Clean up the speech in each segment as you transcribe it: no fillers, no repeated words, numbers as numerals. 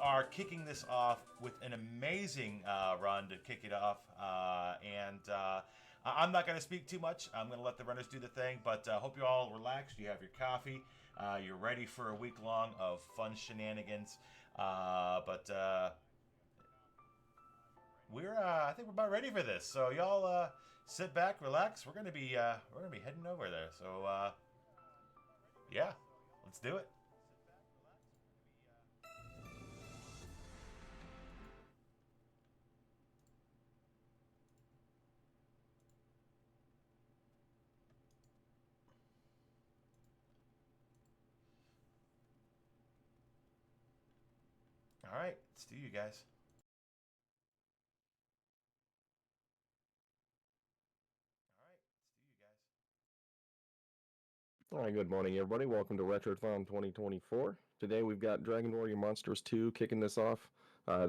are kicking this off with an amazing run to kick it off. I'm not going to speak too much. I'm going to let the runners do the thing, but hope you're all relaxed. You have your coffee. You're ready for a week long of fun shenanigans. I think we're about ready for this. So y'all sit back, relax. We're gonna be heading over there. So yeah, let's do it. All right, let's do you guys. All right, good morning, everybody. Welcome to Retrothon 2024. Today we've got Dragon Warrior Monsters 2 kicking this off.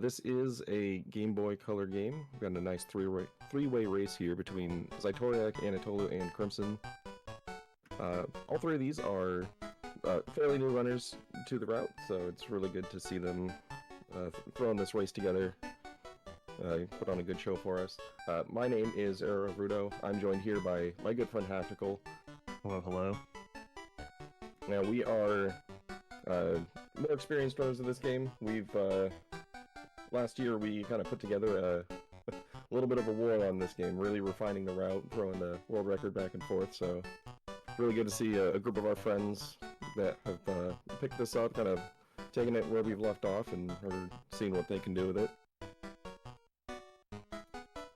This is a Game Boy Color game. We've got a nice three-way race here between Xytoriak, Anatoleu, and Crimson. All three of these are fairly new runners to the route, so it's really good to see them throwing this race together. Put on a good show for us. My name is Rudo. I'm joined here by my good friend Tactical. Hello, hello. Now, we are more experienced runners of this game. We've, last year we kind of put together a little bit of a war on this game, really refining the route, throwing the world record back and forth, so really good to see a group of our friends that have picked this up, kind of taking it where we've left off and are seeing what they can do with it.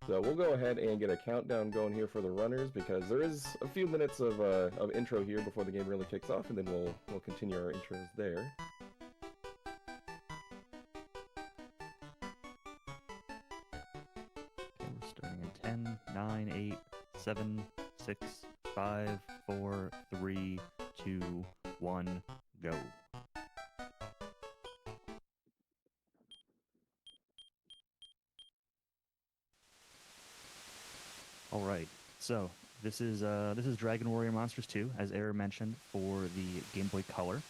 So we'll go ahead and get a countdown going here for the runners, because there is a few minutes of intro here before the game really kicks off, and then we'll continue our intros there. Okay, we're starting in 10, 9, 8, 7, 6, 5, 4, 3, 2, 1, go. All right, so this is Dragon Warrior Monsters 2, as Era mentioned, for the Game Boy Color.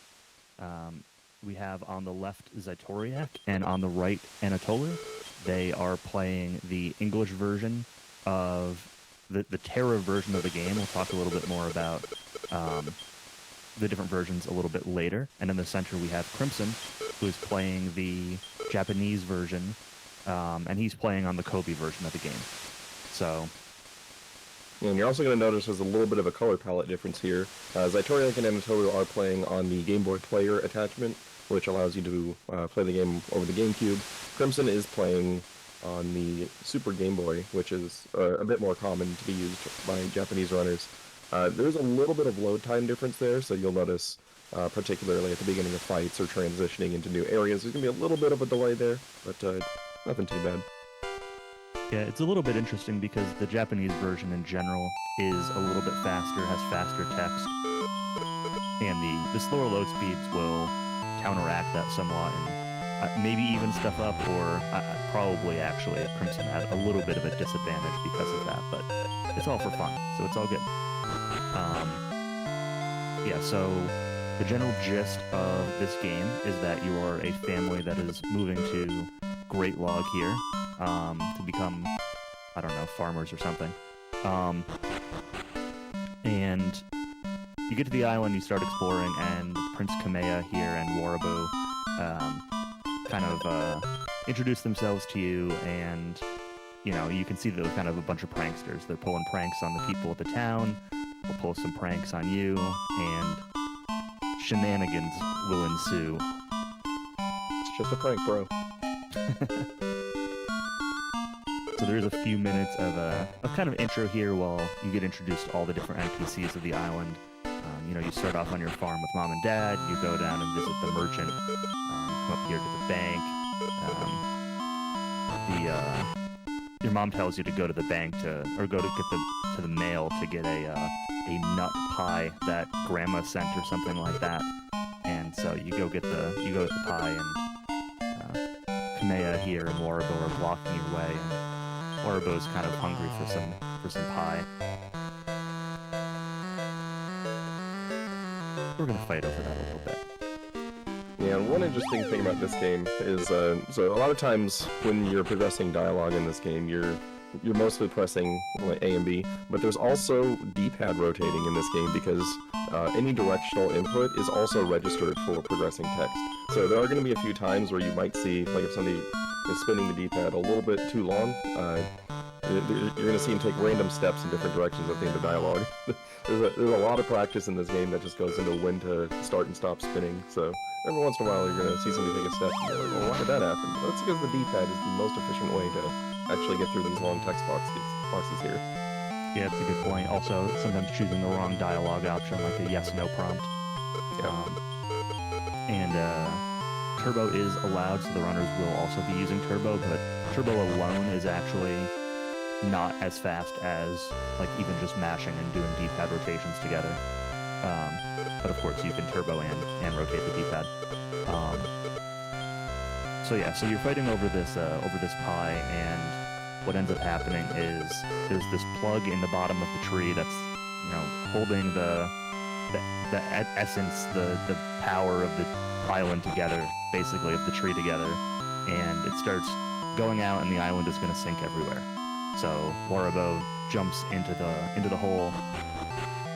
We have on the left Xytoriak and on the right Anatoleu. They are playing the English version of the Terra version of the game. We'll talk a little bit more about the different versions a little bit later. And in the center we have Crimson, who is playing the Japanese version, and he's playing on the Kobe version of the game. So. And you're also going to notice there's a little bit of a color palette difference here. Xytoriak and Anatoleu are playing on the Game Boy Player attachment, which allows you to play the game over the GameCube. Crimson is playing on the Super Game Boy, which is a bit more common to be used by Japanese runners. There's a little bit of load time difference there, so you'll notice, particularly at the beginning of fights or transitioning into new areas, there's going to be a little bit of a delay there, but nothing too bad. Yeah, it's a little bit interesting because the Japanese version in general is a little bit faster, has faster text, and the slower load speeds will counteract that somewhat and maybe even stuff up, or probably actually Crimson had a little bit of a disadvantage because of that, but it's all for fun, so it's all good. Yeah, so the general gist of this game is that you are a family that is moving to Great Log here to become, I don't know, farmers or something. And you get to the island, you start exploring, and Prince Kamea here and Warabu kind of introduce themselves to you, and you know, you can see that they're kind of a bunch of pranksters. They're pulling pranks on the people of the town, they'll pull some pranks on you, and shenanigans will ensue. It's just a prank, bro. So there's a few minutes of kind of intro here while you get introduced to all the different NPCs of the island. You know, you start off on your farm with mom and dad, you go down and visit the merchant, you come up here to the bank. Your mom tells you to go to the bank or go to get to the mail to get a nut pie that grandma sent or something like that. And so you go get the pie, and Kamea here and Warabu are blocking your way, and Warabu's kind of hungry for some pie. We're gonna fight over that a little bit. Yeah, and one interesting thing about this game is, so a lot of times when you're progressing dialogue in this game, you're mostly pressing like A and B, but there's also D-pad rotating in this game because any directional input is also registered for progressing text. So there are going to be a few times where you might see, like if somebody is spinning the D-pad a little bit too long, you're going to see him take random steps in different directions at the end of dialogue. There's a lot of practice in this game that just goes into when to start and stop spinning, so every once in a while you're going to see somebody take a step and you're like, well, why did that happen? That's because the D-pad is the most efficient way to actually get through these long text boxes here. Yeah, that's a good point. Also, sometimes choosing the wrong dialogue option, like a yes/no prompt. Yeah. And turbo is allowed, so the runners will also be using turbo, but turbo alone is actually not as fast as like even just mashing and doing D-pad rotations together. But of course, you can turbo and rotate the D-pad. So yeah, so you're fighting over this pie, and what ends up happening is there's this plug in the bottom of the tree that's, you know, holding the essence, the power of the island together, basically, of the tree together, and it starts going out, and the island is going to sink everywhere. So Warabo jumps into the hole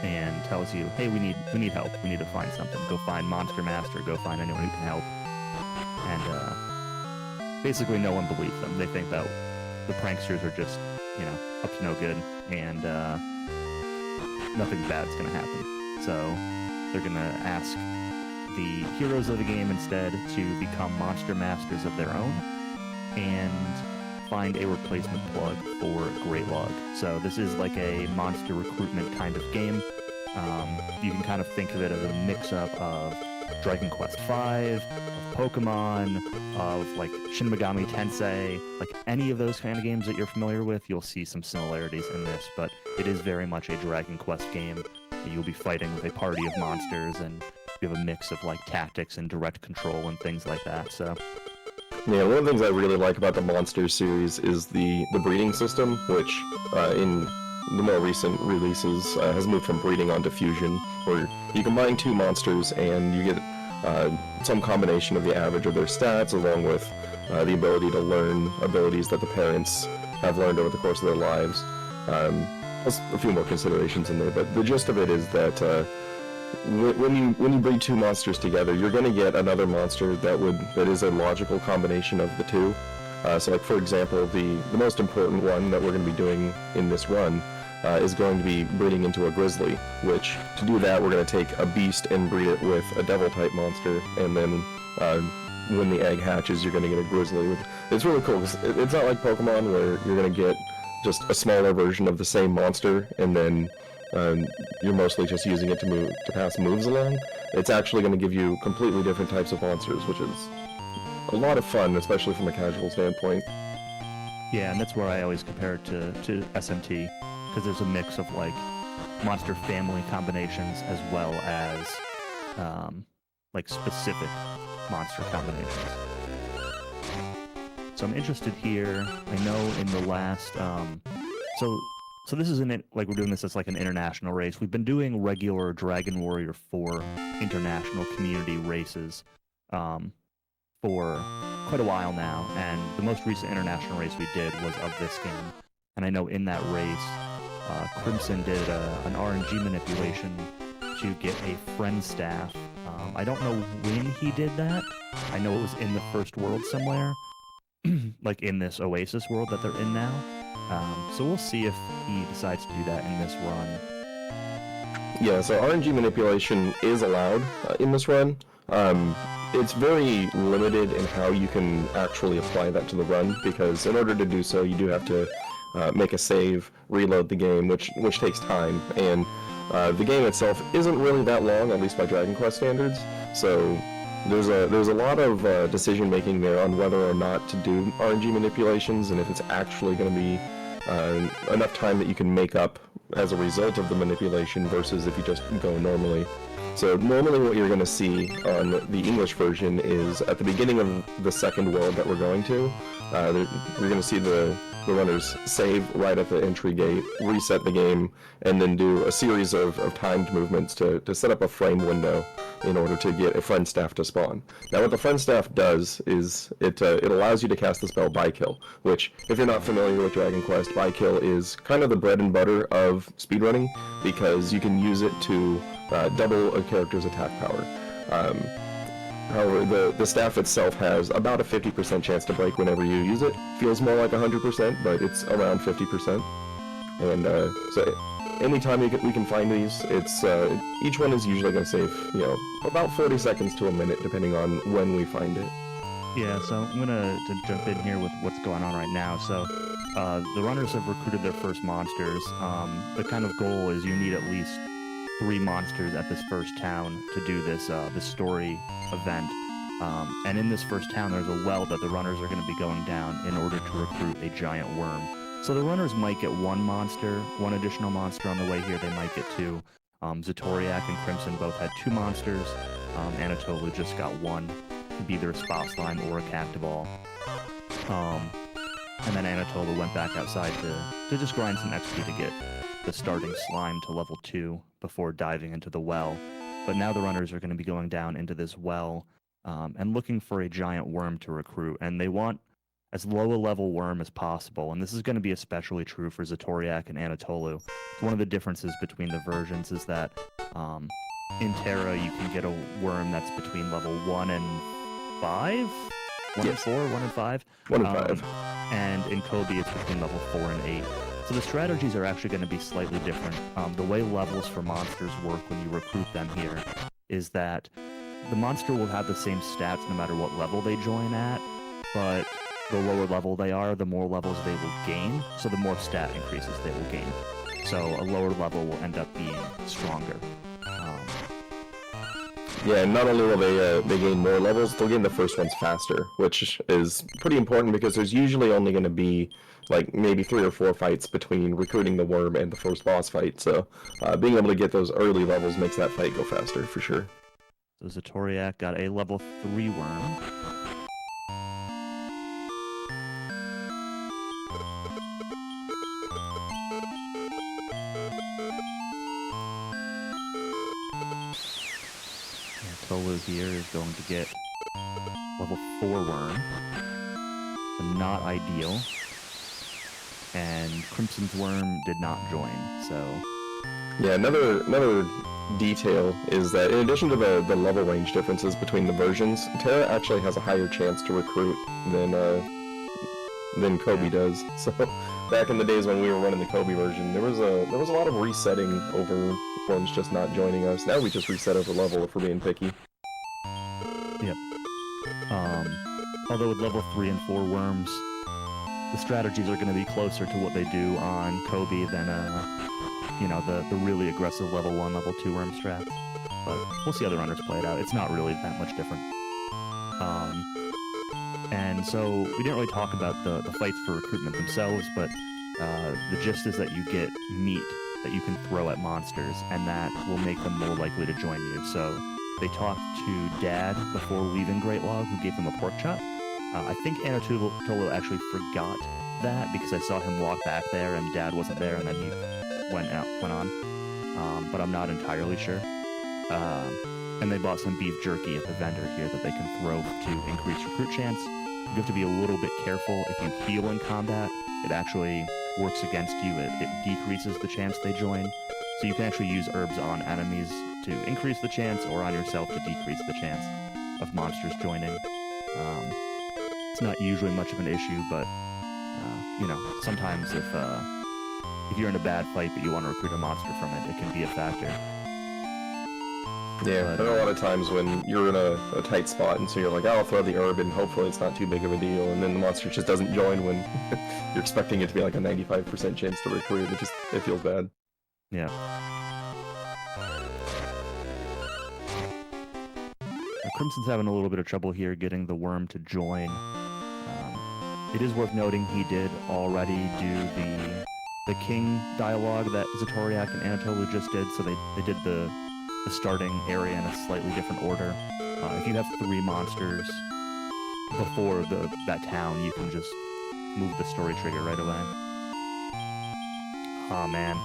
and tells you, hey, we need help. We need to find something. Go find Monster Master. Go find anyone who can help. And basically, no one believes them. They think that the pranksters are just, you know, up to no good, and nothing bad's gonna happen. So they're gonna ask the heroes of the game instead to become monster masters of their own and find a replacement plug for Great Log. So this is like a monster recruitment kind of game. You can kind of think of it as a mix-up of Dragon Quest V, of Pokemon, of like Shin Megami Tensei, like any of those kind of games that you're familiar with, you'll see some similarities in this, but it is very much a Dragon Quest game. You'll be fighting with a party of monsters, and you have a mix of like tactics and direct control and things like that. So yeah, one of the things I really like about the Monsters series is the breeding system, which in the more recent releases has moved from breeding onto fusion, where you combine two monsters and you get some combination of the average of their stats, along with the ability to learn abilities that the parents have learned over the course of their lives. There's a few more considerations in there, but the gist of it is that when you breed two monsters together, you're going to get another monster that is a logical combination of the two. So, like for example, the most important one that we're going to be doing in this run is going to be breeding into a grizzly. Which, to do that, we're going to take a beast and breed it with a devil-type monster, and then when the egg hatches, you're going to get a grizzly. It's really cool because it's not like Pokemon where you're going to get just a smaller version of the same monster, and then you're mostly just using it to pass moves along. It's actually going to give you completely different types of monsters, which is a lot of fun, especially from a casual standpoint. yeah, and that's where I always compare it to SMT, because there's a mix of like monster family combinations as well as like specific monster combinations. So I'm interested here. I know in the last so this isn't it, like we're doing this as like an international race. We've been doing regular Dragon Warrior 4 international community races for quite a while now, and the most recent international race we did was of this game. And I know in that race, Crimson did an RNG manipulation to get a friend staff. I don't know when he did that. I know it was in the first world somewhere, like in this Oasis world that they're in now. So we'll see if he decides to do that in this run. Yeah, so RNG manipulation is allowed in this run. It's very limited in how you can actually apply that to the run, because in order to do so, you do have to make a save, reload the game, which takes time, and the game itself isn't really that long, at least by Dragon Quest standards. So there's a lot of decision making there on whether or not to do RNG manipulations, and if it's actually going to be enough time that you can make up as a result of the manipulation versus if you just go normally. So normally what you're going to see on the English version is at the beginning of the second world that we're going to, you're going to see the the runners save right at the entry gate, reset the game, and then do a series of timed movements to set up a frame window in order to get a friend staff to spawn. Now what the friend staff does is it allows you to cast the spell Bykill, which, if you're not familiar with Dragon Quest, Bykill is kind of the bread and butter of speedrunning, because you can use it to double a character's attack power. However, the staff itself has about a 50% chance to break whenever you use it. Feels more like 100%, but it's around 50%. And so anytime we can find these, it's each one is usually going to save, about 40 seconds to a minute, depending on when we find it. Yeah, so I'm gonna jump in here with what's going on right now. So the runners have recruited their first monsters. The kind of goal is you need at least 3 monsters at this first town to do this story event. And in this first town, there's a well that the runners are going to be going down in order to recruit a giant worm. So the runners might get one additional monster on the way here. They might get 2. Xytoriak and Crimson both had 2 monsters. Anatoleu just got 1. Could be either a spot slime or a cactoball. And then Anatoleu went back outside to just grind some XP to get the starting slime to level 2 before diving into the well. But now the runners are going to be going down into this well and looking for a giant worm to recruit. And they want as low a level worm as possible. And this is going to be especially true for Xytoriak and Anatoleu. One of the differences between the versions is that in Terra you can get a worm that's between level 1 and 5? 1 and 4, 1 and 5? 1 and 5. And in Kobe it's between level 4 and 8. So the strategies are actually going to be slightly different. The way levels for monsters work when you recruit them here is that the monster will have the same stats no matter what level they join at, but the lower level they are, the more levels they will gain, so the more stat increases they will gain. So a lower level will end up being stronger. Yeah, and not only will they gain more levels, they'll gain the first ones faster, which is pretty important because there's usually only going to be like maybe 3 or 4 fights between recruiting the worm and the first boss fight, so being able to get those early levels makes that fight go faster, for sure. So Xytoriak got a level 3 worm. Anatoleu here is going to get level 4 worm. So not ideal. And Crimson's worm did not join, so... Yeah, another detail is that in addition to the level range differences between the versions, Terra actually has a higher chance to recruit than Kobe does. So back in the days when we were running the Kobe version, there was a lot of resetting over worms just not joining us. Now we just reset over level if we're being picky. Yep. Although with level 3 and 4 worms, the strategies are going to be closer to what they do on Kobe than the really aggressive level 1, level 2 worm strats. But we'll see how the runners play it out. It's not really that much different. And so we didn't really talk about the fights for recruitment themselves, but the gist is that you get meat that you can throw at monsters, and that will make them more likely to join you. So they talked to Dad before leaving Great Log, who gave them a pork chop. I think Anatoleu actually forgot that because I saw him walk back there and Dad wasn't there, and then he went on. But I'm not entirely sure. And they bought some beef jerky at the vendor here that they can throw to increase recruit chance. You have to be a little bit careful. If you heal in combat, it actually works against you. It decreases the chance they join. So you can actually use herbs on enemies to increase the chance, or on yourself to decrease the chance of monsters joining. It's not usually much of an issue, but sometimes if you're in a bad fight but you want to recruit a monster from it, it can be a factor. Yeah, there are a lot of times when you're in a tight spot, and so you're like, I'll throw the herb and hopefully it's not too big of a deal, and then the monster just doesn't join when you're expecting it to be like a 95% chance to recruit. It feels bad. Yeah. Crimson's having a little bit of trouble here getting the worm to join. It is worth noting he did already do the king dialogue that Xytoriak and Anatoleu just did, so they did the starting area in a slightly different order. If you have 3 monsters before that town, you can just move the story trigger right away. Oh man.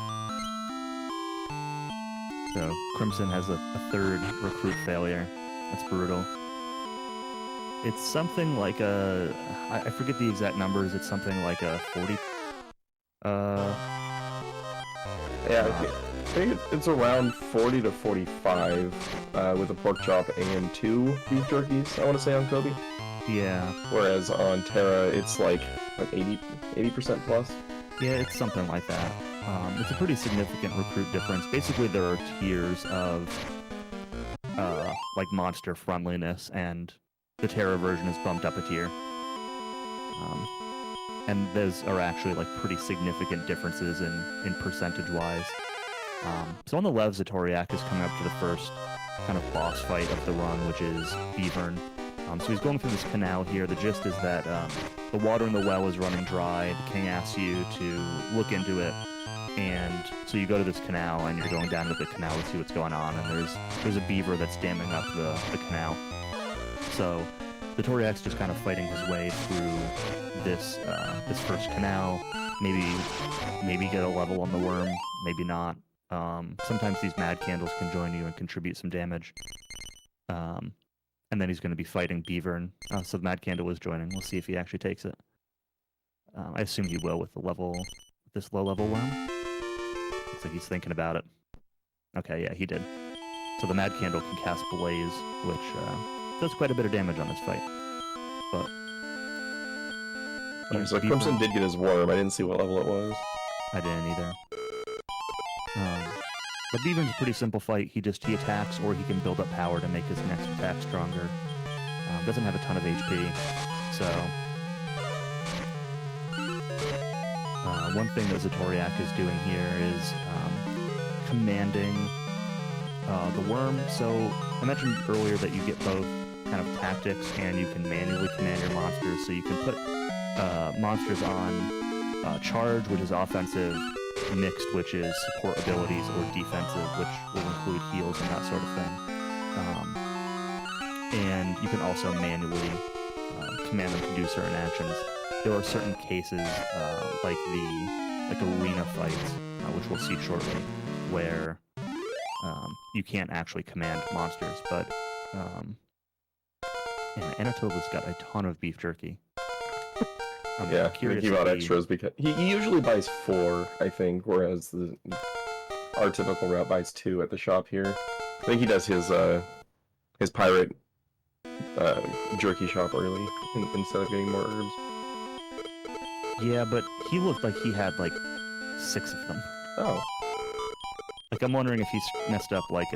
So Crimson has a third recruit failure. That's brutal. It's something like I forget the exact numbers. It's something like a 40. Yeah, I think it's around 40 to 45 with a pork chop and 2 beef jerkies, I want to say, on Kobe. Yeah. Whereas on Terra, it's like 80% plus. Yeah, it's something like that. It's a pretty significant recruit difference. Basically, there are tiers of like monster friendliness, and the Terra version is bumped up a tier. And those are actually like pretty significant differences in percentage-wise. So on the left, Xytoriak is coming up to the first kind of boss fight of the run, which is Beavern. So he's going through this canal here. The gist is that the water in the well is running dry. The king asks you to look into it, and so you go to this canal, and you're going down to the canal to see what's going on, and there's a beaver that's damming up the canal. So Xytoriak's just kind of fighting his way through this first canal. Maybe get a level on the worm, maybe not. Sometimes these mad candles can join you and contribute some damage. And then he's going to be fighting Beavern. So the mad candle is joining. We'll see if he actually takes it. I assume he will with this low level worm. Looks like he's thinking about it. Okay, yeah, he did. So the mad candle can cast Blaze, which does quite a bit of damage on this fight. But So Crimson did get his worm. I didn't see what level it was. I didn't either. But Beavern's a pretty simple fight. He attacks, or he can build up power to make his next attack stronger. Doesn't have a ton of HP, so one thing that Xytoriak is doing here is commanding the worm. So I mentioned earlier that you get both kind of tactics, and you can manually command your monsters. So you can put monsters on charge, which is offensive, mixed, which is support abilities, or defensive, which will include heals and that sort of thing. And you can also manually command them to do certain actions. There are certain cases, like arena fights, which we'll see shortly, where you can't actually command monsters, but Anatoleu's got a ton of beef jerky. Yeah, he bought extras because he usually buys 4, I think, whereas our typical route buys 2 at the shop here. I think he does his pirate jerky shop early instead of getting more herbs. Yeah, but he looked like he had like 6 of them. Oh. Like, I'm wondering if he's messed up like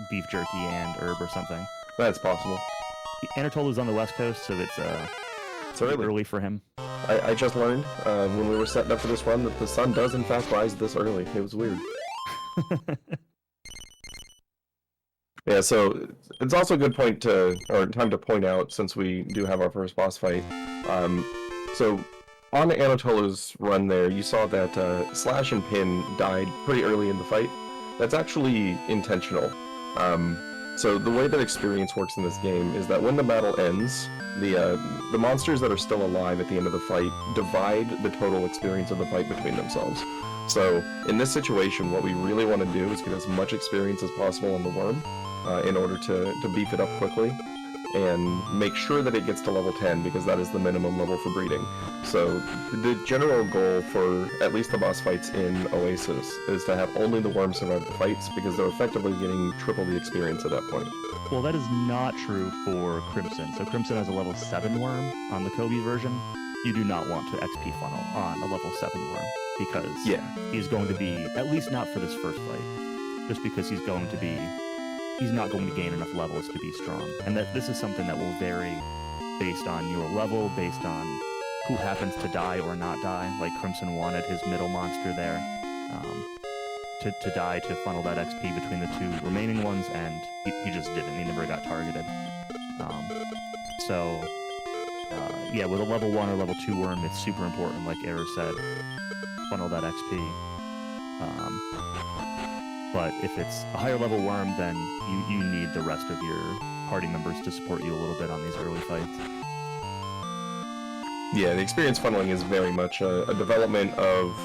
beef jerky and herb or something. That's possible. Anatoleu's on the west coast, so it's early for him. I just learned when we were setting up for this run that the sun does in fact rise this early. It was weird. Yeah, so it's also a good time to point out, since we do have our first boss fight. So on Anatoleu's run there, you saw that Slash and Pin died pretty early in the fight. That's actually intentional. So the way that experience works in this game is that when the battle ends, the monsters that are still alive at the end of the fight divide the total experience of the fight between themselves. So in this situation, what we really want to do is get as much experience as possible on the worm in order to beef it up quickly and make sure that it gets to level 10, because that is the minimum level for breeding. So the general goal for at least the boss fights in Oasis is to have only the worm survive the fights, because they're effectively getting triple the experience at that point. Well, that is not true for Crimson. So Crimson has a level 7 worm on the Kobe version. You do not want to XP funnel on a level 7 worm, because he's going to be, at least not for this first fight, just because he's not going to gain enough levels to be strong. And that this is something that will vary based on your level, based on who happens to die or not die. Like Crimson wanted his middle monster there to die to funnel that XP between the 2 remaining ones, and he just didn't. He never got targeted. Yeah, with a level 1 or level 2 worm, it's super important, like Error said, funnel that XP. But if it's a higher level worm, then you need the rest of your party members to support you a little bit on these early fights. Yeah, the experience funneling is very much a development of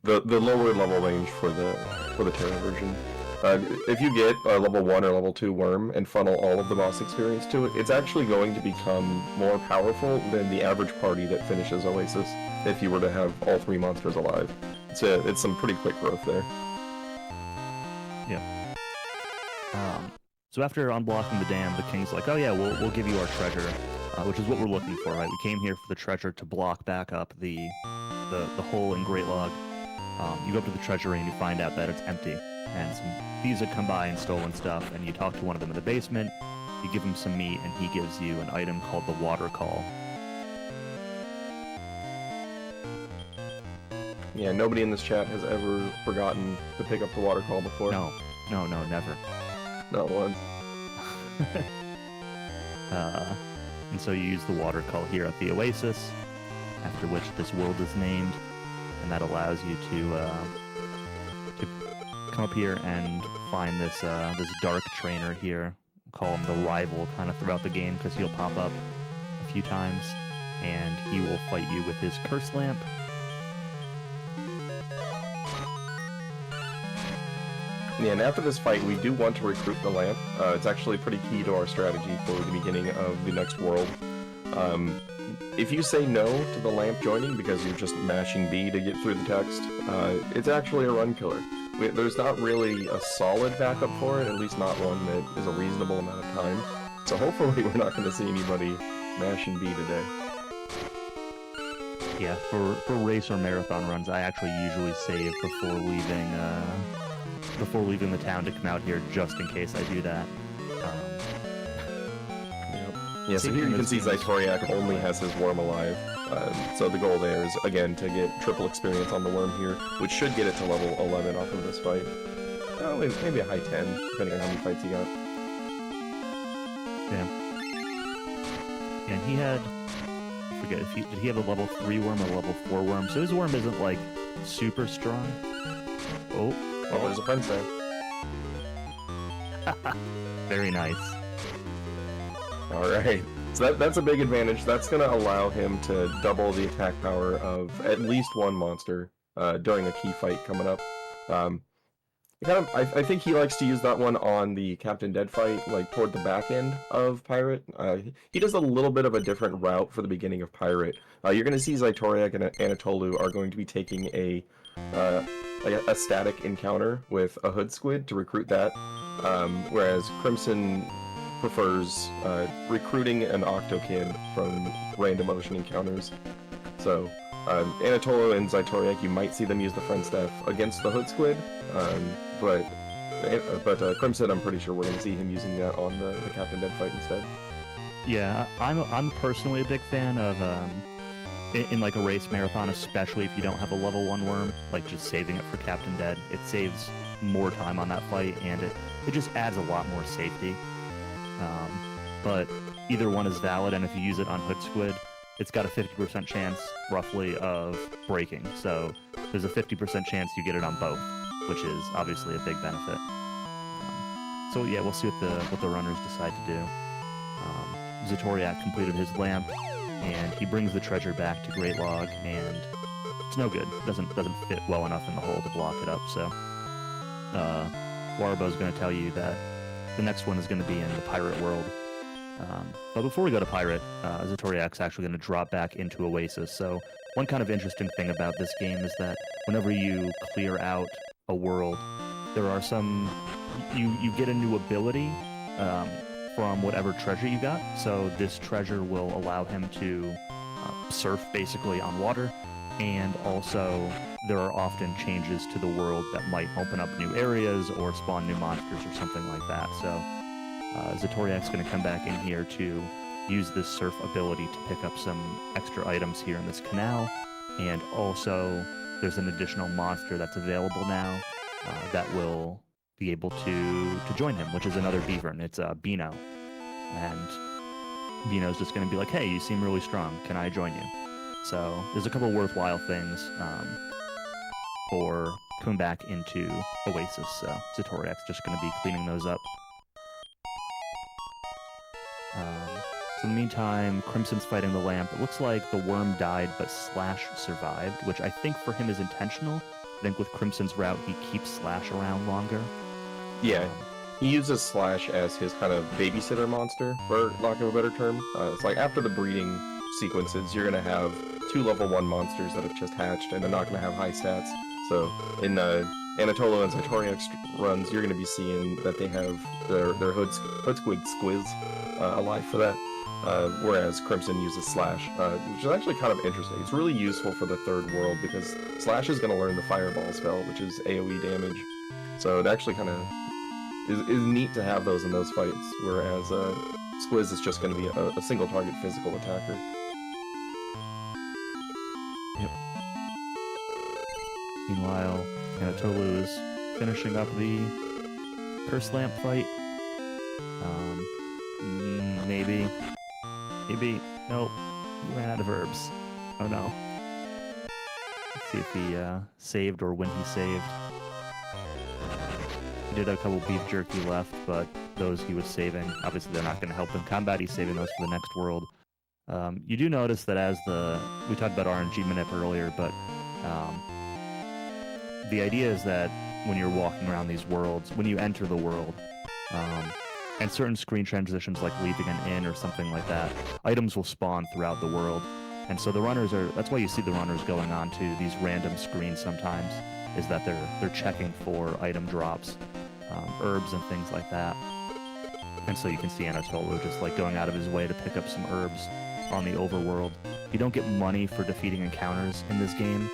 the lower level range for the Terra version. If you get a level 1 or level 2 worm and funnel all of the boss experience to it, it's actually going to become more powerful than the average party that finishes Oasis if you were to have all 3 monsters alive. It's some pretty quick growth there. Yeah. So after unblocking the dam, the king's like, oh yeah, we'll give you our treasure, which is what we're looking for, right? We came here for the treasure to block back up the hole in Great Log. You go up to the treasury and you find out that it's empty, and some thieves had come by and stolen stuff, and you talk to one of them in the basement, you give him some meat, and he gives you an item called the Water Call. Yeah, nobody in this chat has ever forgotten to pick up the Water Call before. No, never. Not once. And so you use the Water Call here at the Oasis, after which this world is named, and that allows you to come up here and find this dark trainer here. Call him the Rival kind of throughout the game, because he'll pop up a few times, and he will fight you with his Curse Lamp. Yeah, and after this fight, we do want to recruit the lamp. It's actually pretty key to our strategy for the beginning of the next world. If you say no to the lamp joining because you're just mashing B to get through the text, it's actually a run killer. There's not really a solid backup for it, at least not one that is a reasonable amount of time. So hopefully we're not going to see anybody mashing B today. Yeah, for race or marathon runs, I actually usually save before leaving the town to come out here, just in case I do that. Yeah, so here you can see Xytoriak only has his worm alive. So the goal there is, again, to get triple experience on the worm here, which should get it to level 11 off of this fight. Oh, maybe a high 10, depending on how many fights he got. Yeah. And he had... I forget, did he have a level 3 worm or a level 4 worm? So his worm isn't, like, super strong. Oh, there's a fence there. Very nice. Alright, so that's a big advantage. That's going to allow him to double the attack power of at least one monster during a key fight coming up. I think he likes to use that one on the Captain Dead fight, like toward the back end of Pirate. He does a little bit of a different route for the beginning of Pirate. You're going to see Xytoriak and Anatoleu are going to be taking a static encounter with a hood squid to recruit that, whereas Crimson prefers recruiting an Octokid from random ocean encounters. So Anatoleu and Xytoriak, you might see them use the friend staff against the hood squid, but Crimson, I'm pretty sure we're going to see him using that on the Captain Dead fight instead. Yeah, I'm personally a big fan of in like a race marathon, especially if you don't have a level 1 worm, like just saving it for Captain Dead. It saves more time on that fight, and it just adds a lot more safety. But either one is valid, and if you use it on Hood Squid, it's got a 50% chance, roughly, of breaking. So there's a 50% chance you get it on both, which is obviously a big benefit. So yeah, we'll see what the runners decide to do. Xytoriak completed his lamp, and he brings the treasure back to Great Log, and it's no good. Doesn't fit well enough in the hole to block it up. So Warbo's going to tell you that the next one is going to be in the Pirate world. But before we go to Pirate, Xytoriak's actually going to drop back into Oasis. So one kind of interesting thing about this game is that whenever you clear out a world, there are some... You get a new ability from whatever treasure you got. So this treasure will allow him to surf basically on water, and also there are often changes to the world that might open up new areas or spawn new monsters or something like that. So Xytoriak's going to come back in here to use this surf ability to pick up some extra items here in this canal, and also there's an additional monster that's available now that will be able to join him, which is another beaver, and it's Beano. And Beano's just going to be like, hey, you seem really strong, can I join you? So there's a couple worthwhile things for coming back into Oasis, so Xytoriak's just going to be cleaning those up. So in the meantime, Crimson's fighting the lamp. It looks like the worm died, but Slash survived, which I think for him is intentional. I think with Crimson's route, he keeps Slash around longer. Yeah, he uses Slash as his kind of babysitter monster, for lack of a better term. It's like after the breeding sequences, you're going to have 2 level 1 monsters that have just hatched, and they're not going to have high stats. So in anatoleu and Xytoriak runs, you're going to be seeing that they have their hood squid squiz alive for that. Whereas Crimson uses Slash, which is actually kind of interesting. It's really useful for the 3rd world because Slash is going to learn the Fireball spell, which is AoE damage. So it actually kind of is neat to have those in those fights, whereas Squiz is just going to be a single target physical attacker. Yep. Meanwhile, anatoleu is finishing up the Curse Lamp fight. Maybe. Nope. He ran out of herbs. Oh no. Let's see if he saved or when he saved. He did have a couple beef jerky left, but those he was saving. Obviously, they're not going to help in combat. He's saving those for the next world. You do notice that as we talked about RNG manip earlier, but the idea is that when you're walking around these worlds, when you enter the world, and certain screen transitions like leaving an inn or something like that, items will spawn throughout the world. And so the runners that's why you see the runners going on to these random screens sometimes, is that they're checking for item drops, herbs and things like that. And so you can see anatoleu just like going out of his way to pick up some herbs on the overworld. You don't get money for defeating encounters in this game,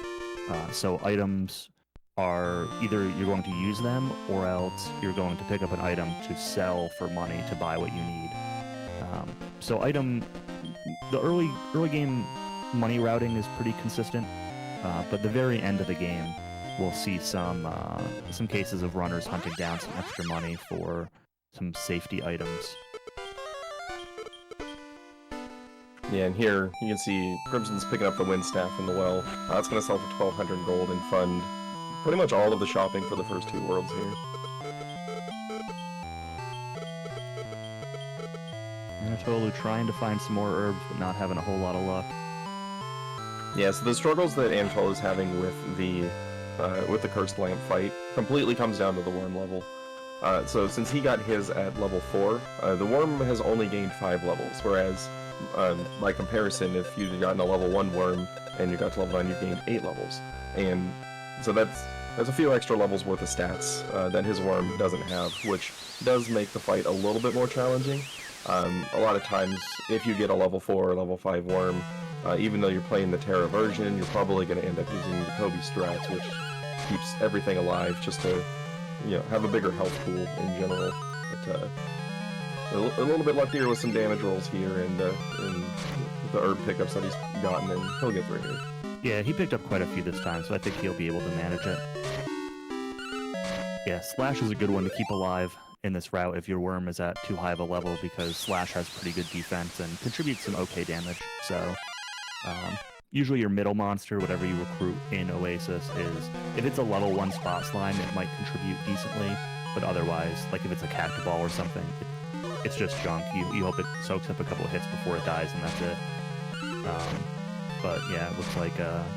so items are either you're going to use them or else you're going to pick up an item to sell for money to buy what you need. So the early game money routing is pretty consistent, but the very end of the game we'll see some cases of runners hunting down some extra money for some safety items. Yeah, and here you can see Crimson's picking up the Wind Staff in the well. That's going to sell for 1,200 gold and fund pretty much all of the shopping for the first 2 worlds here. anatoleu trying to find some more herbs, but not having a whole lot of luck. Yeah, so the struggles that anatoleu is having with the Cursed Lamp fight completely comes down to the worm level. So since he got his at level 4, the worm has only gained 5 levels, whereas by comparison, if you'd gotten a level 1 worm and you got to level 9, you gained 8 levels. And so that's a few extra levels worth of stats that his worm doesn't have, which does make the fight a little bit more challenging. A lot of times, if you get a level 4 or level 5 worm, even though you're playing the Terra version, you're probably going to end up using the Kobe strats, which keeps everything alive just to, have a bigger health pool in general. But a little bit luckier with some damage rolls here and the herb pickups that he's gotten, and he'll get through here. Yeah, he picked up quite a few this time, so I think he'll be able to manage it. Yeah, Slash is a good one to keep alive in this route if your worm is at too high of a level, because Slash has pretty good defense and contributes some okay damage. So usually your middle monster, whatever you recruit in Oasis, is if it's a level 1 spot slime, it might contribute decently, but otherwise, like if it's a Cactoball or something, it's just junk. You hope it soaks up a couple of hits before it dies, and that's it. But yeah, it looks like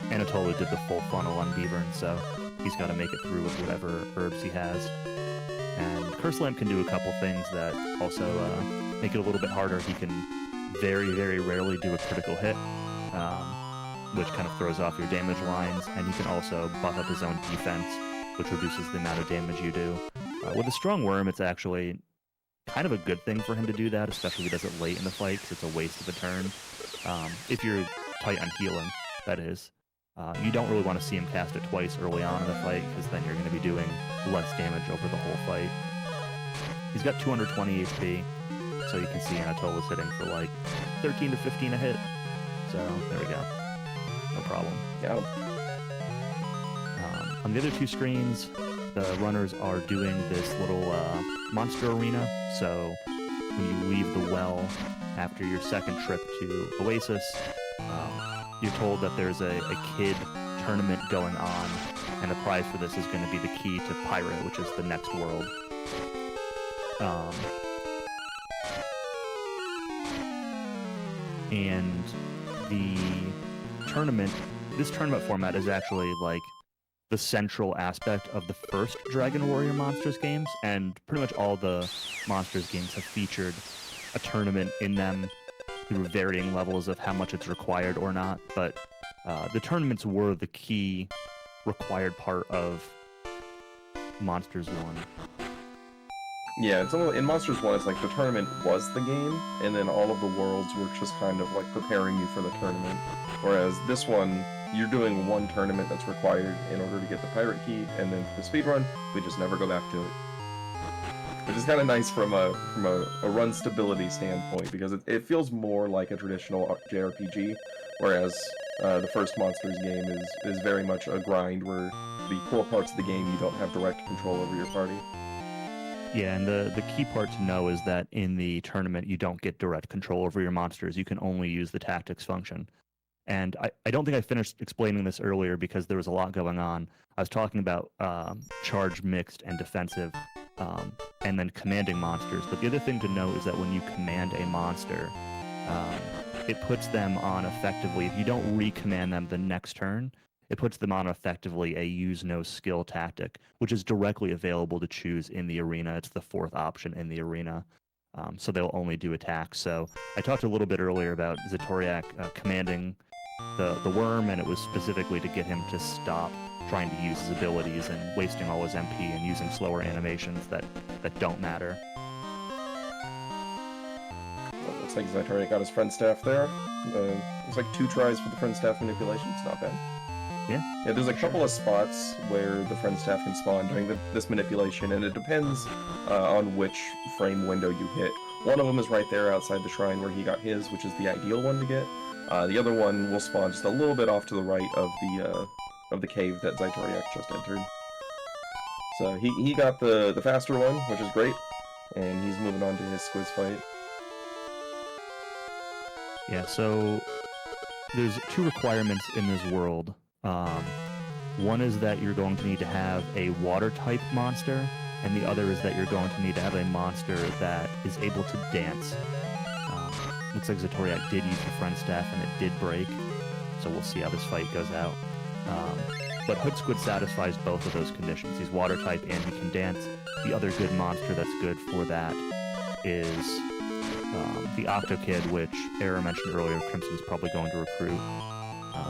anatoleu did the full funnel on Beavern, so he's got to make it through with whatever herbs he has. And Curse Lamp can do a couple things that also make it a little bit harder. He can very, very rarely do a critical hit, which kind of throws off your damage lines, and he can also buff up his own defense, which reduces the amount of damage you do. With a strong worm, it's actually kind of a good thing for him to do that, especially if he does it late in the fight, because it's a waste of a turn. If you're tight on healing, that is. You don't really want to see him cast it twice early on in the fight, because then you're going to be doing less damage over the whole fight. He's got 220 HP, so you can see anatoleu's hitting for like 13 to 15 a hit. So there we go. No problem. Yeah. On the other 2 screens, the runners are doing this little monster arena. So when you leave the well after your second trip to Oasis, you're told that there's a kid tournament going on, and the prize for this is going to be the key to Pirate, which is the next world. and the tournament, this tournament format is actually like the central aspect of the first Dragon Warrior Monsters games, and pretty much all the Monsters games have featured a tournament in them through varying levels of how much it's required or not, but the tournaments were the key required part of Monsters 1. Yeah, it's almost, in Monsters 1, it's like the tournament was the game, and then all of the worlds were just kind of like preparing you for the tournament. Whereas this one, you're doing one tournament that's required in order to get the pirate key, and then the speedrun, we just never go back to it. Which is kind of nice from a run stability standpoint, because it feels more like a traditional JRPG, whereas the first Monsters game is very much a grind where the core parts of the game you don't have direct control over your party. Yeah, and the key part to know is that in the tournament you don't get direct control over your monsters. You can only use the tactics function. And I don't think I finished explaining this earlier because there was a lot going on. I was talking about charge, mixed, and defensive, and then commanding monsters. But the other thing to note is that when you command a monster, it puts them on effectively, if you don't recommand them the next turn, it puts them on effectively a use no skill tactic, which is directly available to choose in the arena. It's the fourth option in the arena. So they'll only do attacks. So I talked a little bit earlier about Xytoriak commanding the worm, and it was specifically to get him to stop trying to use his abilities and wasting all his MP and using slower animations that don't matter. Well, looks like Xytoriak got his friend staff there. It's like 2 tries for the friend staff manipulation. It's not bad. Yeah, there's a couple of spots where the friend staff can spawn during this manipulation, and it depends on which frame window you hit. One of them is right there outside the shrine where he got his, which is the ideal one to get. The other one will spawn just a little bit off to the right of the cave that Xytoriak just entered. So he got the faster one, which is great, and he's moving on to his squiz fight. Yeah, so there's 2 requirements in this world. One is that you're going to need to have a water type monster, and the other is that you're going to need to have a monster that is able to dance. Looks like Xytoriak did use the friend staff and it did break, so we'll see how this fight goes out. But Hood Squid satisfies both of those conditions. He's water type and he can dance. The other good monster that's good for that is the Octo Kid, which Era mentioned earlier Crimson's probably going to recruit.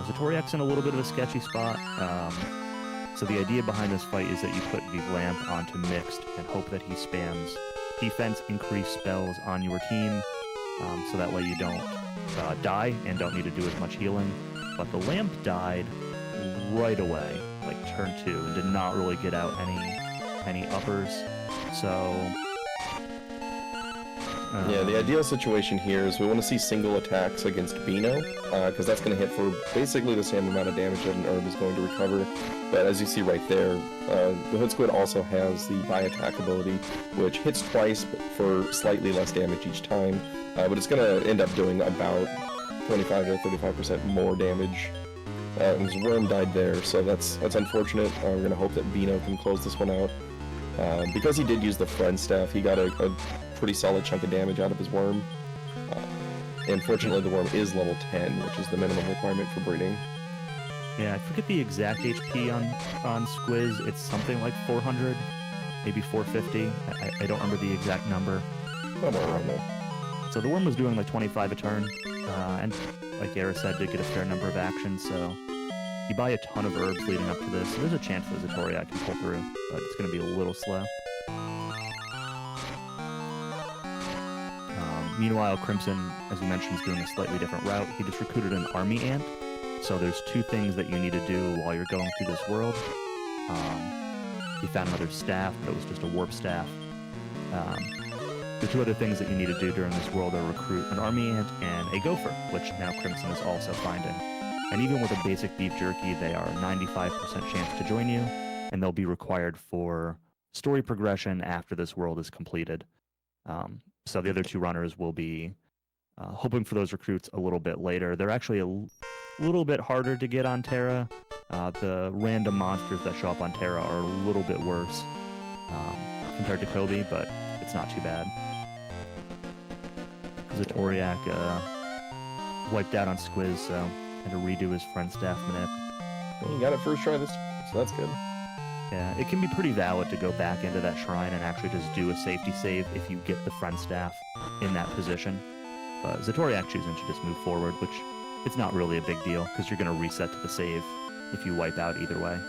Xytoriak's in a little bit of a sketchy spot, so the idea behind this fight is that you put the lamp onto mixed and hope that he spams defense increase spells on your team, so that way you don't die and don't need to do as much healing. But the lamp died right away, like turn 2, and did not really get out any uppers, so... Yeah, the ideal situation here is we want to see single attacks against Beano, because that's going to hit for basically the same amount of damage that an herb is going to recover. But as you see right there, the Hood Squid also has the by attack ability, which hits twice but for slightly less damage each time, but it's going to end up doing about 25 to 35% more damage. And his worm died there, so that's unfortunate. We're going to hope that Beano can close this one out. Because he did use the friend staff, he got a pretty solid chunk of damage out of his worm. Unfortunately, the worm is level 10, which is the minimum requirement for breeding. Yeah, I forget the exact HP on Squiz. It's something like 400, maybe 450. I don't remember the exact number. Somewhere around there. So the worm was doing like 25 a turn, and like Era said, did get a fair number of actions, so you buy a ton of herbs leading up to this, so there's a chance that Xytoriak can pull through, but it's going to be a little slow. Meanwhile, Crimson, as you mentioned, is doing a slightly different route. He just recruited an army ant, so there's 2 things that you need to do while you're going through this world. He found another staff, but it was just a warp staff. The 2 other things that you need to do during this world are recruit an army ant and a gopher, which now Crimson is also finding. And even with a basic beef jerky, they are a 95% chance to join you, and they'll be required for story progression after this world is completed. So the other 2 runners will be hoping for those recruits a little bit later. They're actually a little bit harder to get on Terra. The random monsters that show up on Terra are a little bit worse compared to Kobe, but it's not too bad. Xytoriak wiped out on Squiz, so had to redo his friend staff manip. Well, you got it first try this time, so that's good. Yeah, it can be pretty valid to go back into that shrine and actually just do a safety save if you get the friend staff in that position. But Xytoriak choosing to just move forward, which it's not really a big deal because you're going to reset to the save if you wipe out either way.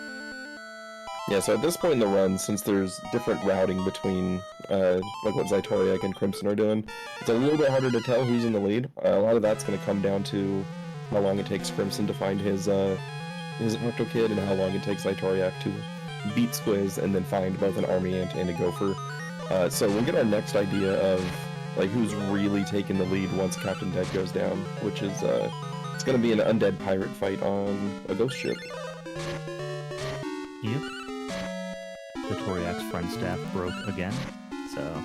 Yeah, so at this point in the run, since there's different routing between like what Xytoriak and Crimson are doing, it's a little bit harder to tell who's in the lead. A lot of that's going to come down to how long it takes Crimson to find his Octokid and how long it takes Xytoriak to beat Squiz and then find both an Army Ant and a Gopher. So we'll get our next idea of like who's really taking the lead once Captain Dead goes down, which is it's going to be an undead pirate fight on a ghost ship. Yep. Xytoriak's friend staff broke again, so...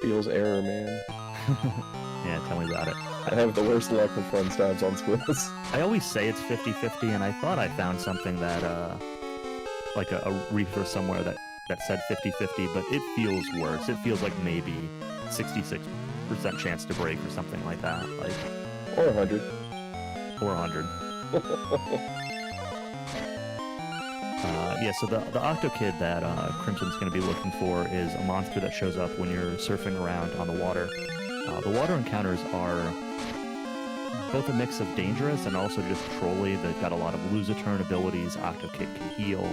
Feels error, man. Yeah, tell me about it. I have the worst luck with friend stabs on Squiz. I always say it's 50-50, and I thought I found something that, like a reefer somewhere that said 50-50, but it feels worse. It feels like maybe 66% chance to break or something like that. Like, or 100. Or 100. Yeah, so the Octokid that Crimson's going to be looking for is a monster that shows up when you're surfing around on the water. The water encounters are both a mix of dangerous and also just trolly. They've got a lot of lose-a-turn abilities. Octokid can heal.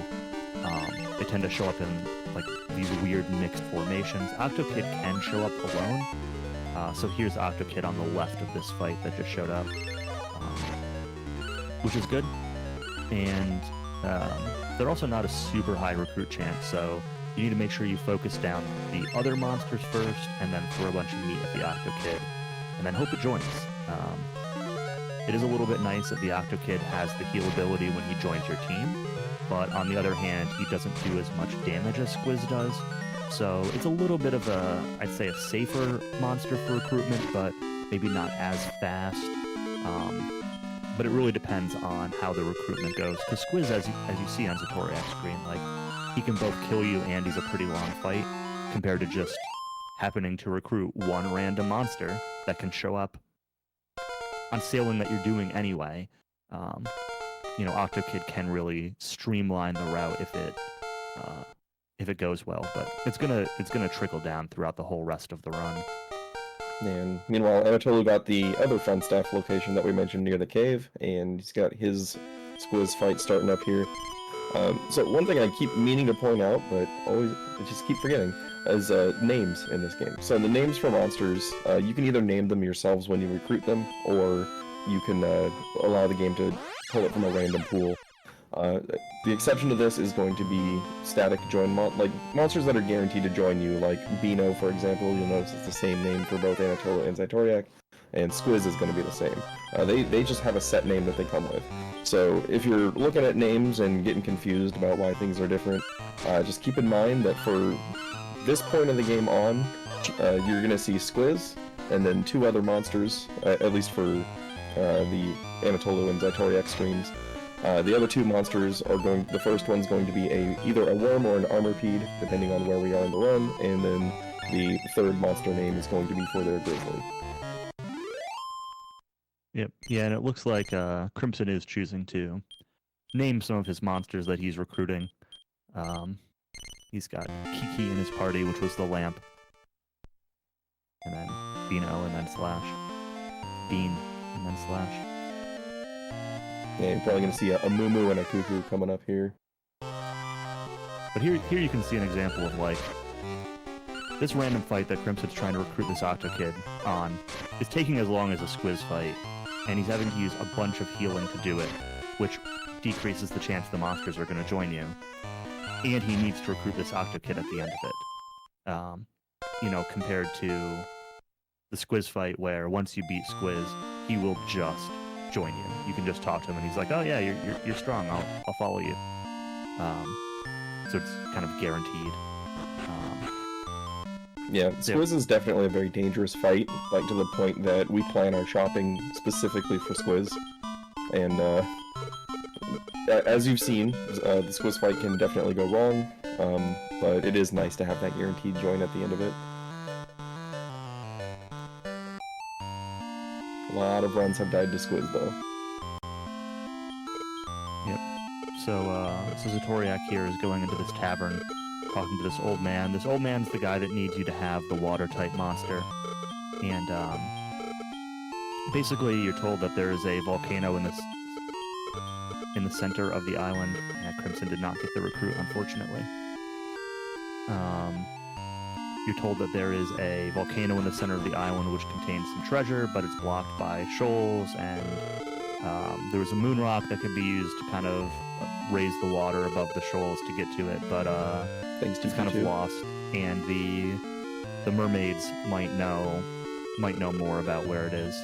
They tend to show up in like these weird mixed formations. Octokid can show up alone. So here's Octokid on the left of this fight that just showed up, which is good. And they're also not a super high recruit chance, so you need to make sure you focus down the other monsters first, and then throw a bunch of meat at the Octokid, and then hope it joins. It is a little bit nice that the Octokid has the heal ability when he joins your team, but on the other hand, he doesn't do as much damage as Squiz does, so it's a little bit of a, I'd say, a safer monster for recruitment, but maybe not as fast. But it really depends on how the recruitment goes. Because Squiz, as you see on Xytoriak's screen, like, he can both kill you and he's a pretty long fight, compared to just happening to recruit one random monster that can show up on sailing that you're doing anyway. You know, Octokid can really streamline the route if it goes well, but it's gonna trickle down throughout the whole rest of the run. And meanwhile, Anatoleu got the other friend staff location that we mentioned near the cave, and he's got his Squiz fight starting up here. So one thing I keep meaning to point out, but always I just keep forgetting, is names in this game. So the names for monsters, you can either name them yourselves when you recruit them, or you can allow the game to pull it from a random pool. The exception to this is going to be static join monsters that are guaranteed to join you, like Beano, for example. You'll notice it's the same name for both Anatoleu and Xytoriak, and Squiz is going to be the same. They just have a set name that they come with. So if you're looking at names and getting confused about why things are different, just keep in mind that for this point of the game on, you're going to see Squiz, and then two other monsters, at least for the Anatoleu and Xytoriak screens. The other two monsters are the first one's going to be either a worm or an armorpede, depending on where we are in the run, and then the third monster name is going to be for their grizzly. Yep. Yeah, and it looks like Crimson is choosing to name some of his monsters that he's recruiting. He's got Kiki in his party, which was the lamp, and then Beano, and then Slash. Bean, and then Slash. Yeah, you're probably going to see a Moo and a Cuckoo coming up here. But here you can see an example of, like, this random fight that Crimson's trying to recruit this Octokid on is taking as long as a Squiz fight, and he's having to use a bunch of healing to do it, which decreases the chance the monsters are going to join you. And he needs to recruit this Octokid at the end of it. You know, compared to the Squiz fight, where once you beat Squiz, he will just join you. You can just talk to him, and he's like, "Oh yeah, you're strong. I'll follow you." So it's kind of guaranteed. Yeah, Squiz is definitely a very dangerous fight, like to the point that we plan our shopping specifically for Squiz. And as you've seen, the Squiz fight can definitely go wrong, but it is nice to have that guaranteed join at the end of it. lot of runs have died to squids, though. Yep. So Xytoriak here is going into this tavern, talking to this old man. This old man's the guy that needs you to have the water-type monster. And basically you're told that there is a volcano in the center of the island. Crimson did not get the recruit, unfortunately. You're told that there is a volcano in the center of the island which contains some treasure, but it's blocked by shoals, and there was a moon rock that could be used to kind of raise the water above the shoals to get to it, but it's kind of lost, and the mermaids might know more about where it is.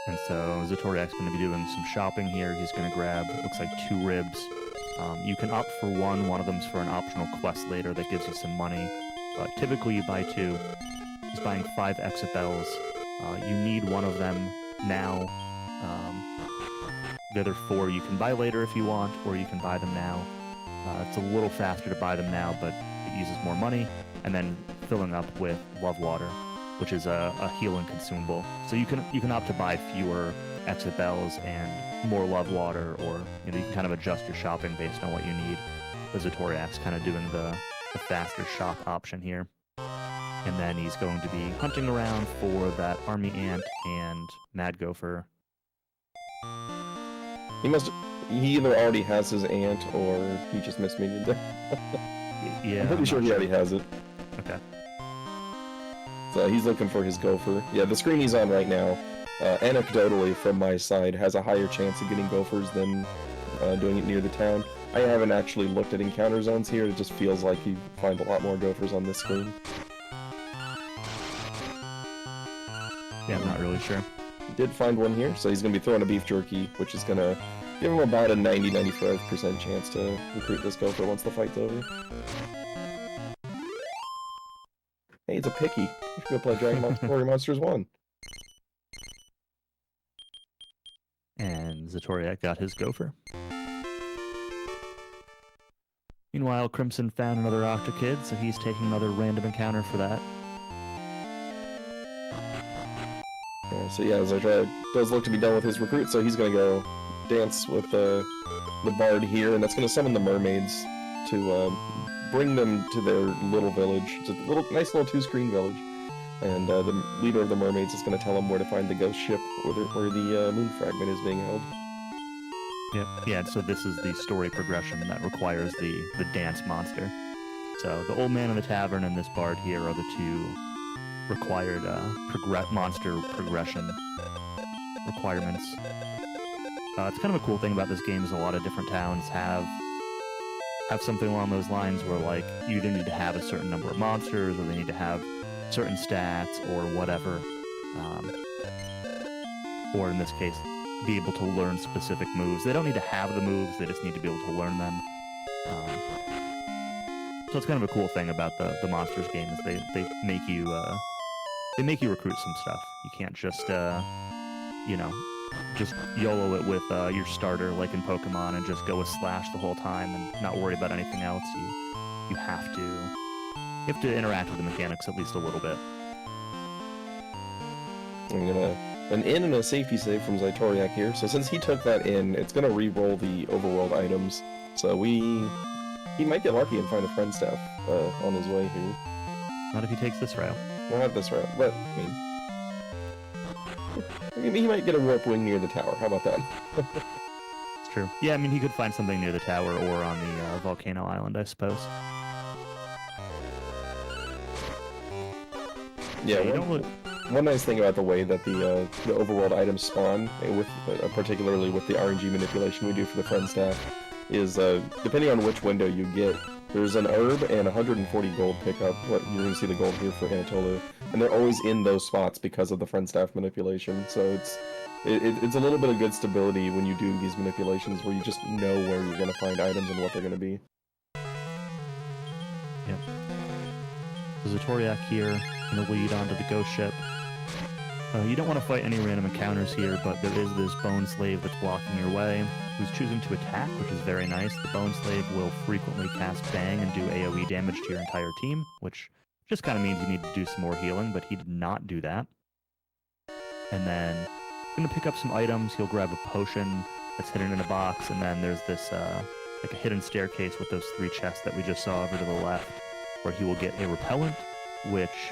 And so Xytoriak's going to be doing some shopping here. He's going to grab, looks like 2 ribs. You can opt for one of them's for an optional quest later that gives you some money, but typically you buy 2. He's buying 5 exit bells. You need one of them now. The other 4 you can buy later if you want, or you can buy them now. It's a little faster to buy them now, but it uses more money. And then filling up with love water, which is a healing consumable. So you can opt to buy fewer exit bells and more love water, or you can kind of adjust your shopping based on what you need. Xytoriak's kind of doing the faster shop option here. And then he's going to be hunting around for that army ant and mad gopher. He either already has his ant or he just mismeated it. Yeah, I'm pretty sure he already has it. Okay. So he's looking for his gopher. Yeah, the screen he's on right now, anecdotally from my side, has a higher chance of getting gophers than doing it near the town. I haven't actually looked at encounter zones here. It just feels like you find a lot more gophers on this screen. Yeah, I'm not really sure. Did find one here, so he's going to be throwing a beef jerky, which is going to give him about a 90-95% chance to recruit this gopher once the fight's over. Hey, it's a picky. You should go play Dragon Warrior Monsters 1. And Xytoriak got his gopher. Meanwhile, Crimson found another Octokid, so he's taking another random encounter for that. So yeah, Xytoriak does look to be done with his recruit, so he's going to go dance with the bard here, and that's going to summon the mermaids to bring them to their little village. It's a nice little 2-screen village. And the leader of the mermaids is going to tell them where to find the ghost ship where the moon fragment is being held. Yep. Yeah, so this is the story progression that requires the dance monster. So the old man in the tavern and this bard here are the 2 required monster progression requirements. It's kind of a cool thing about this game is a lot of different towns have something along those lines where, like, you either need to have a certain number of monsters or they need to have certain stats or whatever. Or in this case, be able to learn specific moves. They don't need to have the moves, they just need to be able to learn them. So it's kind of a cool thing about the Monsters game is they make you recruit some stuff. You can't just just YOLO it with your starter like in Pokemon and just go with Slash the whole time and not worry about anything else. You have to interact with the mechanics at least a little bit. I'm gonna an in and a safety save from Xytoriak here. So since he took that in, it's gonna re-roll the overworld items. So he might get lucky and find a friend staff on his way here. Not if he takes this route. Well, not this route, but I mean, he might get a warp wing near the tower. How about that? It's true. Yeah, I mean, he could find something near the tower or on the volcano island, I suppose. Yeah, one nice thing about the way that the overworld items spawn, particularly with the RNG manipulation we do for the friend staff, is depending on which window you get, there's an herb and 140 gold pickup. You're going to see the gold here for Anatoleu, and they're always in those spots because of the friend staff manipulation. So it's a little bit of good stability when you do these manipulations, where you just know where you're going to find items and what they're going to be. Yep. So Xytoriak here in the lead onto the ghost ship. You don't want to fight any random encounters here, but there is this bone slave that's blocking your way, who's choosing to attack, which is very nice. The bone slave will frequently cast Bang and do AoE damage to your entire team, which Just kind of means you need to do some more healing, but he did not do that. And then going to pick up some items. He'll grab a potion that's hidden in a box, and then there's this like a hidden staircase with those 3 chests that we just saw over to the left, where he will get a repellent, which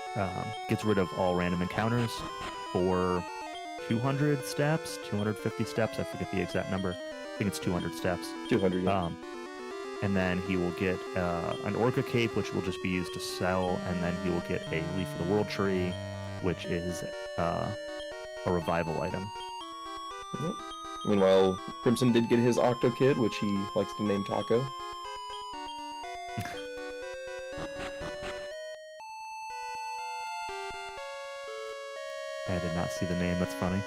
gets rid of all random encounters for 200 steps, 250 steps. I forget the exact number. I think it's 200 steps. 200. Yeah. And then he will get an Orca Cape, which will just be used to sell, and then he will get a Leaf of the World Tree, which is a revival item. Yep. Meanwhile, Crimson did get his Octo Kid, which he likes to name Taco. I did not see the name, that's funny.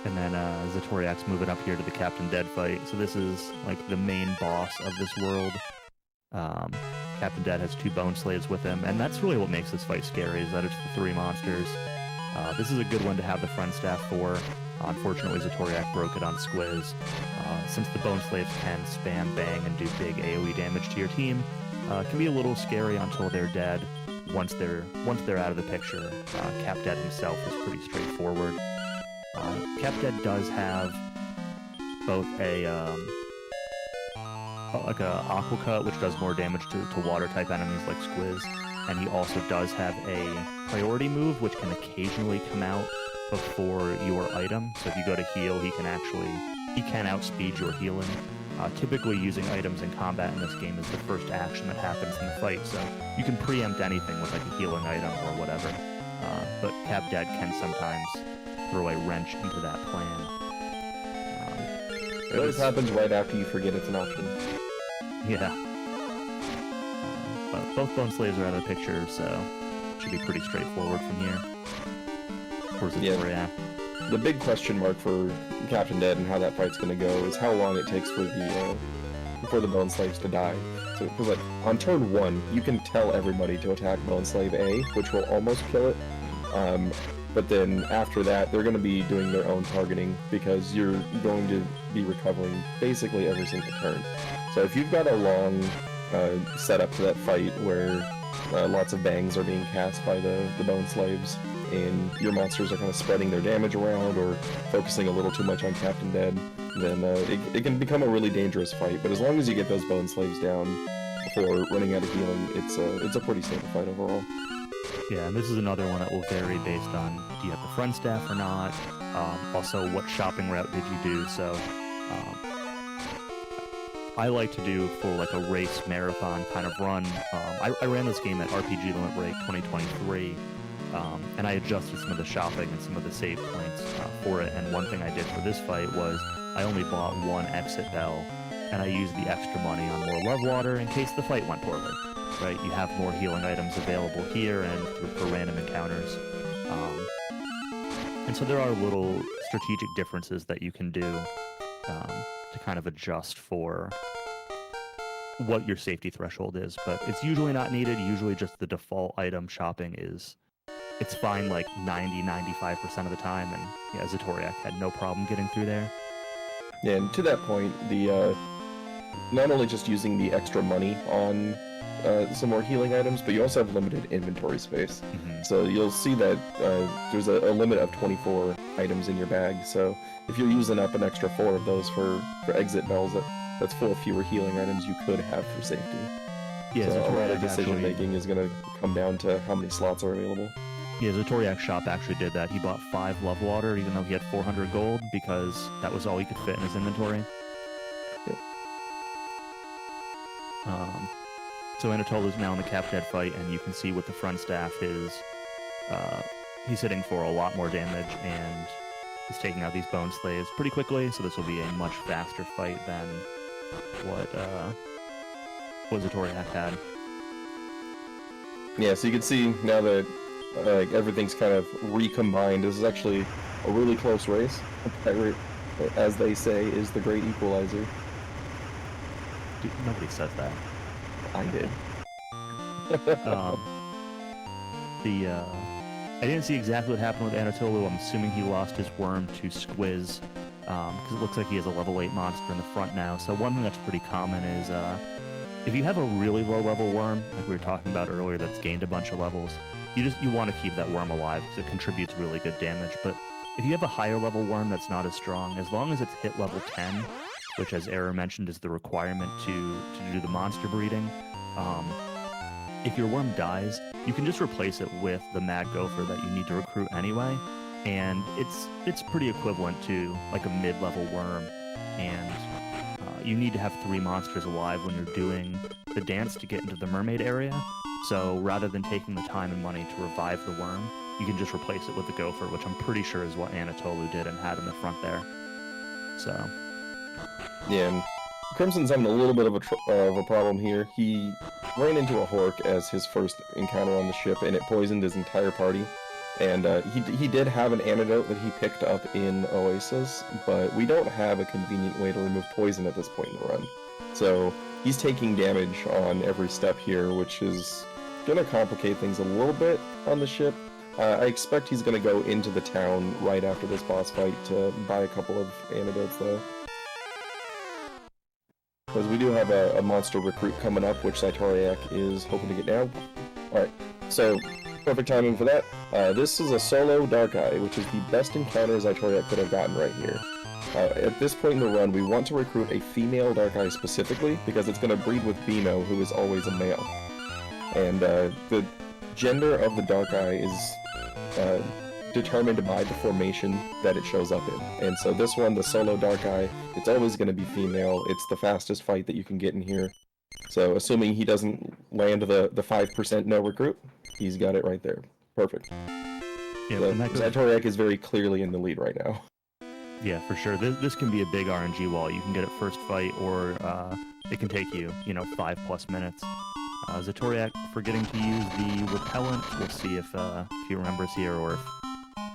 And then Xytoriak's moving up here to the Captain Dead fight. So this is like the main boss of this world. Captain Dead has 2 Bone Slaves with him, and that's really what makes this fight scary, is that it's the 3 monsters. This is a good one to have the front staff for. Unfortunately, Xytoriak broke it on Squiz. Since the Bone Slaves can spam bang and do big AoE damage to your team, it can be a little scary until they're dead. Once they're out of the picture, Cap Dead himself is pretty straightforward. Cap Dead does have both a Aqua Cut, which does more damage to water type enemies like Squiz, and he also does have a priority move, which can occasionally come out before your item. So if you go to heal, he can outspeed your healing. Typically using items in combat in this game is the first action that happens in the fight, so you can preempt anything with like a healing item or whatever. But Cap Dead can sometimes throw a wrench into that plan. It always happens right after you forget it's an option. Yeah. But both Bone Slaves are out of the picture, so it should be pretty straightforward from here. For Xytoriak. Yeah. The big question mark for Captain Dead and how that fight's going to go is how long it takes for the Bone Slaves to die. So, because like on turn 1, you can tell everybody to attack Bone Slave A, which will almost kill it. But then after that, they're going to be doing their own targeting because you're going to be recovering basically every single turn. So if you've got a long setup to that fight where lots of bangs are being cast by the Bone Slaves, and your monsters are kind of spreading their damage around or focusing a little too much on Captain Dead, then it can become a really dangerous fight. But as long as you get those Bone Slaves down before running out of healing, it's a pretty stable fight overall. Yeah, and this is another one that will vary based on do you have the front staff or not. Also, what shopping route did you do? So I like to do for like a race marathon kind of run. I ran this game at RPG Limit Break 2023. And I adjusted some of the shopping and some of the save points for it. And one thing I did for this fight was I only bought 1 exit bell, and I used the extra money on more love water in case the fight went poorly. Right? You have more healing items available here and for random encounters. And so there are little strategic differences that you can do to kind of adjust for what your safety threshold is. But it's usually not needed. Usually just the default item shopping it's fine like 90-95% of the time, and yeah, Xytoriak had no problem getting through there. Yeah, and to that point, the not only just using the extra money on some more healing items, but you also have limited inventory space. Mm-hmm. So you'll see that there's a limit of 24 items in your bag, so if you're using up an extra 4 of those for exit bells, that's 4 fewer healing items you could have for safety. Yeah, so a lot of Xytoriak decision making is going to come down to how many slots are available. Yeah, Xytoriak's shop actually did that. He bought 5 love water, even though he had 400 gold, because that was all he could fit in his inventory. Yep. So Anatoleu's now in the Cap Dead fight, and you can see with the front staff he's hitting for a lot more damage, and he's taking out these Bone Slaves pretty quickly, so this will be a much faster fight than what Xytoriak had. Yeah, so you can see now that everything's kind of recombined. This is actually a really close race. Pirate, as they say, is the great equalizer. Dude, nobody says that. I did. I didn't see exactly what happened with Anatoleu. I'm assuming he lost his worm to Squiz, because it looks like he has a level 8 monster in the front now. So one thing that's pretty common is if you have a really low level worm, like we were talking about earlier, that's gained a bunch of levels, you want to keep that worm alive because it contributes really good damage. But if you have a higher level worm that's not as strong, as long as it's hit level 10, which as Error mentioned is the requirement to do the monster breeding, if your worm dies, you can just replace it with the mad gopher that you need to recruit anyway, and it's pretty equivalent to like a mid-level worm, and you need to have 3 monsters alive when you're doing the dance to get into the mermaid area. So rather than taking the time and money to revive the worm, you can just replace it with the gopher, which I'm pretty sure is what Anatoleu did and had in the front there. So yeah, and Crimson's having a little bit of a problem here. He ran into a Hork as his first encounter on the ship, and it poisoned his entire party. And he did have an antidote that he picked up in Oasis, but we don't have a convenient way to remove poison at this point in the run. So he's taking damage on every step here, which is going to complicate things a little bit on the ship. I expect he's going to go into the town right after this boss fight to buy a couple of antidotes, though. Because we do have a monster recruit coming up, which Xytoriak is hoping to get now. Alright, so perfect timing for that. This is a solo Dark Eye, which is the best encounter Xytoriak could have gotten right here. At this point in the run, we want to recruit a female Dark Eye specifically, because it's going to breed with Bino, who is always a male. And the gender of the Dark Eye is determined by the formation that it shows up in. And so this one, the solo Dark Eye, it's always going to be female. It's the fastest fight that you can get in here. So assuming he doesn't land the 5% no recruit, he's got it right there. Perfect. yeah, So and that goes, Xytoriak is very clearly in the lead right now. yeah, for sure. This can be a big RNG wall. You can get it first fight, or it can take you, 5+ minutes. Xytoriak forgetting to use the repellent. We'll see if he remembers here, or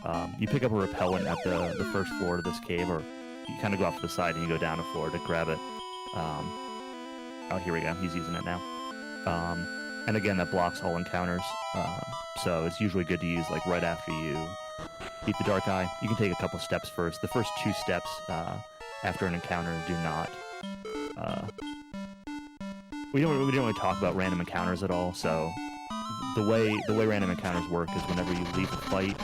if you pick up a repellent at the first floor of this cave, or you kind of go off to the side and you go down a floor to grab it. Oh, here we go. He's using it now. And again, that blocks all encounters. So it's usually good to use like right after you beat the Dark Eye. You can take a couple steps first. The first 2 steps after an encounter do not. We don't really talk about random encounters at all. So the way random encounters work is whenever you leave a fight,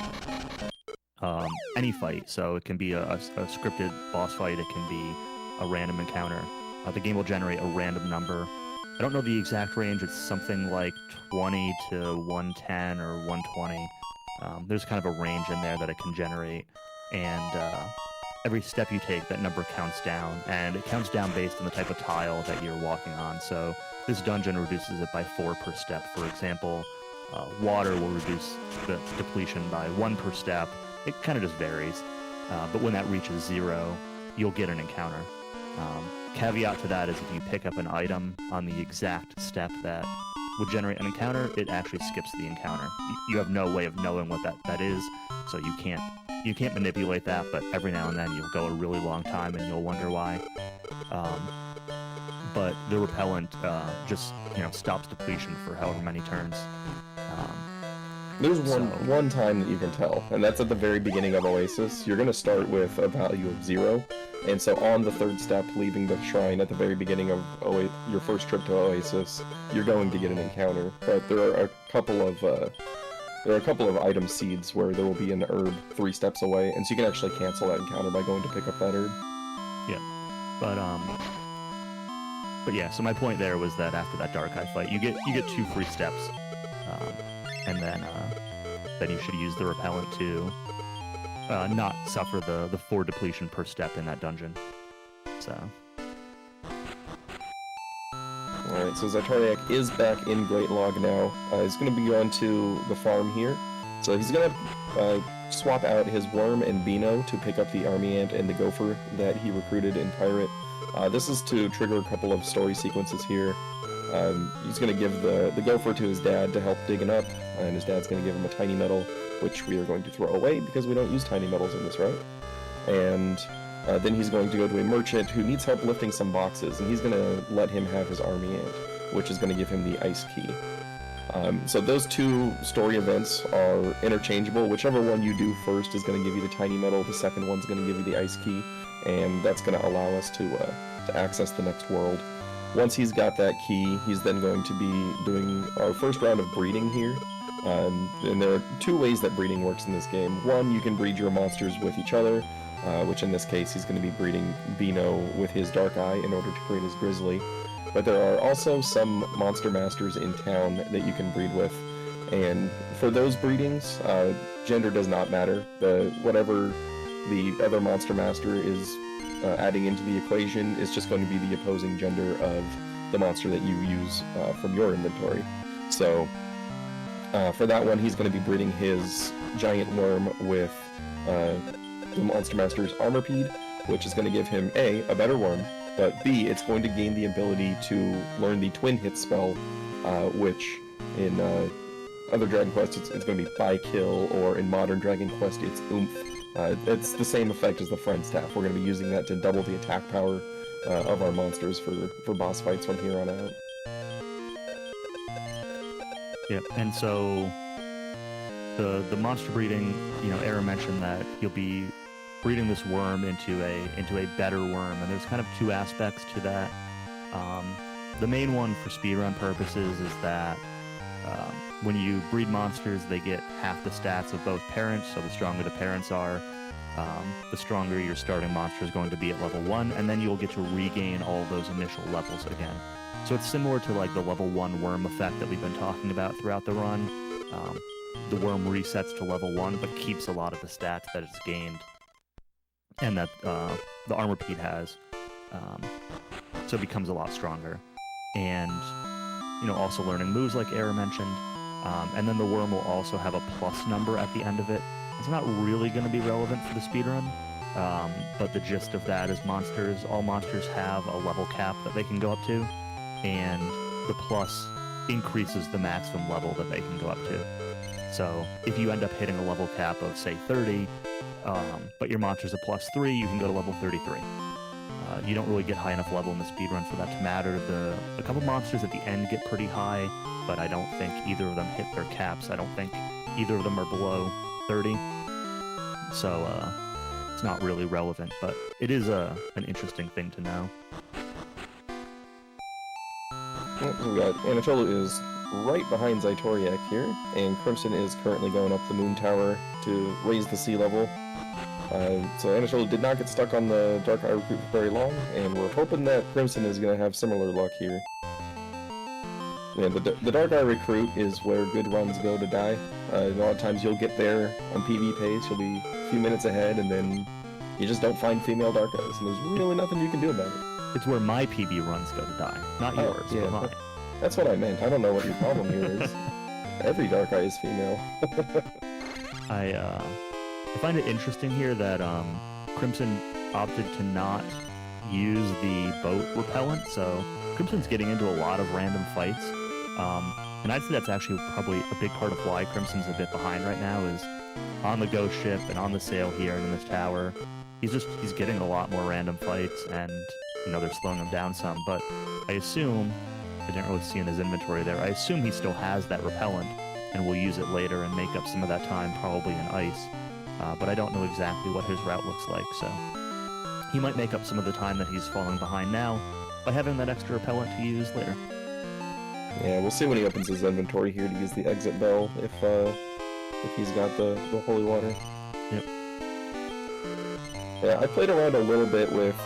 any fight. So it can be a scripted boss fight. It can be a random encounter. The game will generate a random number. I don't know the exact range. It's something like 20 to 110 or 120. There's kind of a range in there that it can generate. And every step you take, that number counts down. And it counts down based on the type of tile that you're walking on. So this dungeon reduces it by 4 per step. For example, water will reduce the depletion by 1 per step. It kind of just varies. But when that reaches 0, you'll get an encounter. Caveat to that is if you pick up an item on the exact step that would generate an encounter, it actually skips the encounter. You have no way of knowing what that is, so you can't manipulate that, but every now and then you'll go a really long time and you'll wonder why. But the repellent just stops depletion for however many turns. There's one time that you can tell, and that's at the very beginning of Oasis. You're going to start with a value of 0, and so on the 3rd step, leaving the shrine at the very beginning of your first trip to Oasis, you're going to get an encounter. But there are a couple of item seeds where there will be an herb 3 steps away, and so you can actually cancel that encounter by going to pick up that herb. Yeah, but yeah. So my point there was that after that Dark Eye fight, you get 2 free steps. And then you should use the repellent to not suffer the 4 depletion per step in that dungeon. So. Alright, so Xytoriak is back in Great Log now. He's going to be going to the farm here. So he's going to swap out his worm and Bino to pick up the army ant and the gopher that he recruited in Pirate. This is to trigger a couple of story sequences here. He's going to give the gopher to his dad to help digging up, and his dad's going to give him a tiny metal, which we are going to throw away because we don't use tiny metals in this route. And then he's going to go to a merchant who needs help lifting some boxes, and he's going to let him have his army ant, which is going to give him the ice key. So those 2 story events are interchangeable. Whichever one you do first is going to give you the tiny metal, the second one's going to give you the ice key, and that's going to allow us to access the next world. once he's got that key, he's then going to be doing our first round of breeding here. And there are two ways that breeding works in this game. One, you can breed your monsters with each other, which in this case he's going to be breeding Beano with his Dark Eye in order to create his Grizzly. But there are also some monster masters in town that you can breed with, and for those breedings, gender does not matter. Whatever the other monster master is adding into the equation is just going to be the opposing gender of the monster that you use from your inventory. So for that one, he's going to be breeding his giant worm with the monster master's Armorpede, which is going to give him A, a better worm, but B, it's going to gain the ability to learn the Twin Hit spell, which in other Dragon Quest it's going to be by kill, or in modern Dragon Quest it's oomph. It's the same effect as the Friend Staff. We're going to be using that to double the attack power of our monsters for boss fights from here on out. Yep, and so the monster breeding, you know, Aaron mentioned that you'll be breeding this worm into a better worm, and there's kind of two aspects to that. The main one for speedrun purposes is that when you breed monsters, they get half the stats of both parents, so the stronger the parents are, the stronger your starting monster is going to be at level 1, and then you'll get to regain all those initial levels again. So it's similar to like the level 1 worm effect that we've been talking about throughout the run. The worm resets to level 1, but keeps a lot of the stats that it's gained, and that the Armorpede has, so it becomes a lot stronger. And, you know, also learning moves like Era mentioned, and then the worm will also have a plus number at the end of it. It's not really going to be relevant for the speedrun, but the gist of that is all monsters have a level cap that they can go up to, and the plus increases the maximum level that they can go up to. So if you end up hitting a level cap of, say, 30, but your monster's a plus 3, you can go to level 33. You don't really get high enough level in the speedrun for that to matter. A couple monsters at the end get pretty high, but I don't think either of them hit their caps. I don't think either of them are below 30. So it's not really relevant, but it is an interesting thing to know. We got Anatoleu is right behind Xytoriak here, and Crimson is currently going up the moon tower to raise the sea level. So Anatoleu did not get stuck on the Dark Eye recruit for very long, and we're hoping that Crimson is going to have similar luck here. Yeah, the Dark Eye recruit is where good runs go to die. A lot of times you'll get there on PV pace, you'll be a few minutes ahead, and then you just don't find female Dark Eyes, and there's really nothing you can do about it. It's where my PB runs go to die. Not yours, yeah, but mine. That's what I meant. I don't know what your problem here is. Every Dark Eye is female. I find it interesting here that Crimson opted to not use the boat repellent, so Crimson's getting into a lot of random fights. And I'd say that's actually probably a big part of why Crimson's a bit behind right now, is on the ghost ship and on the sail here and in this tower. He's getting a lot more random fights, and you know, they're slowing him down some, but I assume, I didn't really see in his inventory there, I assume he still has that repellent and will use it later and make up some of that time probably in ice. But I don't know exactly what his route looks like, so he might make up some of the time that he's falling behind now by having that extra repellent to use later. Yeah, we'll see when he opens his inventory here to use the exit bell if he's got the holy water. Yep. Yeah, I played around a little bit with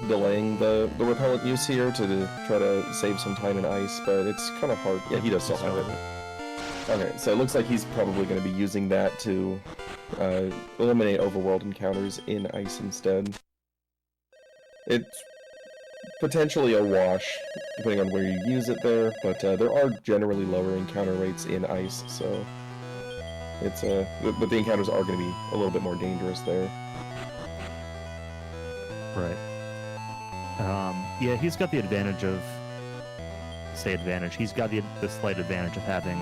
delaying the repellent use here to try to save some time in ice, but it's kind of hard. Yeah, he does still have it. Okay, so it looks like he's probably going to be using that to eliminate overworld encounters in ice instead. It's potentially a wash, depending on where you use it there, but there are generally lower encounter rates in ice, so it's but the encounters are going to be a little bit more dangerous there. Right. Yeah, he's got the advantage of... He's got the slight advantage of having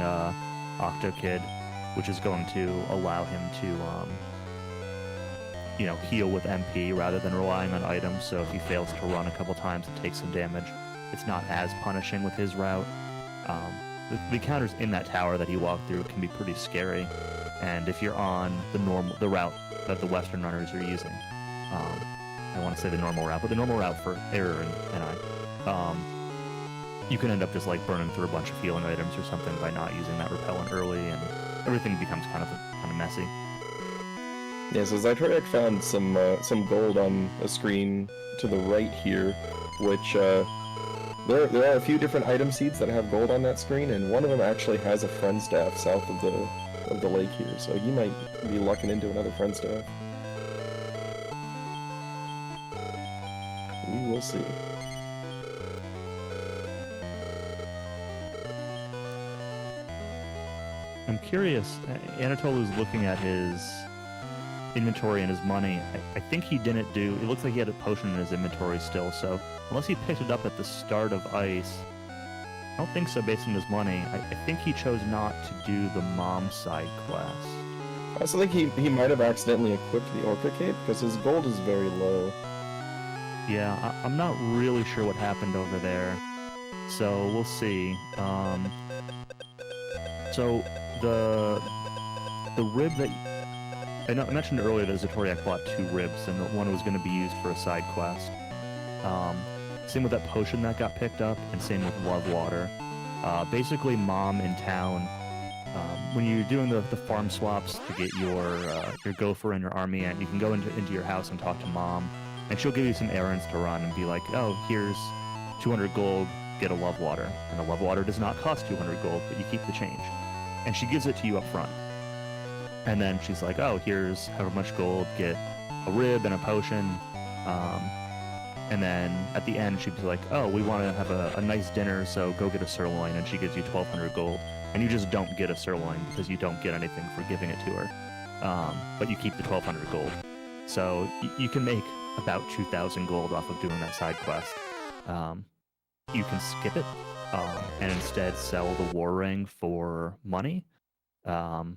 Octokid, which is going to allow him to, you know, heal with MP rather than relying on items, so if he fails to run a couple times and takes some damage, it's not as punishing with his route. The encounters in that tower that he walked through can be pretty scary, and if you're on the route that the Western runners are using, I want to say the normal route, but the normal route for Error and I, you can end up just like burning through a bunch of healing items or something by not using that repellent early, and everything becomes kind of messy. Yeah, so Xytoriak found some gold on a screen to the right here, which there are a few different item seeds that have gold on that screen, and one of them actually has a friend staff south of the lake here, so you might be lucking into another friend staff. We will see. I'm curious, Anatolu's looking at his inventory and his money. I think he didn't do, it looks like he had a potion in his inventory still, so unless he picked it up at the start of Ice, I don't think so based on his money. I think he chose not to do the mom side quest. I also think he might have accidentally equipped the Orca Cape, because his gold is very low. Yeah, I'm not really sure what happened over there, so we'll see. So the rib that I mentioned earlier that Xytoriak bought 2 ribs, and that one was going to be used for a side quest. Same with that potion that got picked up, and same with Love Water. Basically, Mom in town, when you're doing the farm swaps to get your gopher and your army ant, you can go into your house and talk to Mom, and she'll give you some errands to run and be like, oh, here's 200 gold, get a Love Water. And a Love Water does not cost 200 gold, but you keep the change. And she gives it to you up front. And then she's like, oh, here's however much gold, get a rib and a potion. And then at the end, she'd be like, oh, we want to have a nice dinner, so go get a sirloin. And she gives you 1,200 gold. And you just don't get a sirloin because you don't get anything for giving it to her. But you keep the 1,200 gold. So you can make about 2,000 gold off of doing that side quest. You can skip it and instead sell the war ring for money. Anatoleu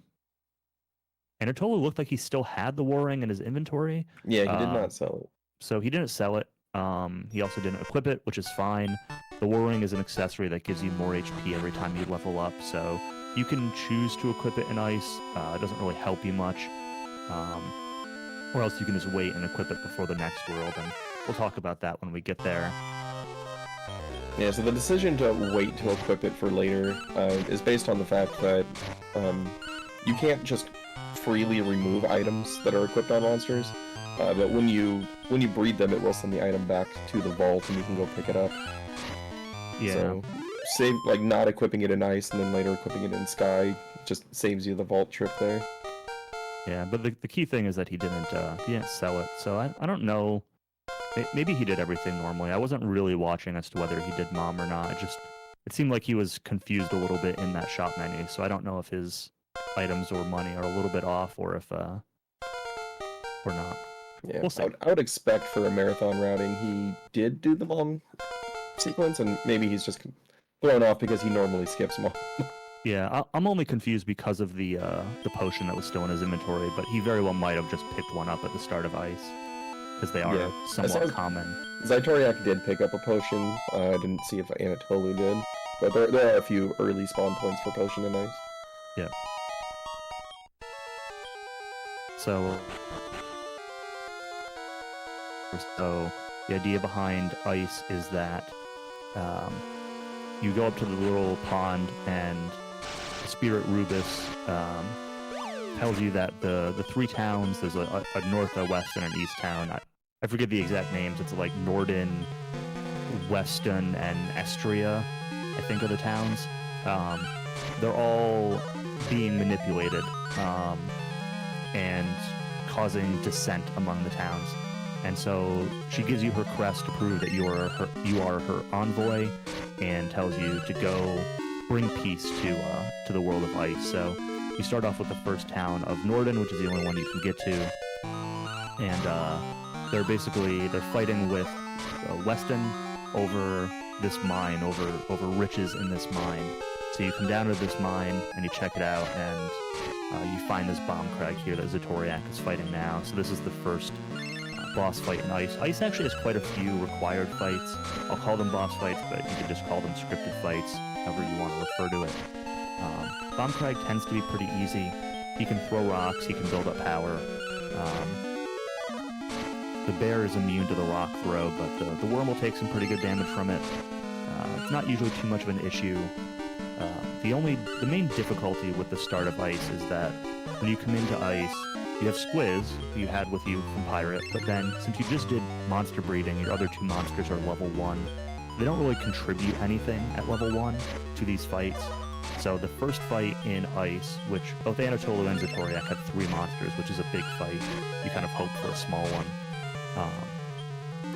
looked like he still had the war ring in his inventory. Yeah, he did not sell it. So he didn't sell it. He also didn't equip it, which is fine. The war ring is an accessory that gives you more HP every time you level up, so you can choose to equip it in Ice. It doesn't really help you much. Or else you can just wait and equip it before the next world, and we'll talk about that when we get there. Yeah, so the decision to wait to equip it for later is based on the fact that you can't just freely remove items that are equipped on monsters, but when you breed them, it will send the item back to the vault, and you can go pick it up. Yeah. So, not equipping it in Ice and then later equipping it in Sky just saves you the vault trip there. Yeah, but the key thing is that he didn't sell it, so I don't know. Maybe he did everything normally. I wasn't really watching as to whether he did Mom or not. It seemed like he was confused a little bit in that shop menu, so I don't know if his items or money are a little bit off or if or not. Yeah, we'll see. I would expect for a marathon routing he did do the Mom sequence, and maybe he's just thrown off because he normally skips Mom. Yeah, I'm only confused because of the potion that was still in his inventory, but he very well might have just picked one up at the start of Ice, because they are somewhat common. Xytoriak did pick up a potion. I didn't see if Anatoleu did, but there are a few early spawn points for potion in Ice. Yeah. So the idea behind Ice is that you go up to the little pond, and Spirit Rubus tells you that the 3 towns, there's a north, a west, and an east town. I forget the exact names. It's like Norden, Weston, and Estria, I think, are the towns. They're all being manipulated and causing dissent among the towns. And so she gives you her crest to prove that you are her envoy, and tells you to go bring peace to the world of Ice. So you start off with the first town of Norden, which is the only one you can get to, and they're fighting with Weston over this mine, over riches in this mine. So you come down to this mine and you check it out, and you find this bomb crag here that Xytoriak is fighting now. So this is the first boss fight in Ice. Ice actually has quite a few required fights. I'll call them boss fights, but you could just call them scripted fights, however you want to refer to it. Bomb Crag tends to be pretty easy. He can throw rocks, he can build up power. The bear is immune to the rock throw, but the worm will take some pretty good damage from it. it's not usually too much of an issue. The main difficulty with the start of ice is that when you come into ice, you have Squiz, who you had with you from Pirate, but then since you just did monster breeding, your other 2 monsters are level 1. They don't really contribute anything at level 1 to these fights. So the first fight in ice, which both Anatoleu and Xytoriak had 3 monsters, which is a big fight. You kind of hope for a small one.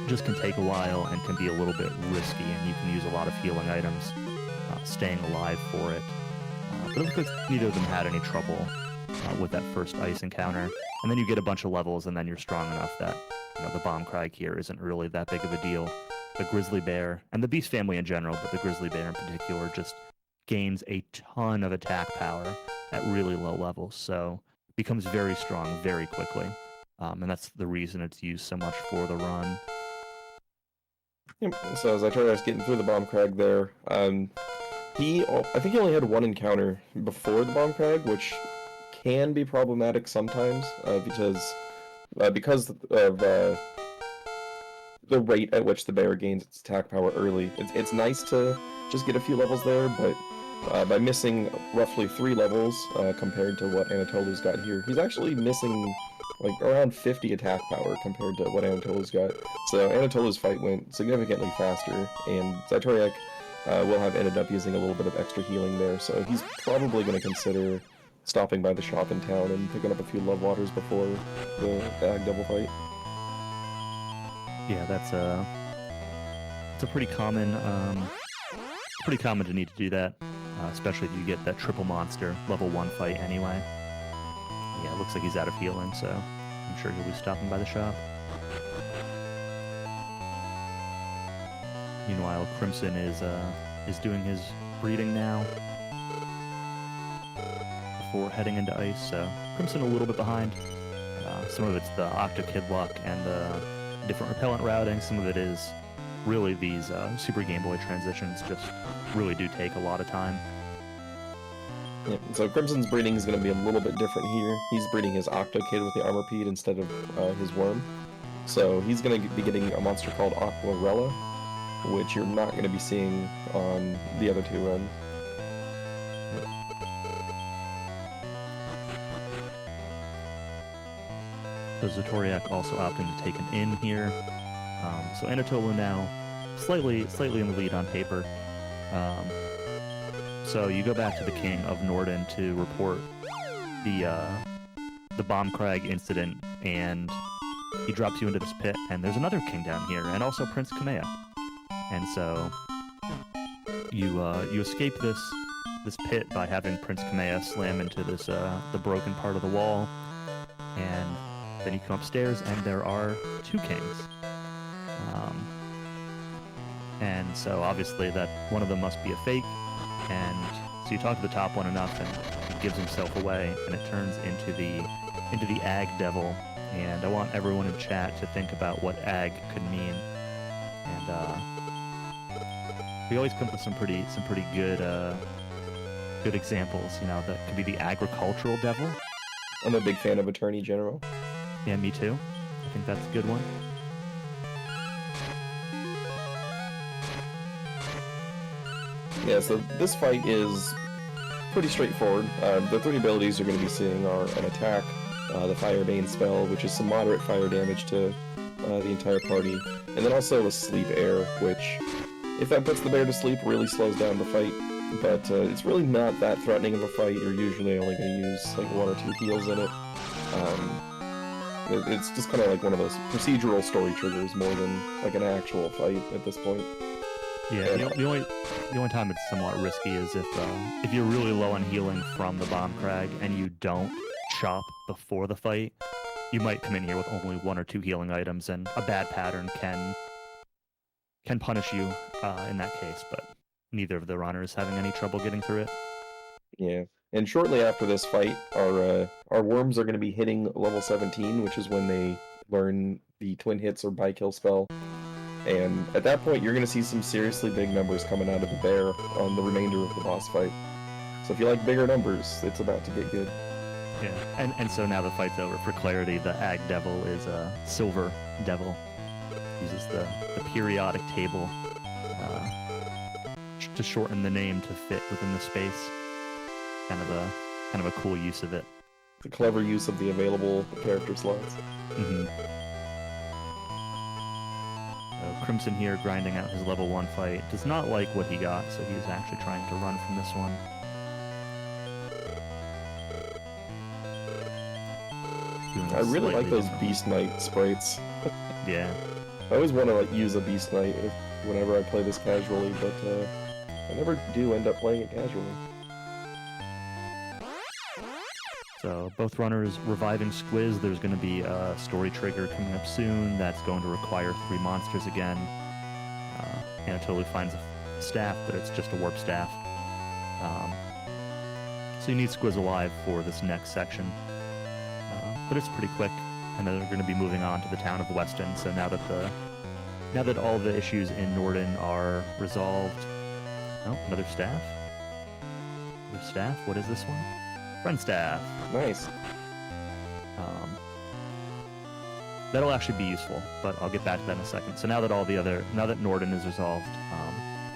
Just can take a while and can be a little bit risky, and you can use a lot of healing items, staying alive for it. But it looks like neither of them had any trouble with that first ice encounter. And then you get a bunch of levels, and then you're strong enough that the Bomb Crag here isn't really that big of a deal. The Grizzly Bear, and the Beast family in general, but the Grizzly Bear in particular, just gains a ton of attack power at really low levels, so becomes very strong very quickly. And that's the reason it's used so much for the run. Yep. So as Xytoriak's getting through the Bomb Crag there, I think he only had 1 encounter before the Bomb Crag, which can be problematic sometimes because of the rate at which the bear gains its attack power early. It's nice to just get a few levels there, but by missing roughly 3 levels compared to what Anatoleu's got here, he's actually missing like around 50 attack power compared to what Anatoleu's got. So Anatoleu's fight went significantly faster, and Xytoriak will have ended up using a little bit of extra healing there, so he's probably going to consider stopping by the shop in town and picking up a few love waters before the Ag Devil fight. Yeah, it's a pretty common to need to do that, especially if you get that triple monster level 1 fight anyway. Yeah, it looks like he's out of healing, so I'm sure he'll be stopping by the shop. Meanwhile, Crimson is doing his breeding now before heading into ice, so Crimson a little bit behind. Some of it's the Octo Kid luck and the different repellent routing. Some of it is really these Super Game Boy transitions just really do take a lot of time. Yeah, so Crimson's breeding is going to be a little bit different here. He's breeding his Octo Kid with the Armorpede instead of his Worm. So he's going to be getting a monster called Aquarella, which you're not going to be seeing on the other 2 runs. So Xytoriak also opting to take an in here. So Anatoleu now slightly in the lead on paper. So you go back to the King of Norden to report the Bomb Crag incident, and he drops you into this pit, and there's another king down here, and also Prince Kamea. And so you escape this pit by having Prince Kamea slam into this the broken part of the wall, and then you come upstairs, and there are 2 kings. And so obviously that one of them must be a fake, and so you talk to the top one enough, and he gives himself away, and it turns into the Ag Devil. And I want everyone in chat to think about what Ag could mean. And we always come up with some pretty good examples. That could be the Agricultural Devil. I'm a big fan of Attorney General. Yeah, me too. I think that's a good one. Yeah, so this fight is pretty straightforward. The 3 abilities you're going to be seeing are an attack, the Firebane spell, which is some moderate fire damage to the entire party, and then also a Sleep Air, which, if that puts the bear to sleep, really slows down the fight, but it's really not that threatening of a fight. You're usually only going to use like 1 or 2 heals in it. It's just kind of like one of those procedural story triggers more than like an actual fight at this point. Yeah, the only time it's somewhat risky is if you're really low on healing from the Bomb Crag and you don't chop before the fight, you might come in here with only 1 or 2 healing items, and a bad pattern can punish you in that case, but neither of the runners having any trouble getting through it. Yeah, and shortly after this fight, our worms are going to be hitting level 17, which is when they learn the Twin Hits or By-Kill spell. And at that point, you're going to see some seriously big numbers coming out of the bear on the remainder of the boss fight. So if you like bigger numbers, it's about to get good. Yeah, and so now the fight's over. For clarity, the Ag Devil is a Silver Devil. Uses the periodic table to shorten the name to fit within the space. Kind of a cool use of it. The clever use of the available character slots. Crimson here grinding out his level 1 fight. Does not like what he got, so he's actually trying to run from this one. I really like those Beast Knight sprites. Yeah. I always want to like use a Beast Knight whenever I play this casually, but I never do end up playing it casually. So both runners reviving Squiz. There's going to be a story trigger coming up soon that's going to require 3 monsters again. Anatoleu finds a staff, but it's just a warp staff. So you need Squiz alive for this next section. But it's pretty quick, and then they're going to be moving on to the town of Weston. So now that all the issues in Norden are resolved... Oh, another staff? Another staff? What is this one? Friend staff. Nice. That'll actually be useful, but I'll get back to that in a second. So now that Norden is resolved,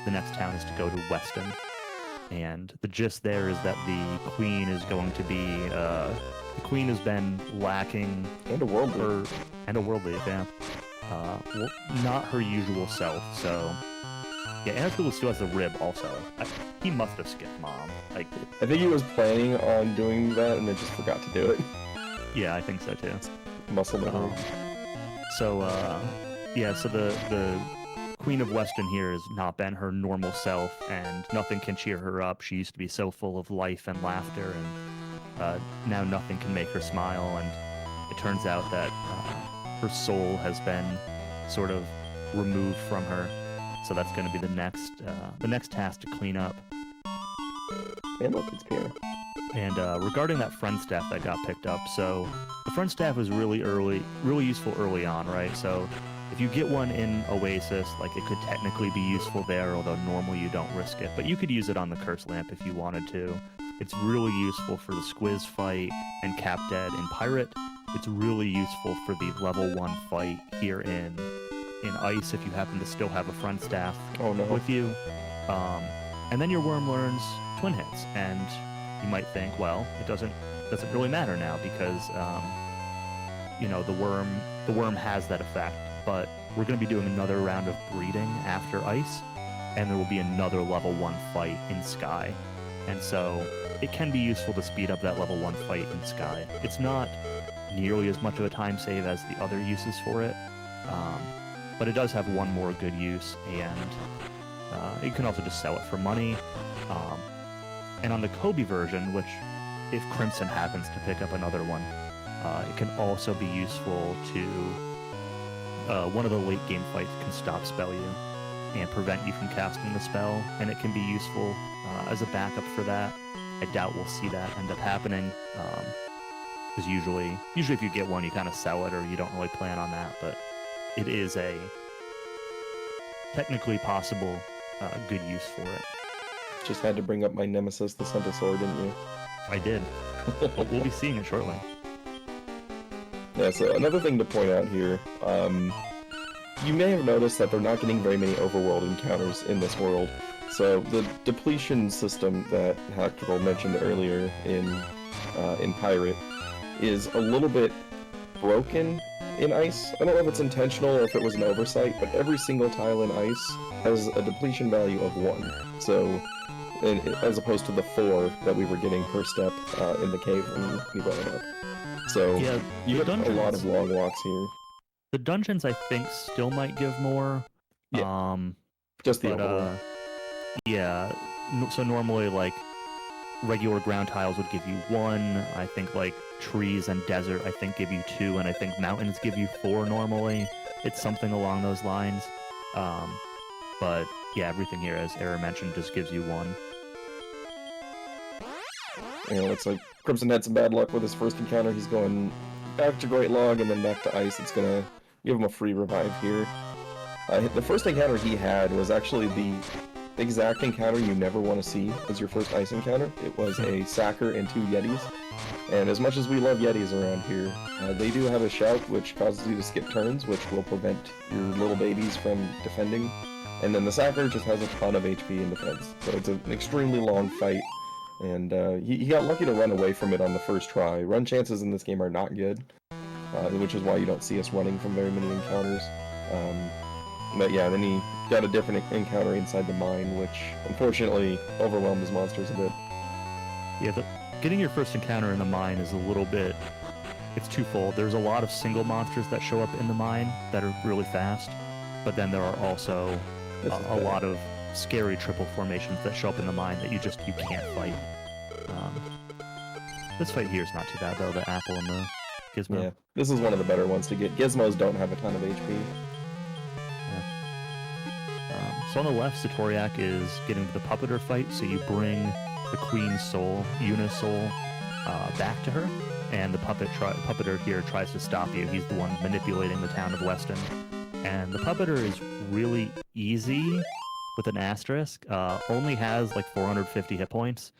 the next town is to go to Weston. And the gist there is that the queen is going to be, the queen has been lacking... And a worldly. And a worldly, yeah. Not her usual self, so... Yeah, Anatoleu still has the rib also. He must have skipped Mom. Like, I think he was planning on doing that and then just forgot to do it. Yeah, I think so too. Muscle memory. So the Queen of Weston here has not been her normal self, and nothing can cheer her up. She used to be so full of life and laughter, and now nothing can make her smile, and it turns out that her soul has been sort of removed from her. So that's going to be the next task to clean up. And look, it's Pierre. And regarding that friend staff that got picked up, so the friend staff was really useful early on, right? So if you get one in Oasis, like it could technically be useful there, although normally you don't risk it. But you could use it on the Curse Lamp if you wanted to. It's really useful for the Squiz fight and Cap Dead in Pirate. It's really useful for the level 1 fight here in Ice if you happen to still have a friend staff with you. And then your worm learns twin hits, and you might think, well, it doesn't really matter now because the worm has that effect. But we're going to be doing another round of breeding after Ice, and there will be another level 1 fight in Sky. And so it can be useful to speed up that level 1 fight in Sky. It's not nearly as much of a time save as the other uses for it, but it does have one more good use, and you can also just sell it for money. And on the Kobe version, which if Crimson happens to pick up another one, it can also be useful to... one of the late game fights can stop spell you and prevent you from casting the spell, and it can be useful as a backup for that. I doubt we'll see that end up happening, because usually if you get one, you kind of sell it, or you don't really plan on that, but it is a technically possible good use for it. Just had to bring up my nemesis, the Centaur, didn't you? I did. We'll be seeing it shortly. Yeah, so another thing to point out here, you may have noticed that they're not getting very many overworld encounters in this world. So the depletion system that Hector mentioned earlier in Pirate is a little bit broken in Ice. I don't know if it's intentional or if it was an oversight, but every single tile in Ice has a depletion value of 1. So, as opposed to the 4 that we were getting per step in the cave when we brought it up. So, yeah, you get a lot of long walks here. The dungeons, I think, still might give more. Yeah. Just the overall. Yeah. So normally, like, regular ground tiles would give you 1. I think, like, trees and desert, I think, give you 2. And I think mountains give you 4 normally. It's something along those lines. But, yeah, everything here, as Era mentioned, just gives you 1. Yeah, looks like Crimson had some bad luck with his first encounter. He's going back to Great Log and then back to Ice. It's going to give him a free revive here. The first encounter he had was actually the exact encounter you never want to see as your first Ice encounter. It was a Sacker and 2 Yetis. And as much as we love Yetis around here, they do have a shout which causes you to skip turns, which will prevent your little babies from defending and then the Sacker just has a ton of HP in defense. So it's an extremely long fight, and he got lucky to run away from it on the first try. Run chances in this game are not good, which is why you don't see us running from very many encounters. But yeah, then he got a different encounter inside the mine, which unfortunately overwhelmed his monsters a bit. Yeah, getting your first encounter in the mine is a little bit... It's twofold. There's a lot of single monsters that show up in the mine that are really fast, but then there are also a lot of scary triple formations that show up in the mine that you can't fight. This fight here is not too bad, though, the apple and the gizmo. Yeah, this is one of the better ones to get. Gizmos don't have a ton of HP. So on the left, Xytoriak is getting to the puppeter fight, so you bring the queen's soul, Yuna's soul, back to her, and the puppeter here tries to stop you. He's the one manipulating the town of Weston. And the puppeter is really easy with an asterisk, only has like 450 hit points,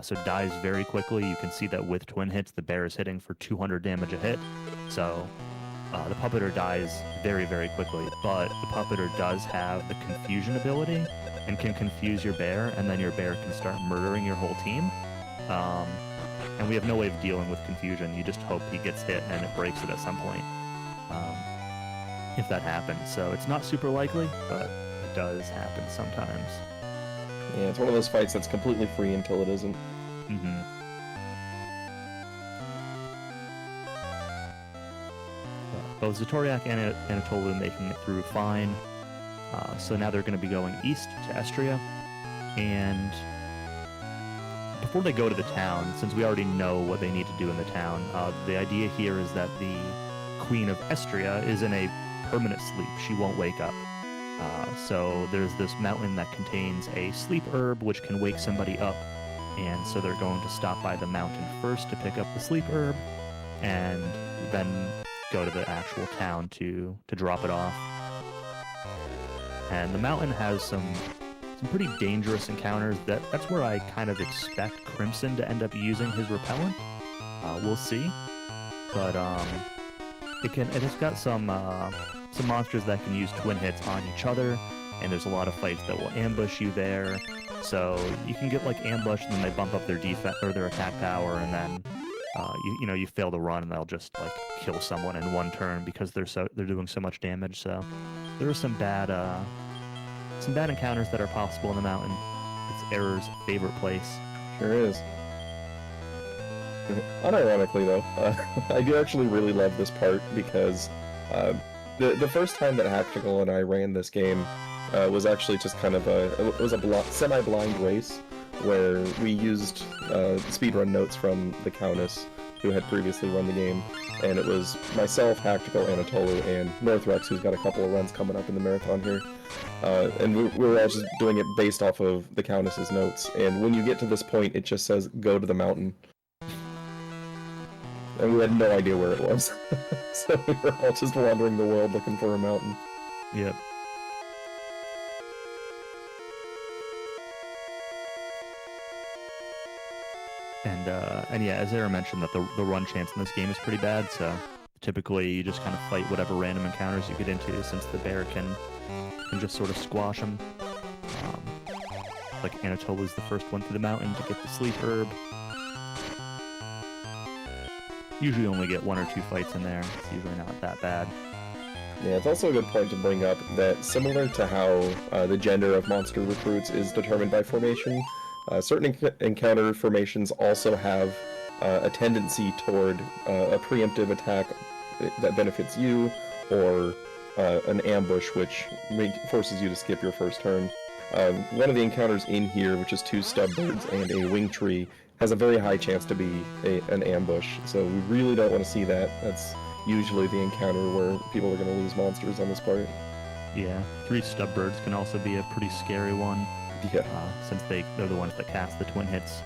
so dies very quickly. You can see that with twin hits, the bear is hitting for 200 damage a hit, so the puppeter dies very, very quickly, but the puppeter does have the confusion ability and can confuse your bear, and then your bear can start murdering your whole team. And we have no way of dealing with confusion. You just hope he gets hit and it breaks it at some point, if that happens. So it's not super likely, but it does happen sometimes. Yeah, it's one of those fights that's completely free until it isn't. Mm-hmm. Both Xytoriak and Anatoleu making it through fine. So now they're going to be going east to Estria. And before they go to the town, since we already know what they need to do in the town, the idea here is that the Queen of Estria is in a permanent sleep. She won't wake up. So there's this mountain that contains a sleep herb which can wake somebody up. And so they're going to stop by the mountain first to pick up the sleep herb, and then go to the actual town to drop it off. And the mountain has some pretty dangerous encounters. That's where I kind of expect Crimson to end up using his repellent. We'll see. But it has got some monsters that can use twin hits on each other, and there's a lot of fights that will ambush you there. So you can get like ambushed, and then they bump up their defense or their attack power, and then you fail to run, and they'll just like kill someone in one turn because they're doing so much damage. So there are some bad encounters that are possible in the mountain. It's Error's favorite place. Sure is. Unironically, though, I do actually really love this part because the first time that Hactical and I ran this game was actually just kind of a semi-blind race where we used speedrun notes from the Countess, who had previously run the game, and it was myself, Hactical, Anatoleu, and Northrex, who's got a couple of runs coming up in the marathon here. And we were all just doing it based off of the Countess's notes, and when you get to this point, it just says, go to the mountain. And we had no idea where it was. So we were all just wandering the world looking for a mountain. Yep. And yeah, as Era mentioned, that the run chance in this game is pretty bad, so typically you just kind of fight whatever random encounters you get into, since the bear can just sort of squash them. Like Anatoleu's the first one through the mountain to get the sleep herb. Usually only get 1 or 2 fights in there. It's usually not that bad. Yeah, it's also a good point to bring up that similar to how the gender of monster recruits is determined by formation, certain encounter formations also have a tendency toward a preemptive attack that benefits you, or an ambush which forces you to skip your first turn. One of the encounters in here, which is 2 stub birds and a wing tree, has a very high chance to be an ambush, so we really don't want to see that. That's usually the encounter where people are going to lose monsters on this part. Yeah, 3 stub birds can also be a pretty scary one. Yeah. Since they're the ones that cast the twin hits.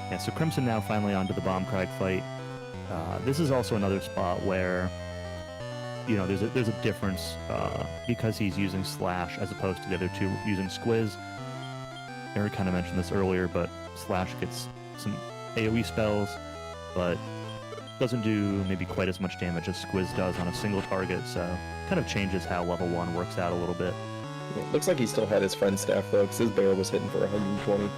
Yeah, so Crimson now finally onto the Bombcrag fight. This is also another spot where, there's a difference because he's using Slash as opposed to the other 2 using Squiz. Eric kind of mentioned this earlier, but Slash gets some AoE spells, but Doesn't do maybe quite as much damage as Squiz does on a single target, so kind of changes how level 1 works out a little bit. Yeah, looks like he still had his friend staff though, because his bear was hitting for 120.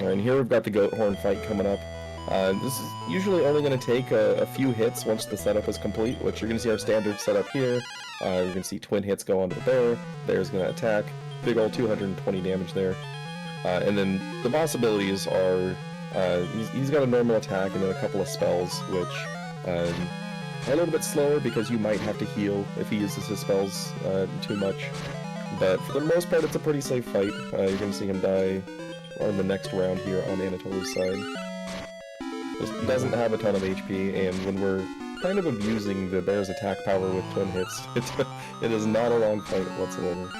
Yeah. And here we've got the goat horn fight coming up. This is usually only going to take a few hits once the setup is complete, which you're going to see our standard setup here. You're going to see twin hits go onto the bear. Bear's going to attack. Big old 220 damage there. And then the boss abilities are, he's got a normal attack and then a couple of spells, which are a little bit slower because you might have to heal if he uses his spells too much. But for the most part, it's a pretty safe fight. You're going to see him die on the next round here on Anatoleu's side. Just doesn't have a ton of HP, and when we're kind of abusing the bear's attack power with twin hits, it is not a long fight whatsoever.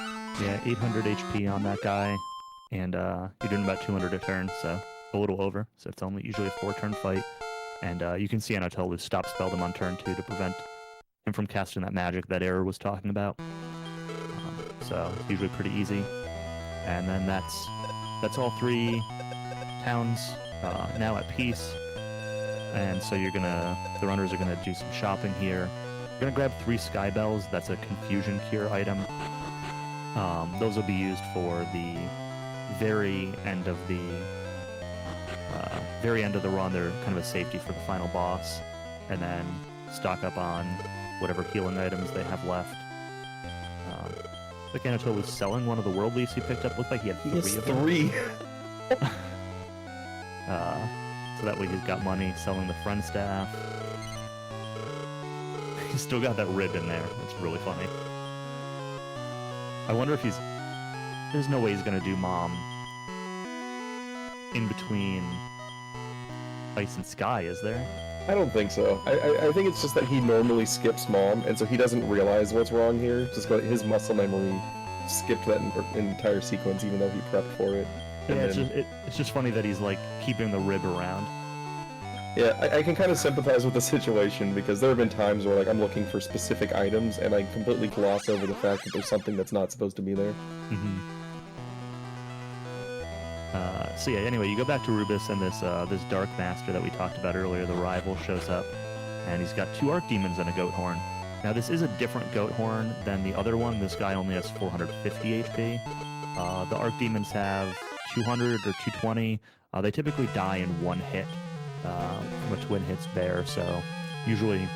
Yeah, 800 HP on that guy, and you're doing about 200 a turn, so a little over. So it's only usually a 4-turn fight, and you can see Anatoleu stop spelled him on turn 2 to prevent him from casting that magic that Error was talking about. So it's usually pretty easy, and then that's all 3 towns now at peace. And so the runners are gonna do some shopping here. You're gonna grab 3 sky bells. That's a confusion cure item. Those will be used for the very end of the run. They're kind of a safety for the final boss, and then stock up on whatever healing items they have left. Like Anatole was selling one of the world leaves he picked up. Looked like he had 3 of them. 3. So that way he's got money selling the friend staff. He's still got that rib in there. It's really funny. I wonder if there's no way he's gonna do Mom in between Ice and Sky, is there? I don't think so. I think it's just that he normally skips Mom, and so he doesn't realize what's wrong here. Just his muscle memory skipped that entire sequence, even though he prepped for it. Yeah, it's just funny that he's like keeping the rib around. Yeah, I can kind of sympathize with the situation, because there have been times where like I'm looking for specific items and I completely gloss over the fact that there's something that's not supposed to be there. Mm-hmm. So yeah, anyway, you go back to Rubus, and this Dark Master that we talked about earlier, the rival, shows up, and he's got 2 Archdemons and a Goat Horn. Now this is a different Goat Horn than the other one. This guy only has 450 HP. The Archdemons have 200 or 220. They typically die in 1 hit from a twin hits bear, so usually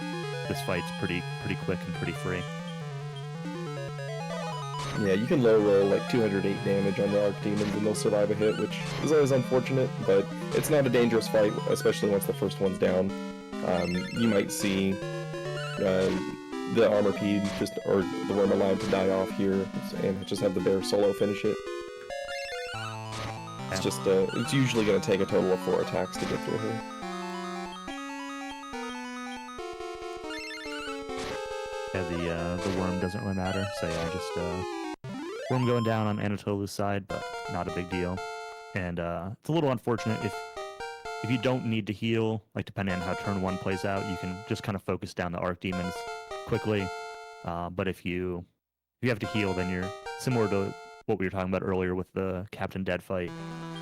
this fight's pretty quick and pretty free. Yeah, you can low roll like 208 damage on the Archdemons and they'll survive a hit, which is always unfortunate, but it's not a dangerous fight, especially once the first one's down. You might see the Armor Pede or the Worm Alive to die off here and just have the bear solo finish it. It's just it's usually going to take a total of 4 attacks to get through here. Yeah, the worm doesn't really matter, so yeah, just worm going down on Anatoleu's side, but not a big deal. And it's a little unfortunate if you don't need to heal, like depending on how turn 1 plays out, you can just kind of focus down the Archdemons quickly. But if you have to heal, then you're similar to what we were talking about earlier with the Captain Dead fight.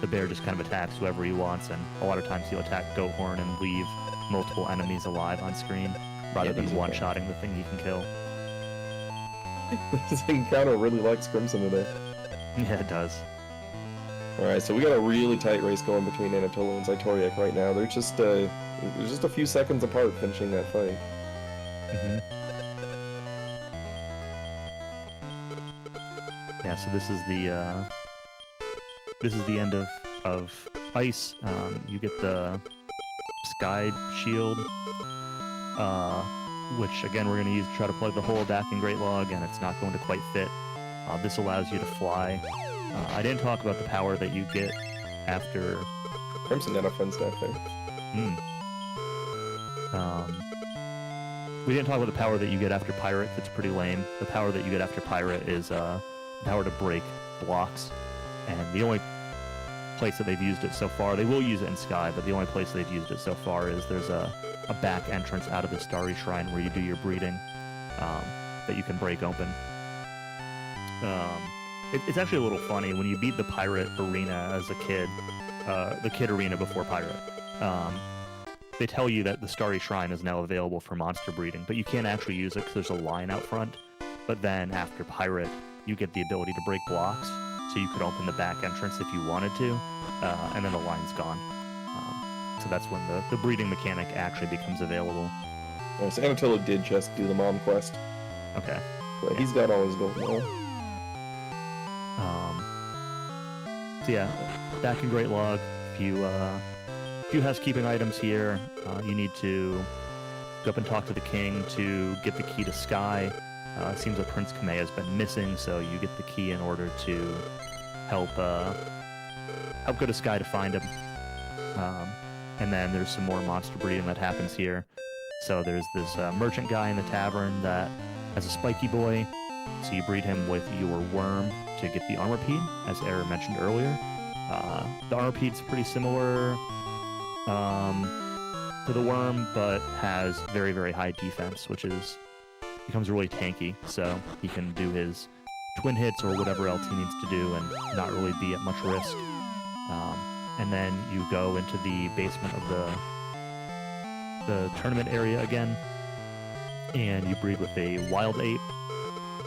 The bear just kind of attacks whoever he wants, and a lot of times he'll attack Goat Horn and leave multiple enemies alive on screen, rather than one-shotting the thing he can kill. This encounter really likes Crimson today. Yeah, it does. Alright, so we got a really tight race going between Anatoleu and Xytoriak right now. They're just a few seconds apart finishing that fight. Mm-hmm. Yeah, so this is the end of Ice. You get the Sky Shield, which again we're going to use to try to plug the hole back in Great Log, and it's not going to quite fit. This allows you to fly. I didn't talk about the power that you get after... Crimson got a fun stuff there. We didn't talk about the power that you get after Pirate. It's pretty lame. The power that you get after Pirate is power to break blocks, and the only place that they've used it so far, they will use it in Sky, but the only place they've used it so far is there's a back entrance out of the Starry Shrine where you do your breeding that you can break open. It's actually a little funny when you beat the pirate arena as a kid, the kid arena before pirate. They tell you that the Starry Shrine is now available for monster breeding, but you can't actually use it because there's a line out front. But then after pirate, you get the ability to break blocks, so you could open the back entrance if you wanted to, and then the line's gone. So that's when the breeding mechanic actually becomes available. So Anatoleu did just do the mom quest. Okay. But he's got all his gold now. So yeah, back in Great Log, few housekeeping items here. You need to go up and talk to the king to get the key to Sky. It seems that Prince Kamei has been missing, so you get the key in order to help go to Sky to find him. And then there's some more monster breeding that happens here. So there's this merchant guy in the tavern that has a spiky boy. So you breed him with your worm to get the armorpede, as Era mentioned earlier. The armorpede's pretty similar to the worm, but has very, very high defense, which becomes really tanky. So he can do his twin hits or whatever else he needs to do and not really be at much risk. And then you go into the basement of the tournament area again, and you breed with a wild ape,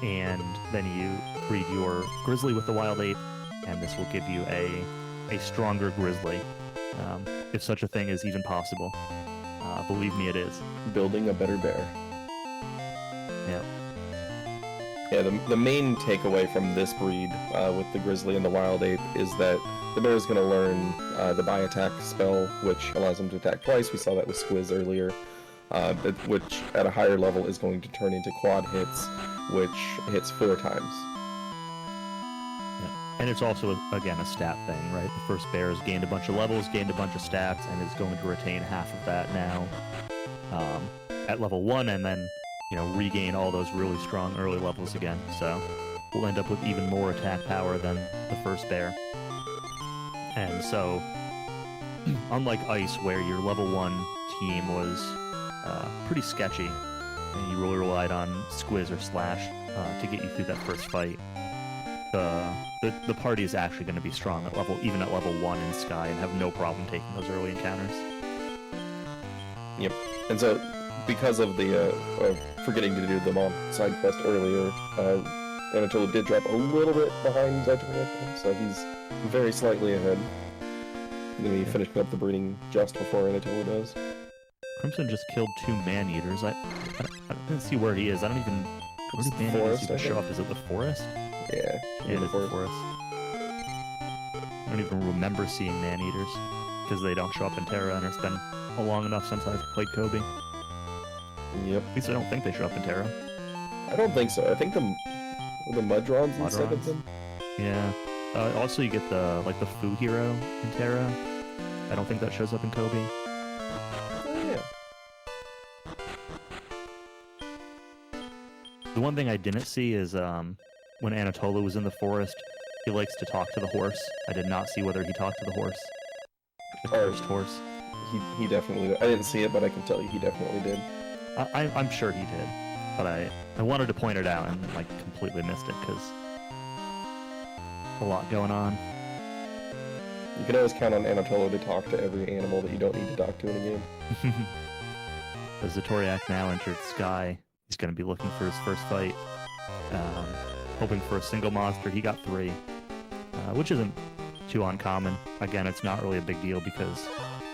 and then you breed your grizzly with the wild ape, and this will give you a stronger grizzly, if such a thing is even possible. Believe me, it is. Building a better bear. Yeah. Yeah, the main takeaway from this breed with the grizzly and the wild ape is that the bear is going to learn the buy attack spell, which allows him to attack twice. We saw that with Squiz earlier, which at a higher level is going to turn into quad hits, which hits 4 times. Yeah. And it's also, again, a stat thing, right? The first bear has gained a bunch of levels, gained a bunch of stats, and is going to retain half of that now at level 1, and then regain all those really strong early levels again. So we'll end up with even more attack power than the first bear. And so, unlike Ice, where your level 1 team was pretty sketchy, and you really relied on Squiz or Slash to get you through that first fight, the party is actually going to be strong even at level 1 in Sky, and have no problem taking those early encounters. Yep. And so, because of the forgetting to do the mom side quest earlier, Anatoleu did drop a little bit behind Xytoriak, so he's very slightly ahead. Then we finishing up the breeding just before Anatoleu does. Crimson just killed 2 man-eaters. I didn't see where he is. I don't even... Where did man-eaters even show up? Is it the forest? Yeah. It is the forest. I don't even remember seeing man-eaters, because they don't show up in Terra, and it's been long enough since I've played Kobe. Yep. At least I don't think they show up in Terra. I don't think so. I think the Mudrons instead of them. Yeah. Also, you get the Foo Hero in Terra. I don't think that shows up in Kobe. Oh, yeah. The one thing I didn't see is when Anatoleu was in the forest, he likes to talk to the horse. I did not see whether he talked to the horse. The first horse. He definitely did. I didn't see it, but I can tell you he definitely did. I'm sure he did, but I wanted to point it out and completely missed it because a lot going on. You can always count on Anatoleu to talk to every animal that you don't need to talk to in a game. As Xytoriak now entered Sky, he's going to be looking for his first fight, hoping for a single monster. He got 3, which isn't too uncommon. Again, it's not really a big deal because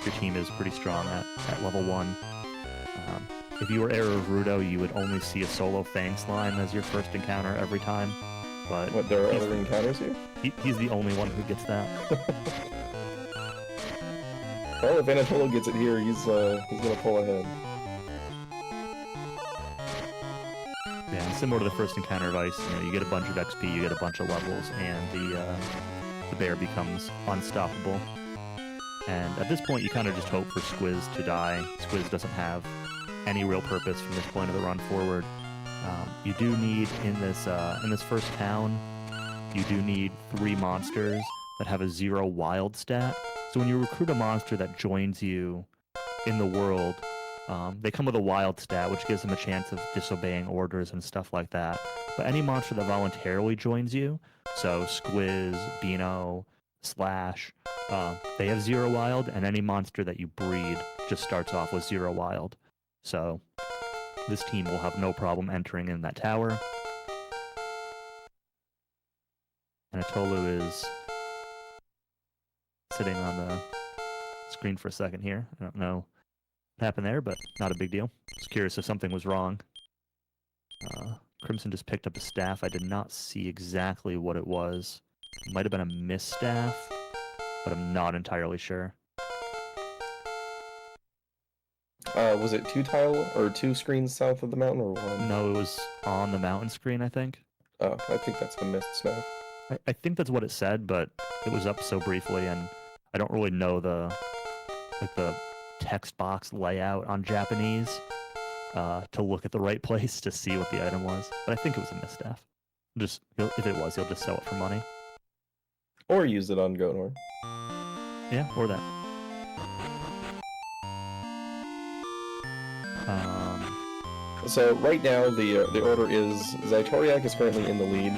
your team is pretty strong at level 1. If you were Era of Rudo, you would only see a solo Fang Slime as your first encounter every time. But what, there are other encounters here? He's the only one who gets that. Well, if Anatoleu gets it here, he's gonna pull ahead. Yeah, and similar to the first encounter of Ice, you get a bunch of XP, you get a bunch of levels, and the bear becomes unstoppable. And at this point, you kind of just hope for Squiz to die. Squiz doesn't have any real purpose from this point of the run forward. You do need in this first town, you do need 3 monsters that have a 0 wild stat. So when you recruit a monster that joins you in the world, They come with a wild stat, which gives them a chance of disobeying orders and stuff like that. But any monster that voluntarily joins you, so Squiz, Beano, Slash, they have 0 wild, and any monster that you breed just starts off with 0 wild. So this team will have no problem entering in that tower. Anatoleu is sitting on the screen for a second here. I don't know what happened there, but not a big deal. Just curious if something was wrong. Crimson just picked up a staff. I did not see exactly what it was. It might have been a miss staff, but I'm not entirely sure. Was it 2 tile or 2 screens south of the mountain or 1? No, it was on the mountain screen, I think. Oh, I think that's the missed staff. I think that's what it said, but it was up so briefly, and I don't really know the text box layout on Japanese to look at the right place to see what the item was. But I think it was a misstaff. If it was, he'll just sell it for money. Or use it on Gonor. Yeah, or that. So right now the order is Xytoriak is currently in the lead,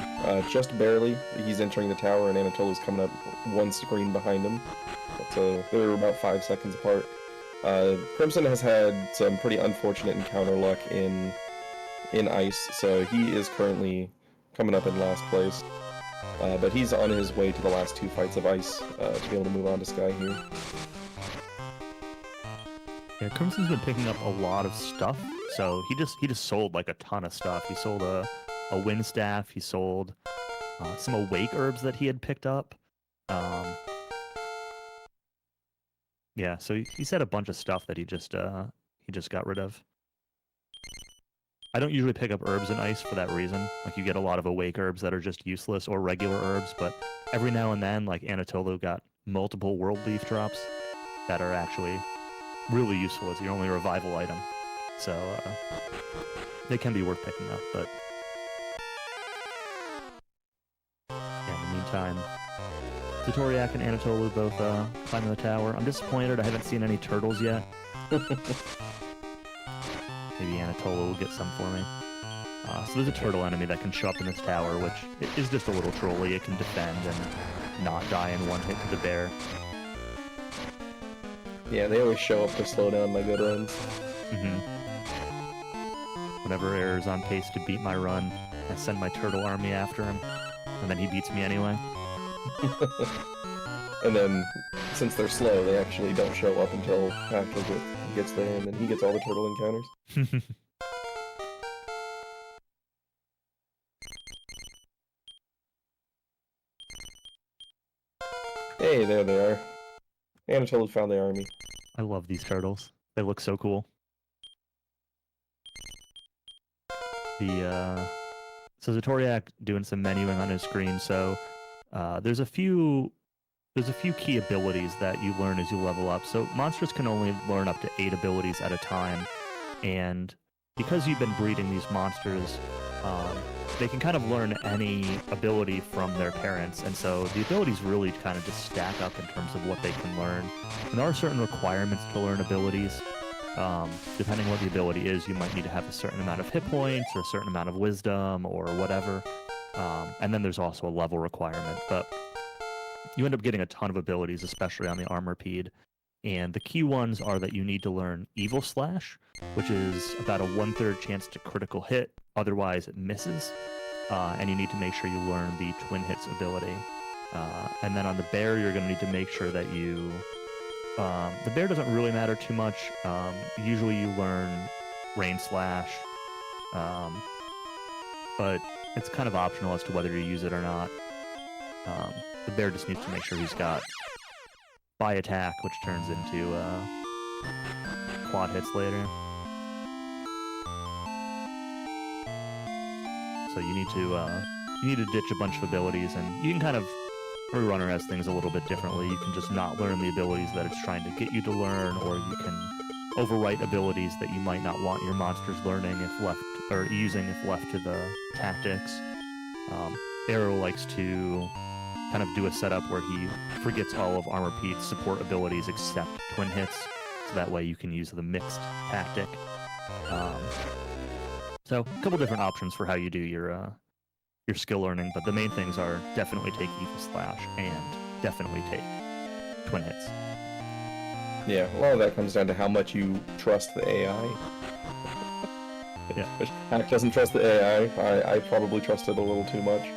just barely. He's entering the tower, and Anatoleu's coming up 1 screen behind him. So they're about 5 seconds apart. Crimson has had some pretty unfortunate encounter luck in ice, so he is currently coming up in last place. But he's on his way to the last 2 fights of ice to be able to move on to Sky here. Yeah, Crimson's been picking up a lot of stuff, so he just sold like a ton of stuff. He sold a wind staff. He sold some awake herbs that he had picked up. Yeah, so he said a bunch of stuff that he just got rid of. I don't usually pick up herbs in ice for that reason. Like, you get a lot of awake herbs that are just useless, or regular herbs, but every now and then, like, Anatoleu got multiple world leaf drops that are actually really useful as your only revival item. So they can be worth picking up, but yeah, in the meantime, Xytoriak and Anatoleu both climbing the tower. I'm disappointed I haven't seen any turtles yet. Maybe Anatoleu will get some for me. So there's a turtle enemy that can show up in this tower, which is just a little trolly. It can defend and not die in 1 hit to the bear. Yeah, they always show up to slow down my good runs. Whenever Error's on pace to beat my run, I send my turtle army after him, and then he beats me anyway. And then, since they're slow, they actually don't show up until after gets there, and then he gets all the turtle encounters. Hey, there they are. Anatoleu found the army. I love these turtles. They look so cool. So Xytoriak doing some menuing on his screen. So there's a few key abilities that you learn as you level up. So monsters can only learn up to 8 abilities at a time, and because you've been breeding these monsters, they can kind of learn any ability from their parents, and so the abilities really kind of just stack up in terms of what they can learn. And there are certain requirements to learn abilities. Depending on what the ability is, you might need to have a certain amount of hit points or a certain amount of wisdom or whatever. And then there's also a level requirement, but you end up getting a ton of abilities, especially on the armor pede. And the key ones are that you need to learn Evil Slash, which is about a 1/3 chance to critical hit, otherwise it misses. And you need to make sure you learn the Twin Hits ability. And then on the bear, you're going to need to make sure that you... the bear doesn't really matter too much. Usually you learn Rain Slash, but it's kind of optional as to whether you use it or not. The bear just needs to make sure he's got By Attack, which turns into quad hits later. So you need to ditch a bunch of abilities, and you can kind of... Every runner has things a little bit differently. You can just not learn the abilities that it's trying to get you to learn, or you can overwrite abilities that you might not want your monsters learning if left, or using if left to the tactics. Arrow likes to kind of do a setup where he forgets all of Armor Pete's support abilities except Twin Hits, so that way you can use the mixed tactic. So a couple different options for how you do your skill learning, but the main things are definitely take Evil Slash and definitely take Twin Hits. Yeah, a lot of that comes down to how much you trust the AI. Yeah. Which Hack doesn't trust the AI. I probably trust it a little too much.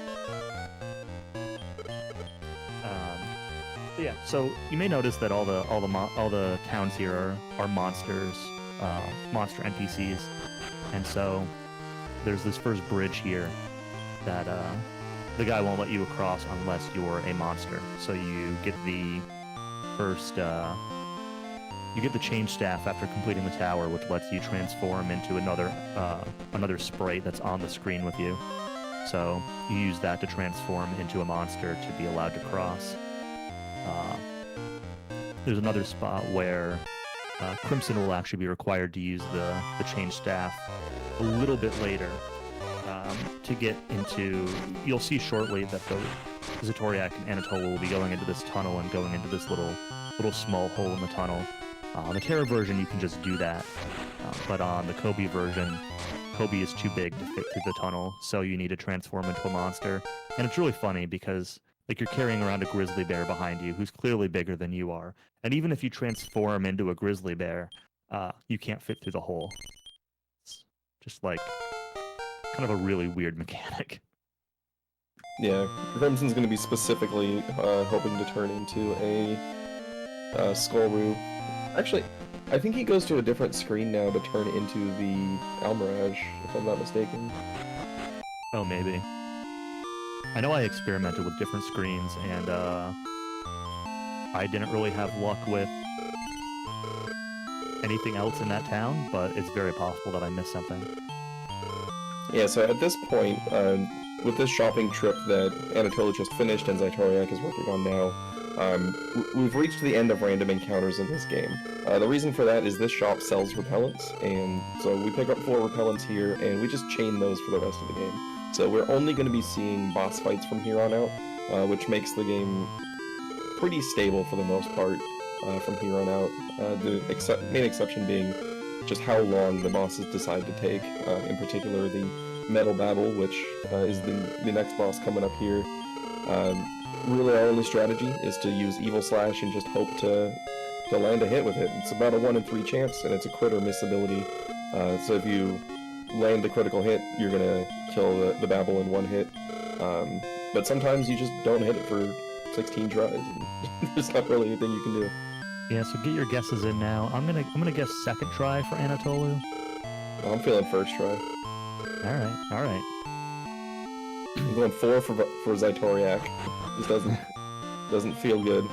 But yeah, so you may notice that all the towns here are monsters, monster NPCs, and so there's this first bridge here that the guy won't let you across unless you're a monster. So you get the first you get the change staff after completing the tower, which lets you transform into another sprite that's on the screen with you. So you use that to transform into a monster to be allowed to cross. There's another spot where Crimson will actually be required to use the change staff a little bit later to get into... You'll see shortly that the Xytoriak and Anatoleu will be going into this tunnel and going into this little small hole in the tunnel. On the Terra version, you can just do that, but on the Kobe version, Kobe is too big to fit through the tunnel, so you need to transform into a monster. And it's really funny because like you're carrying around a grizzly bear behind you who's clearly bigger than you are. And even if you transform into a grizzly bear, you can't fit through the hole. It's just like kind of a really weird mechanic. Yeah, Crimson's going to be specifically hoping to turn into a Skullroo. Actually, I think he goes to a different screen now to turn into the Almirage, if I'm not mistaken. Oh, maybe. I know I experimented with different screens, and I didn't really have luck with anything else in that town, but it's very possible that I missed something. Yeah, so at this point, with this shopping trip that Anatoleu just finished and Xytoriak is working on now, we've reached the end of random encounters in this game. The reason for that is this shop sells repellents, and so we pick up 4 repellents here, and we just chain those for the rest of the game. So we're only going to be seeing boss fights from here on out, which makes the game pretty stable for the most part from here on out. The main exception being just how long the bosses decide to take, in particular the Metal Babel, which is the next boss coming up here. Really our only strategy is to use Evil Slash and just hope to land a hit with it. It's about a 1 in 3 chance, and it's a crit or miss ability. So if you land a critical hit, you're gonna kill the Babel in 1 hit. But sometimes you just don't hit it for 16 tries, and there's not really anything you can do. Yeah, so get your guesses in now. I'm gonna guess second try for Anatoleu. I'm feeling first try. All right. I'm going 4 for Xytoriak. This doesn't feel good.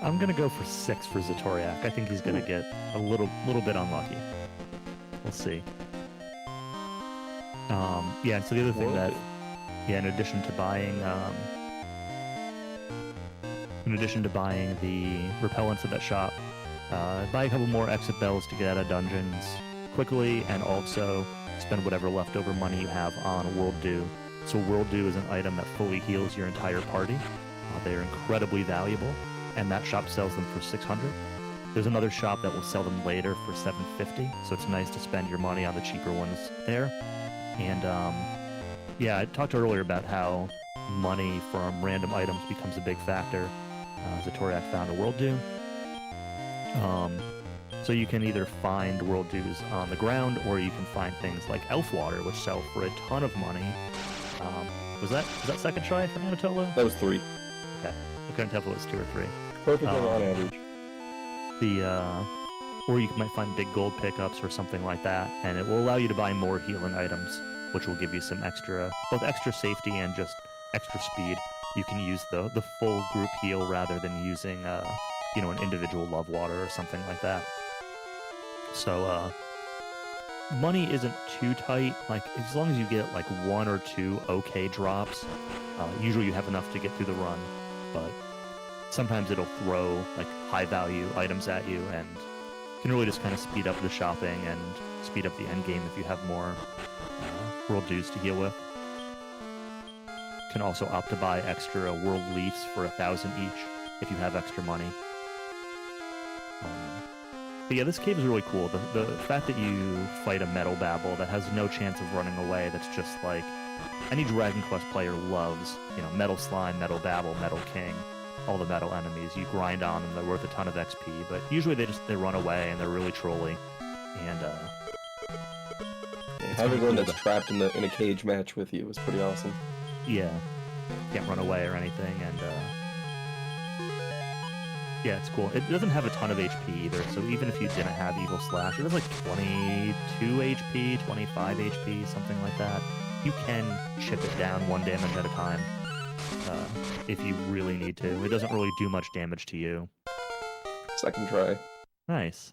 I'm gonna go for 6 for Xytoriak. I think he's gonna get a little bit unlucky. We'll see. Yeah. So the other thing that, yeah, in addition to buying the repellents at that shop, buy a couple more exit bells to get out of dungeons quickly, and also spend whatever leftover money you have on World Dew. So World Dew is an item that fully heals your entire party. They are incredibly valuable, and that shop sells them for 600. There's another shop that will sell them later for 750, so it's nice to spend your money on the cheaper ones there. And yeah, I talked earlier about how money from random items becomes a big factor. Xytoriak found a World Dew. So you can either find World Dews on the ground, or you can find things like Elf Water, which sell for a ton of money. Was that second try for Anatoleu? That was 3. Okay, I couldn't tell if it was 2 or 3. Perfectly on average. Or you might find big gold pickups or something like that, and it will allow you to buy more healing items, which will give you some both extra safety and just extra speed. You can use the full group heal rather than using an individual love water or something like that. So money isn't too tight. Like, as long as you get like 1 or 2 okay drops, usually you have enough to get through the run. But sometimes it'll throw like high value items at you, and can really just kind of speed up the shopping and speed up the end game if you have more World Dews to heal with. Can also opt to buy extra World Leafs for 1,000 each if you have extra money. But yeah, this cave is really cool. The fact that you fight a metal babble that has no chance of running away, that's just like any Dragon Quest player loves, you know, metal slime, metal babble, metal king, all the metal enemies. You grind on them, they're worth a ton of XP, but usually they run away and they're really trolly. And having one that's trapped in a cage match with you is pretty awesome. Yeah, can't run away or anything, and yeah, it's cool. It doesn't have a ton of HP either, so even if you didn't have Evil Slash, it has like 22 HP, 25 HP, something like that. You can chip it down one damage at a time if you really need to. It doesn't really do much damage to you. Second try. Nice.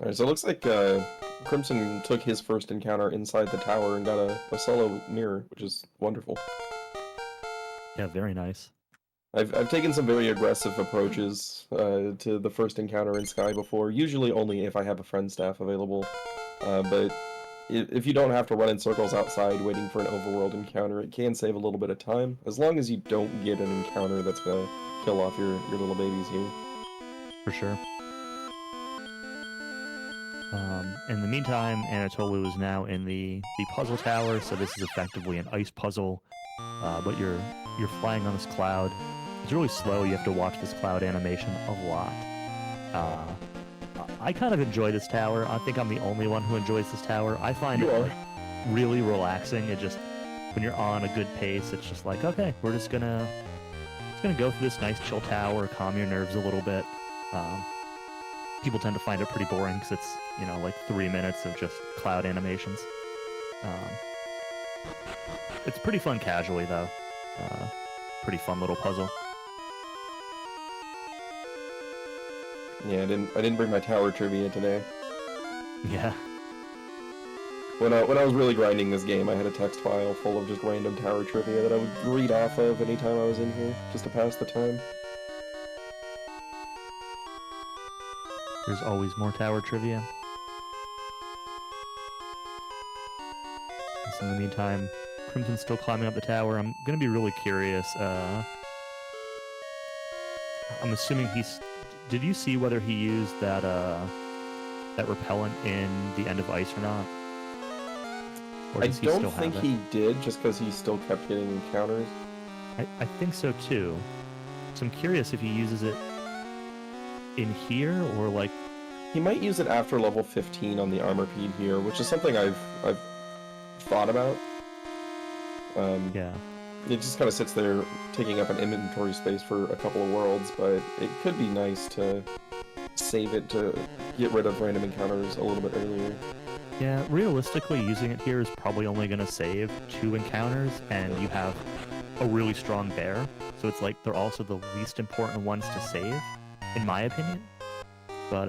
Alright, so it looks like Crimson took his first encounter inside the tower and got a solo mirror, which is wonderful. Yeah, very nice. I've taken some very aggressive approaches to the first encounter in Sky before, usually only if I have a friend staff available. But if you don't have to run in circles outside waiting for an overworld encounter, it can save a little bit of time, as long as you don't get an encounter that's gonna kill off your little babies here. For sure. In the meantime, Anatoleu is now in the puzzle tower, so this is effectively an ice puzzle, but you're flying on this cloud. It's really slow. You have to watch this cloud animation a lot. I kind of enjoy this tower. I think I'm the only one who enjoys this tower. I find it like really relaxing. It just, when you're on a good pace, it's just like, okay, we're just gonna go through this nice chill tower, calm your nerves a little bit. People tend to find it pretty boring because it's, you know, like 3 minutes of just cloud animations. It's pretty fun casually, though. Pretty fun little puzzle. Yeah, I didn't bring my tower trivia today. Yeah. When I was really grinding this game, I had a text file full of just random tower trivia that I would read off of anytime I was in here, just to pass the time. There's always more tower trivia. So in the meantime, Crimson's still climbing up the tower. I'm gonna be really curious. I'm assuming he's... Did you see whether he used that repellent in the End of Ice or not? Or I does he don't still think have it? he did, just because he still kept getting encounters. I think so too. So I'm curious if he uses it in here or like... He might use it after level 15 on the armor peed here, which is something I've thought about. Yeah. It just kind of sits there taking up an inventory space for a couple of worlds, but it could be nice to save it to get rid of random encounters a little bit earlier. Yeah, realistically, using it here is probably only going to save 2 encounters, and you have a really strong bear, so it's like they're also the least important ones to save, in my opinion. But,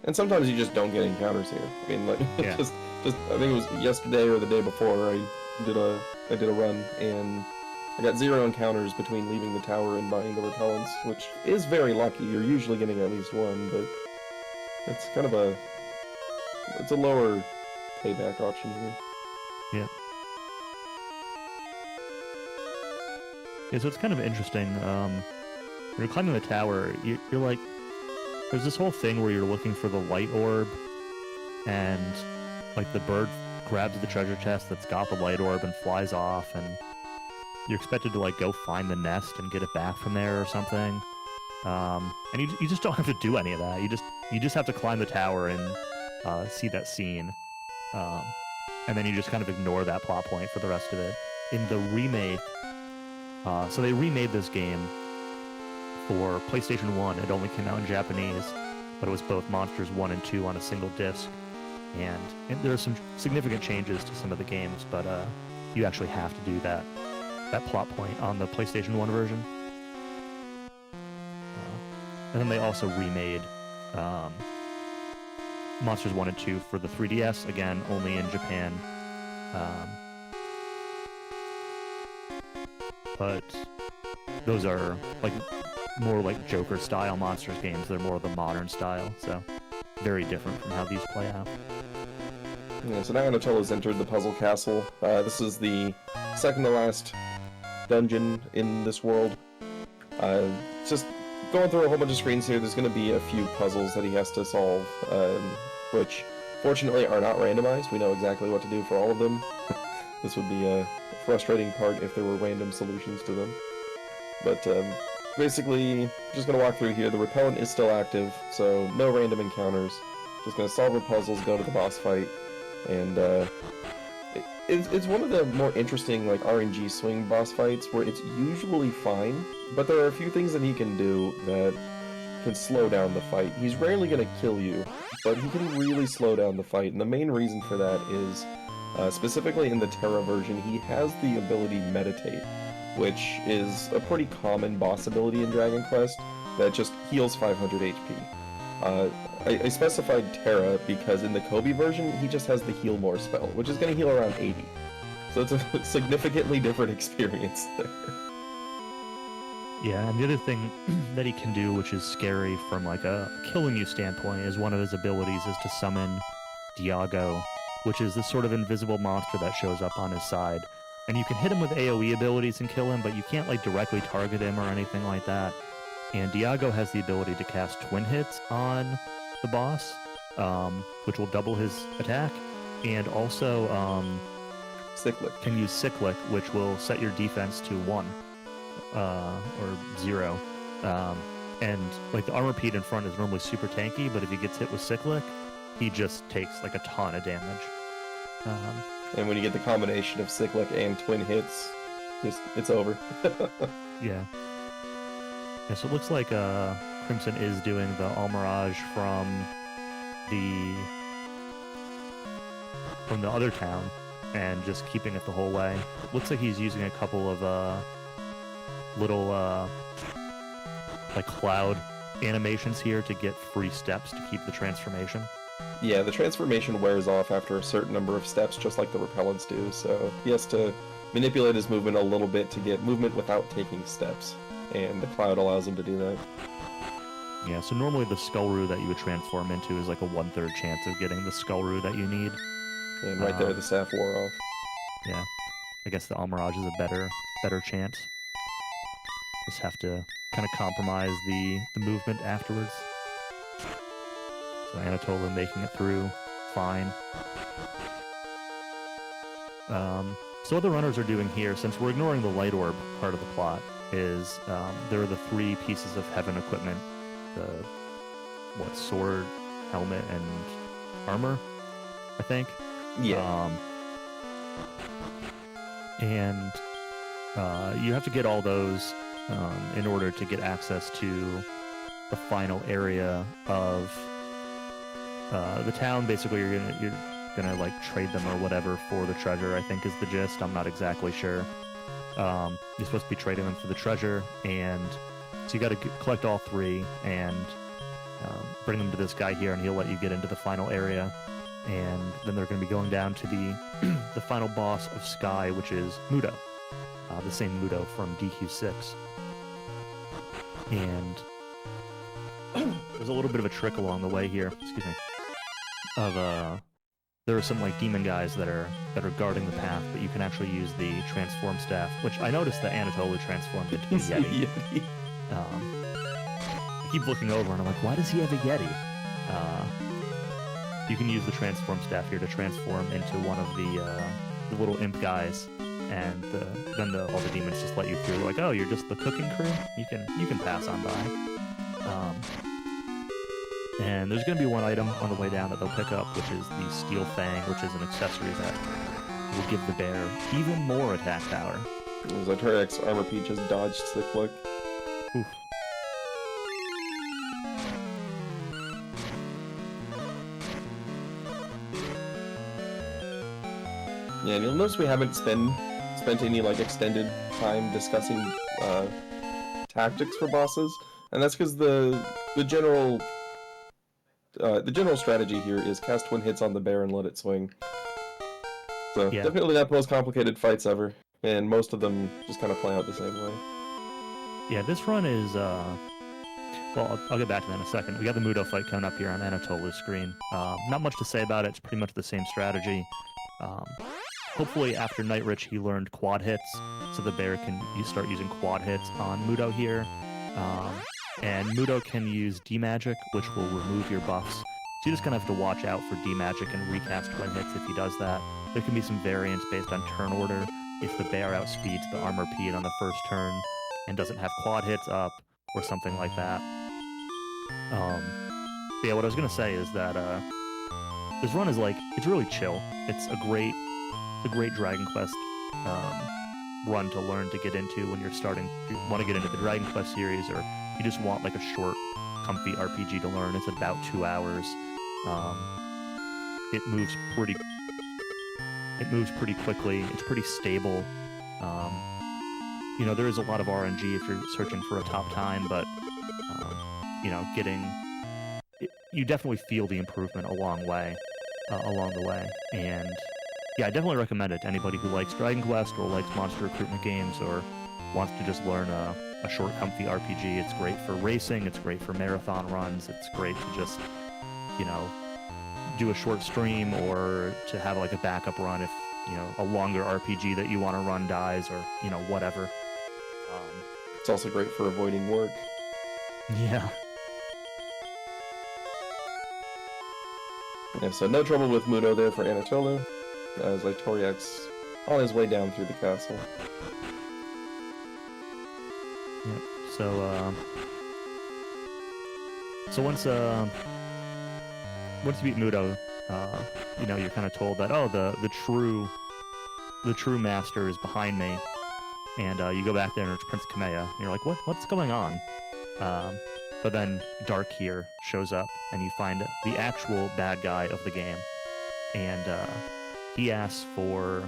And sometimes you just don't get encounters here. I mean, like, Yeah. just I think it was yesterday or the day before I did a run, and I got 0 encounters between leaving the tower and buying the repellents, which is very lucky. You're usually getting at least 1, but it's kind of it's a lower payback option here. yeah. Yeah, so it's kind of interesting. When you're climbing the tower, you're like... There's this whole thing where you're looking for the light orb, and like the bird grabs the treasure chest that's got the light orb and flies off, and you're expected to like go find the nest and get it back from there or something. And you just don't have to do any of that. You just have to climb the tower and see that scene, and then you just kind of ignore that plot point for the rest of it. In the remake, so they remade this game for PlayStation 1. It only came out in Japanese, but it was both Monsters 1 and 2 on a single disc. And there are some significant changes to some of the games, but you actually have to do that plot point on the PlayStation 1 version. And then they also remade Monsters 1 and 2 for the 3DS, again, only in Japan. But those are like more like Joker style Monsters games. They're more of the modern style, so very different from how these play out. Yeah, so now Anatolu's entered the puzzle castle. This is the second to last dungeon in this world. Just going through a whole bunch of screens here, there's going to be a few puzzles that he has to solve, which fortunately are not randomized. We know exactly what to do for all of them. This would be a frustrating part if there were random solutions to them. But basically, just going to walk through here. The repellent is still active, so no random encounters. Just going to solve the puzzles, go to the boss fight, and it's one of the more interesting like RNG swing boss fights where it's usually fine, but there are a few things that he can do that can slow down the fight. He's rarely going to kill you, but he can really slow down the fight, and the main reason for that is, specifically in the Terra version, he has the ability Meditate, which is a pretty common boss ability in Dragon Quest that just heals 500 HP. I specified Terra because in the Kobe version, he just has the Heal More spell, which is going to heal around 80. So it's a significantly different experience there. Yeah, and the other thing that he can do, which is scary from like a killing you standpoint, is one of his abilities is to summon Diago, which is this sort of invisible monster that shows up on his side. And you can hit him with AoE abilities and kill him, but you can't like directly target him or anything like that. And Diago has the ability to cast twin hits on the boss, which will double his attack, and also Cyclic. can use Cyclic, which will set your defense to 1 or 0. And like the armor Pete in front is normally super tanky, but if he gets hit with Cyclic, he just takes like a ton of damage. And when you get the combination of Cyclic and twin hits, it's over. Yeah. Yeah, so it looks like Crimson is doing the Almirage from the other town and just keeping it the whole way. Looks like he's using a couple of little like cloud animations here to get free steps to keep the transformation. Yeah, the transformation wears off after a certain number of steps, just like the repellents do, so he has to manipulate his movement a little bit to get movement without taking steps, and the cloud allows him to do that. Yeah, so normally the Skullroo that you would transform into is like a 1/3 chance of getting the Skullroo that you need. And right there, the staff wore off. Yeah, I guess the Almirage is a better chance. Just have to kind of compromise the movement afterwards. So Anatoleu making it through fine. So what the runners are doing here, since we're ignoring the light orb part of the plot, is there are the 3 pieces of heaven equipment. The sword, helmet, and armor, I think. Yeah. And you have to get all those in order to get access to the final area of the town. Basically, you're gonna like trade them or whatever for the treasure, I think is the gist. I'm not exactly sure. You're supposed to be trading them for the treasure, and so you got to collect all 3 and bring them to this guy here, and he'll let you get into the final area. And then they're going to be going down to the final boss of Sky, which is Mudo, the same Mudo from DQ6. And there's a little bit of a trick along the way here. Excuse me. There are some like demon guys that are guarding the path, but you can actually use the transform staff, which I noticed that Anatoleu transformed into a Yeti. I keep looking over and I'm like, why does he have a Yeti? You can use the transform staff here to transform into one of the little imp guys, and then all the demons just let you through. Like, oh, you're just the cooking crew? You can pass on by. And there's going to be one item on the way down that they'll pick up, which is the Steel Fang, which is an accessory that will give the bear even more attack power. Xytoriak's armor Pete just dodged Cyclic. Oof. Yeah, and you'll notice we haven't spent any like extended time discussing tactics for bosses, and that's because the general strategy here is cast twin hits on the bear and let it swing. So Yeah. definitely not the most complicated fights ever, and most of them just kind of play out the same way. Yeah, this run is well, I'll get back to that in a second. We got the Mudo fight coming up here on Anatoleu's screen. Not much to say about it. It's pretty much the same strategy. Hopefully after Night Rich he learned quad hits, so the bear can start using quad hits on Mudo here. And Mudo can use D-Magic, which will remove your buffs. So you just kind of have to watch out for D-Magic and recast twin hits if he does that. There can be some variance based on turn order. If the bear outspeeds the armor P on the first turn and doesn't have quad hits up or something like that. But yeah, what I was going to say is that this run is like, it's really chill. It's a great Dragon Quest run to learn to get into when you're starting, if you want to get into the Dragon Quest series, or you just want like a short, comfy RPG to learn. It's about 2 hours. It moves pretty quickly. It's pretty stable. You know, there is a lot of RNG if you're searching for a top time, but you know, you definitely feel the improvement along the way. And yeah, I definitely recommend it to anybody who likes Dragon Quest or likes monster recruitment games or wants to just learn a short, comfy RPG. It's great for racing. It's great for marathon runs. It's great to just, you know, do a short stream or to have like a backup run if, you know, a longer RPG that you want to run dies or, you know, whatever. It's also great for avoiding work. Yeah. Yeah, so no trouble with Mudo there for Anatoleu, as Xytoriak's on his way down through the castle. Yep. So once you beat Mudo, you know, you're kind of told that, oh, the true master is behind me, and you go back there and it's Prince Kamea, and you're like, what's going on? But then Dark here shows up, and you find the actual bad guy of the game, and he asks for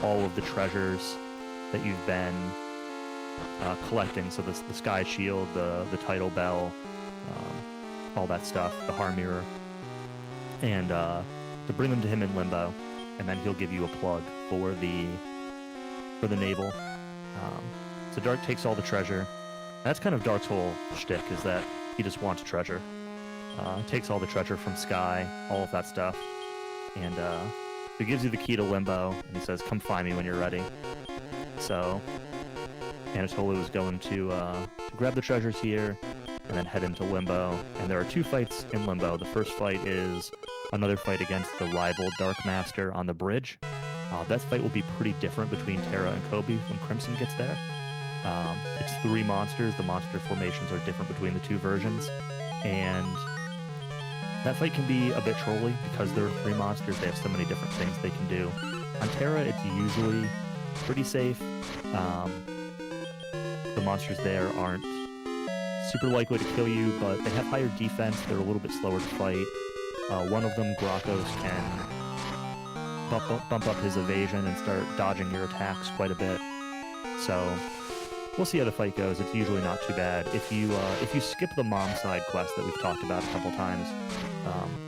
all of the treasures that you've been collecting. So the Sky Shield, the Title Bell, all that stuff, the Har Mirror, and to bring them to him in Limbo, and then he'll give you a plug for the naval. So Dark takes all the treasure. That's kind of Dark's whole shtick, is that he just wants treasure. Takes all the treasure from Sky, all of that stuff, and he gives you the key to Limbo, and he says, "Come find me when you're ready." So Anatoleu is going to grab the treasures here, and then head into Limbo. And there are 2 fights in Limbo. The first fight is another fight against the rival Dark Master on the bridge. That fight will be pretty different between Terra and Kobe when Crimson gets there. It's 3 monsters. The monster formations are different between the 2 versions. And that fight can be a bit trolly because there are 3 monsters. They have so many different things they can do. On Terra, it's usually pretty safe. The monsters there aren't super likely to kill you, but they have higher defense. They're a little bit slower to fight. One of them, Grokos, can bump up his evasion and start dodging your attacks quite a bit. So we'll see how the fight goes. It's usually not too bad. If you skip the mom side quest that we've talked about a couple times,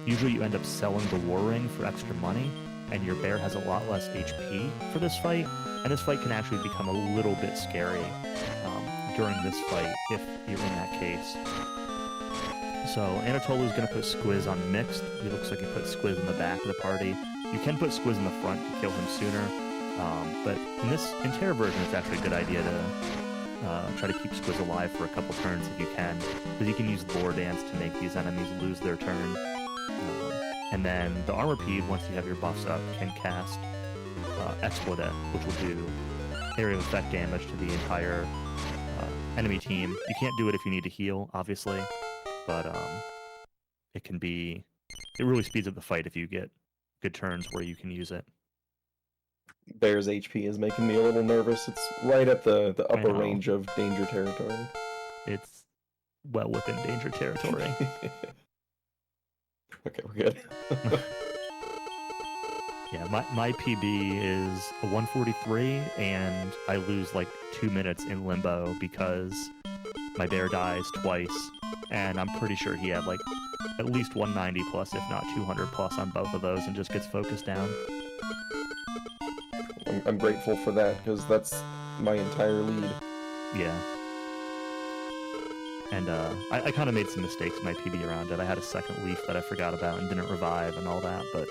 usually you end up selling the War Ring for extra money, and your bear has a lot less HP for this fight, and this fight can actually become a little bit scary during this fight if you're in that case. So Anatoleu is going to put Squiz on mixed. He looks like he put Squiz in the back of the party. You can put Squiz in the front to kill him sooner, but in Terra version, it's actually a good idea to try to keep Squiz alive for a couple turns if you can, because you can use Lore Dance to make these enemies lose their turn. And then the Armor P, once you have your buffs up, can cast Explodet, which will do area of effect damage to the entire enemy team. You can't do it if you need to heal, obviously, but it really speeds up the fight if you get good turns where you can use it. Bear's HP is making me a little nervous. It's right at the upper range of danger territory. It's well within danger territory. Okay, we're good. Yeah, my PB is a 143, and I lose like 2 minutes in Limbo because my bear dies twice, and I'm pretty sure he had like at least 190 plus, if not 200 plus on both of those, and just gets focused down. I'm grateful for that, because that's my entire lead. Yeah. And I kind of made some mistakes in my PB around it. I had a second leaf that I forgot about and didn't revive and all that, but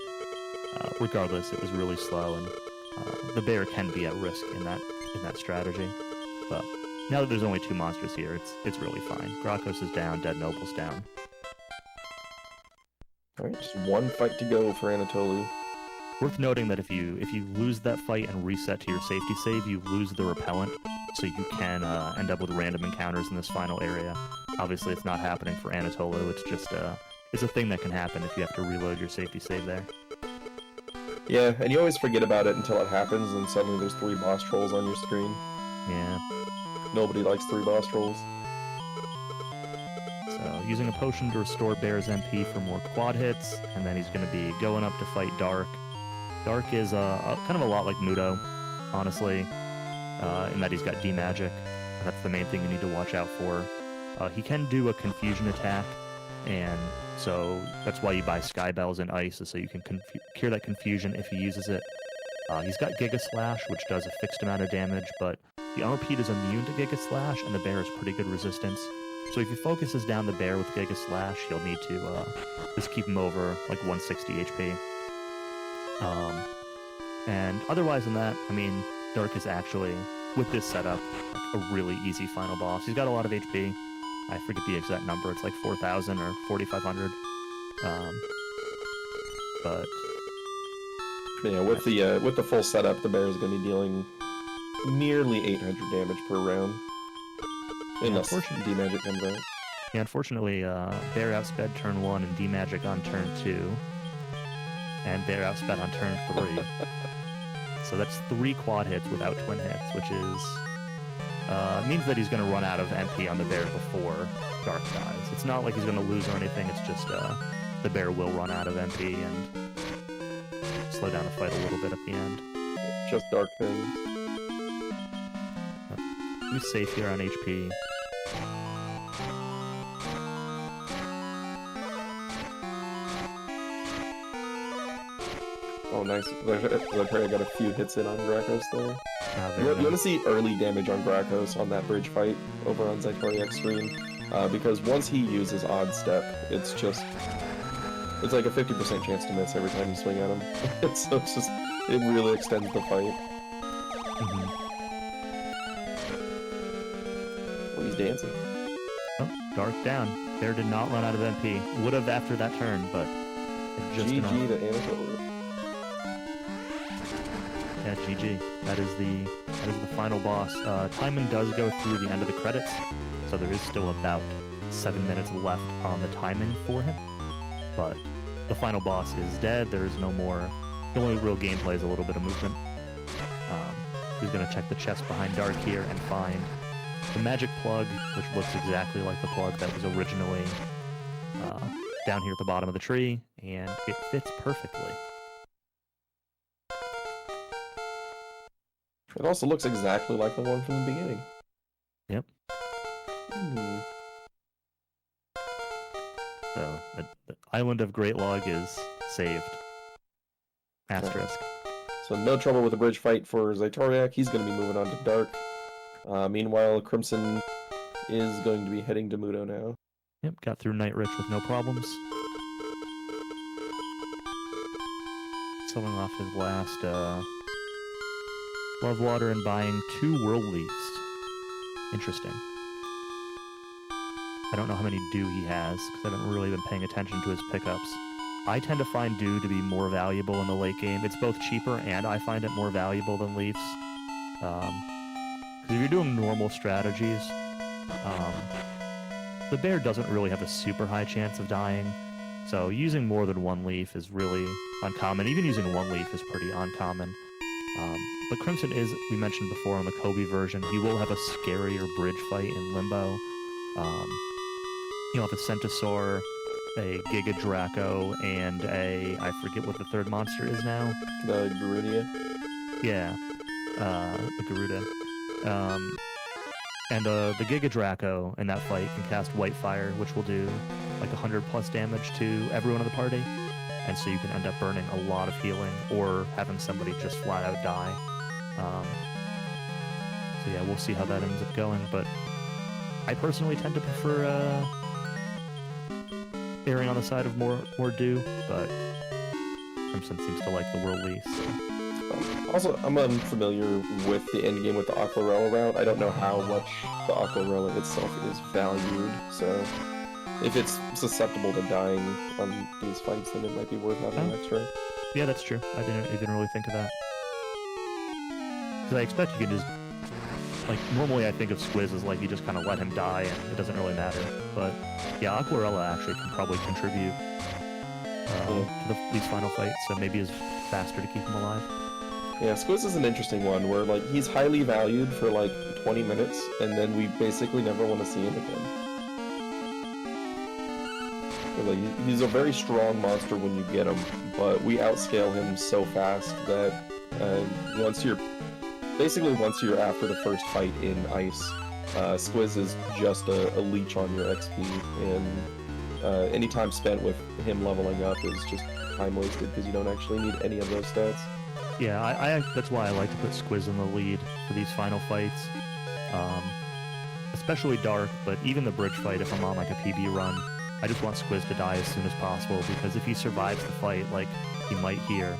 regardless, it was really slow, and the bear can be at risk in that strategy. But now that there's only 2 monsters here, it's really fine. Grakos is down, Dead Noble's down. Alright, just 1 fight to go for Anatoleu. Worth noting that if you lose that fight and reset to your safety save, you lose the repellent, so you can end up with random encounters in this final area. Obviously, it's not happening for Anatoleu. It's just it's a thing that can happen if you have to reload your safety save there. Yeah, and you always forget about it until it happens, and suddenly there's 3 boss trolls on your screen. Yeah. Nobody likes 3 boss trolls. So, using a potion to restore Bear's MP for more quad hits, and then he's going to be going up to fight Dark. Dark is kind of a lot like Mudo, honestly, in that he's got D-Magic. That's the main thing you need to watch out for. He can do a confusion attack, and so that's why you buy Sky Bells and Ice, so you can cure that confusion if he uses it. He's got Giga Slash, which does a fixed amount of damage, but the armor Pete is immune to Giga Slash, and the bear has pretty good resistance. So if he focuses down the bear with Giga Slash, he'll need to just keep him over like 160 HP. And otherwise than that, I mean, Dark is actually, with this setup, a really easy final boss. He's got a lot of HP. I forget the exact number. It's like 4,000 or 4,500. But yeah, with the full setup, the bear is going to be dealing nearly 800 damage per round. Unless D-Magic comes out. Yeah, unfortunately, Bear outsped turn 1 and D-Magic on turn 2. And Bear outsped on turn 3. So that's 3 quad hits without twin hits, which is means that he's going to run out of MP on the bear before Dark dies. It's not like he's going to lose or anything, it's just the bear will run out of MP and slow down the fight a little bit at the end. Just Dark things. He's safe here on HP. Oh, nice. I got a few hits in on Grakos there. You want to see early damage on Grakos on that bridge fight over on Xytoriak's screen, because once he uses Odd Step, it's like a 50% chance to miss every time you swing at him. So it really extends the fight. Mm-hmm. Oh, he's dancing. Oh, Dark down. Bear did not run out of MP. Would have after that turn, but it just GG to Anatoleu. Yeah, GG. That is the final boss. Timon does go through the end of the credits, so there is still about 7 minutes left on the timing for him. But the final boss is dead. There is no more. The only real gameplay is a little bit of movement. He's going to check the chest behind Dark here and find the magic plug, which looks exactly like the plug that was originally down here at the bottom of the tree, and it fits perfectly. It also looks exactly like the one from the beginning. Yep. So, the Island of Great Log is saved. Asterisk. So no trouble with the bridge fight for Xytoriak. He's going to be moving on to Dark. Meanwhile, Crimson is going to be heading to Mudo now. Yep, got through Night Rich with no problems. Selling off his last Love Water and buying 2 World Leaves. Interesting. I don't know how many Dew he has, because I haven't really been paying attention to his pickups. I tend to find Dew to be more valuable in the late game. It's both cheaper, and I find it more valuable than Leafs. Because if you're doing normal strategies, the bear doesn't really have a super high chance of dying. So using more than 1 leaf is really uncommon. Even using 1 leaf is pretty uncommon. But Crimson is, we mentioned before on the Kobe version, he will have a scarier bridge fight in Limbo. He'll have a Centasaur, a Giga Draco, and I forget what the third monster is now. The Garuda? Yeah, the Garuda. And the Giga Draco in that fight can cast Whitefire, which will do like 100 plus damage to everyone in the party. And so you can end up burning a lot of healing, or having somebody just flat out die. So yeah, we'll see how that ends up going, but I personally tend to prefer erring on the side of more dew, but Crimson seems to like the world least. So. Also, I'm unfamiliar with the end game with the Aquarella route. I don't know how much the Aquarella itself is valued, so if it's susceptible to dying on these fights, then it might be worth having an extra. Yeah, that's true. I didn't even really think of that. Because I expect you can just, like, normally I think of Squiz as like you just kind of let him die and it doesn't really matter. But yeah, Aquarella actually can probably contribute to these final fights, so maybe it's faster to keep him alive. Yeah, Squiz is an interesting one where like he's highly valued for like 20 minutes and then we basically never want to see him again. Like, he's a very strong monster when you get him, but we outscale him so fast that once you're after the first fight in Ice, Squiz is just a leech on your XP, and any time spent with him leveling up is just time wasted because you don't actually need any of those stats. Yeah, I that's why I like to put Squiz in the lead for these final fights, especially Dark, but even the bridge fight if I'm on like a PB run. I just want Squiz to die as soon as possible, because if he survives the fight, like he might here,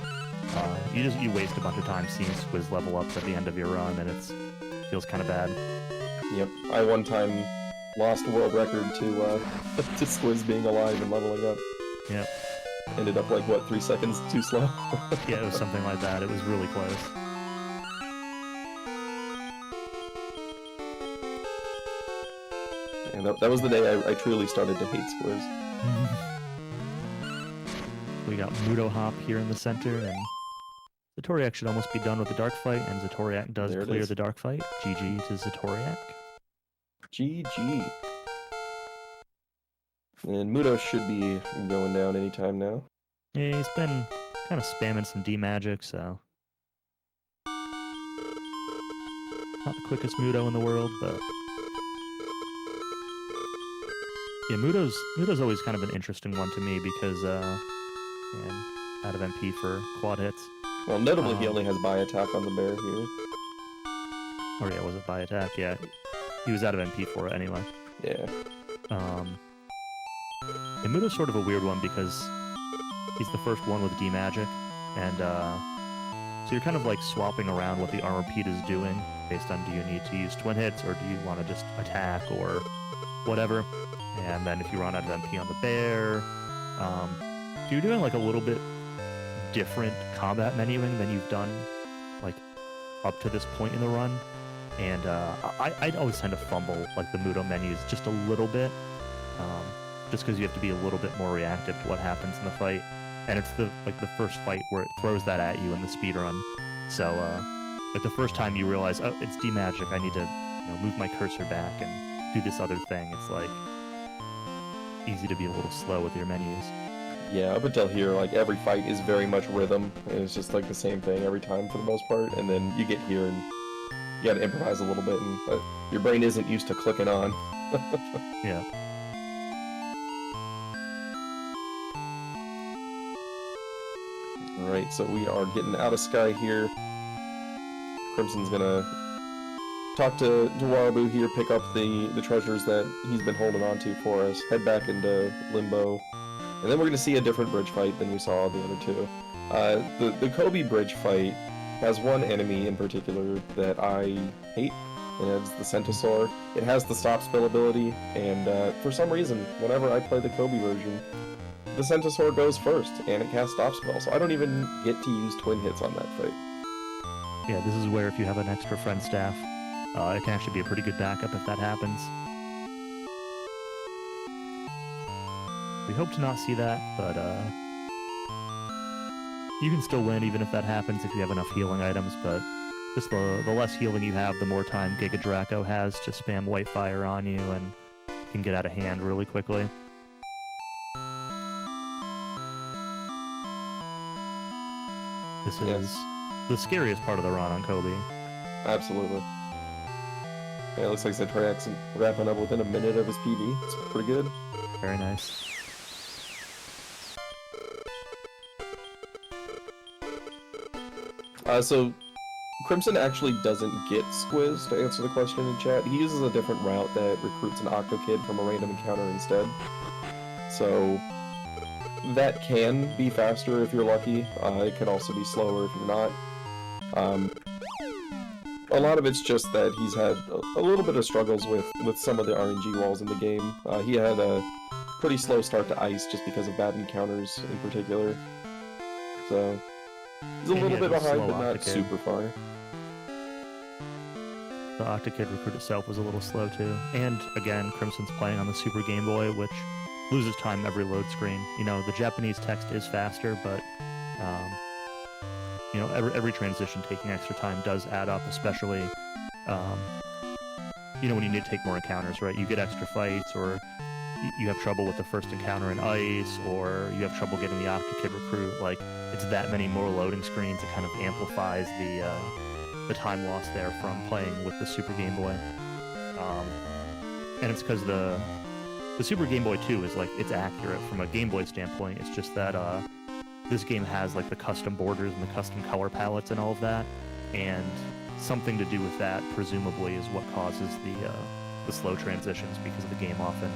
you waste a bunch of time seeing Squiz level ups at the end of your run, and it feels kind of bad. Yep, I one time lost world record to to Squiz being alive and leveling up. Yep. Ended up like what, 3 seconds too slow? Yeah, it was something like that. It was really close. Yeah, that was the day I truly started to hate Squiz. We got Mudo Hop here in the center, and Xytoriak should almost be done with the dark fight, and Xytoriak does clear the dark fight. GG to Xytoriak. GG. And Mudo should be going down anytime now. Yeah, he's been kind of spamming some D-Magic, so... Not the quickest Mudo in the world, but... Yeah, Mudo's always kind of an interesting one to me because, man, out of MP for quad hits. Well, notably he only has buy attack on the bear here. Oh yeah, was it buy attack? Yeah, he was out of MP for it anyway. Yeah. And Mudo's sort of a weird one because he's the first one with D-Magic, and so you're kind of like swapping around what the armor Pete is doing based on do you need to use twin hits or do you want to just attack or whatever. And then if you run out of MP on the bear, so you're doing like a little bit different combat menuing than you've done like up to this point in the run. And I'd always tend to fumble like the Mudo menus just a little bit, just because you have to be a little bit more reactive to what happens in the fight. And it's the first fight where it throws that at you in the speedrun. So like the first time you realize, oh, it's D-Magic, I need to move my cursor back and do this other thing. It's like easy to be a little slow with your menus. Yeah, up until here, like every fight is very much rhythm. It's just like the same thing every time for the most part. And then you get here and you gotta improvise a little bit, and your brain isn't used to clicking on. Yeah. Alright, so we are getting out of Sky here. Crimson's gonna talk to Warabu here, pick up the treasures that he's been holding on to for us, head back into Limbo, and then we're gonna see a different bridge fight than we saw the other two. The Kobe bridge fight has one enemy in particular that I hate, and it's the Centaur. It has the stop spell ability, and for some reason, whenever I play the Kobe version, the Centaur goes first, and it casts stop spell, so I don't even get to use twin hits on that fight. Yeah, this is where if you have an extra friend staff, it can actually be a pretty good backup if that happens. We hope to not see that, but you can still win even if that happens if you have enough healing items, but just the less healing you have, the more time Giga Draco has to spam White Fire on you, and it can get out of hand really quickly. This is the scariest part of the run on Kobe. Absolutely. Yeah, it looks like Xytoriak's wrapping up within a minute of his PB. It's pretty good. Very nice. So Crimson actually doesn't get Squiz, to answer the question in chat. He uses a different route that recruits an Octokid from a random encounter instead. So that can be faster if you're lucky. It can also be slower if you're not. A lot of it's just that he's had a little bit of struggles with some of the RNG walls in the game. He had a pretty slow start to ice just because of bad encounters in particular. So he's a little bit behind, but not super far. The Octokid recruit itself was a little slow too. And again, Crimson's playing on the Super Game Boy, which loses time every load screen. You know, the Japanese text is faster, but you know, every transition taking extra time does add up, especially you know, when you need to take more encounters, right? You get extra fights, or you have trouble with the first encounter in ice, or you have trouble getting the Octokid recruit. Like, it's that many more loading screens. It kind of amplifies the time loss there from playing with the Super Game Boy. And it's because the Super Game Boy 2 is, like, it's accurate from a Game Boy standpoint. It's just that this game has, like, the custom borders and the custom color palettes and all of that, and something to do with that, presumably, is what causes the slow transitions, because the game often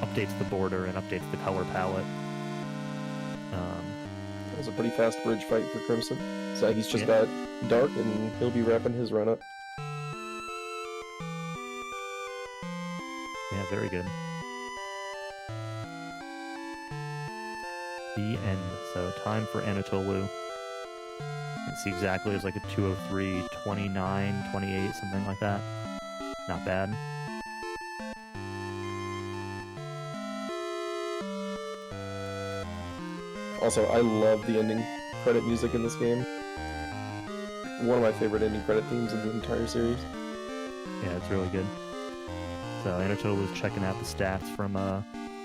updates the border and updates the color palette. That was a pretty fast bridge fight for Crimson. So he's just got Dark, and he'll be wrapping his run up. Yeah, very good. The end. So time for Anatoleu. Let's see exactly. It was like a 2:03, 29, 28, something like that. Not bad. Also, I love the ending credit music in this game. One of my favorite ending credit themes in the entire series. Yeah, it's really good. So Anatoleu was checking out the stats from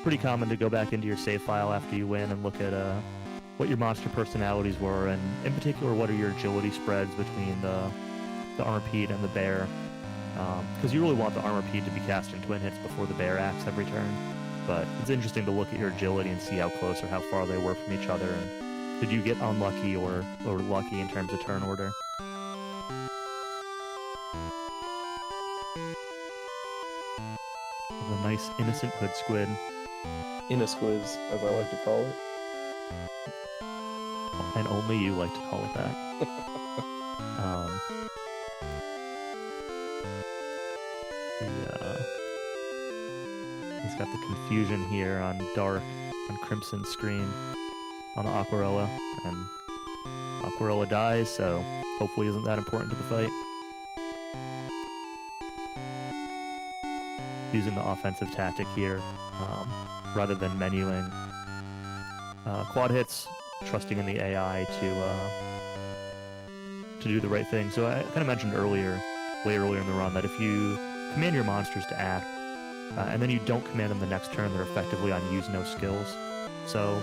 pretty common to go back into your save file after you win and look at what your monster personalities were, and in particular, what are your agility spreads between the Armorpeed and the Bear. Because you really want the Armorpeed to be casting twin hits before the Bear acts every turn. But it's interesting to look at your agility and see how close or how far they were from each other, and did you get unlucky or lucky in terms of turn order. A nice innocent hood squid. Innisquiz, as I like to call it. And only you like to call it that. He's got the confusion here on Dark, on Crimson's screen, on the Aquarella, and Aquarella dies, so hopefully isn't that important to the fight. Using the offensive tactic here, rather than menuing quad hits, trusting in the AI to do the right thing. So I kind of mentioned way earlier in the run, that if you command your monsters to act, and then you don't command them the next turn, they're effectively on use no skills. So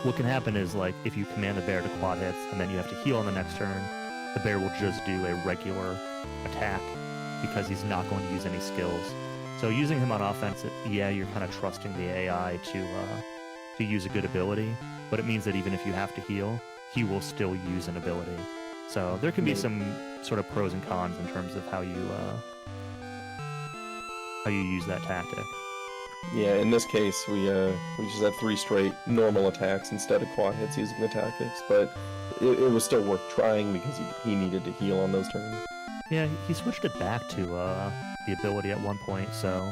what can happen is, like, if you command the Bear to quad hits and then you have to heal on the next turn, the Bear will just do a regular attack because he's not going to use any skills. So using him on offense, yeah, you're kind of trusting the AI to use a good ability, but it means that even if you have to heal, he will still use an ability. So there can be some sort of pros and cons in terms of how you use that tactic. Yeah, in this case, we just had 3 straight normal attacks instead of quad hits using the tactics, but it was still worth trying because he needed to heal on those turns. Yeah, he switched it back to the ability at one point, so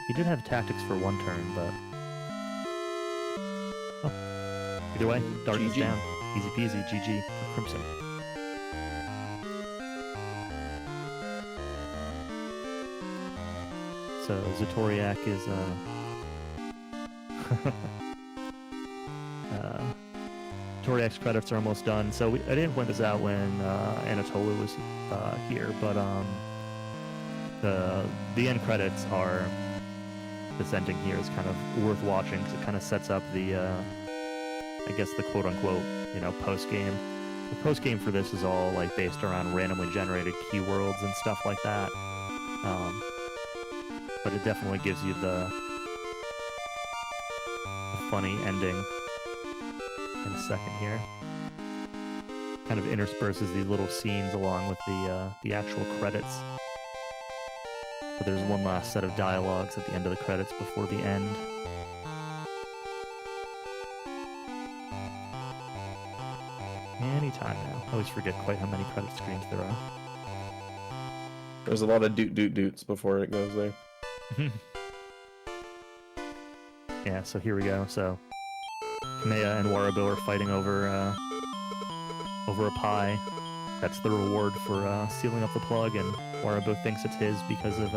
he did have tactics for one turn, but either way, Dark is down. Easy peasy, GG for Crimson. So Xytoriak is Xytoriak's credits are almost done. So I didn't point this out when Anatoleu was here, but the end credits are, this ending here is kind of worth watching because it kind of sets up the I guess the quote-unquote, you know, post-game. The post-game for this is all, like, based around randomly generated keywords and stuff like that. But it definitely gives you the funny ending in a second here. kind of intersperses these little scenes along with the actual credits. But there's one last set of dialogues at the end of the credits before the end. Anytime now. I always forget quite how many credit screens there are. There's a lot of doot-doot-doots before it goes there. Yeah, so here we go. So Kamea and Warabo are fighting over a pie. That's the reward for sealing up the plug, and Warabo thinks it's his because of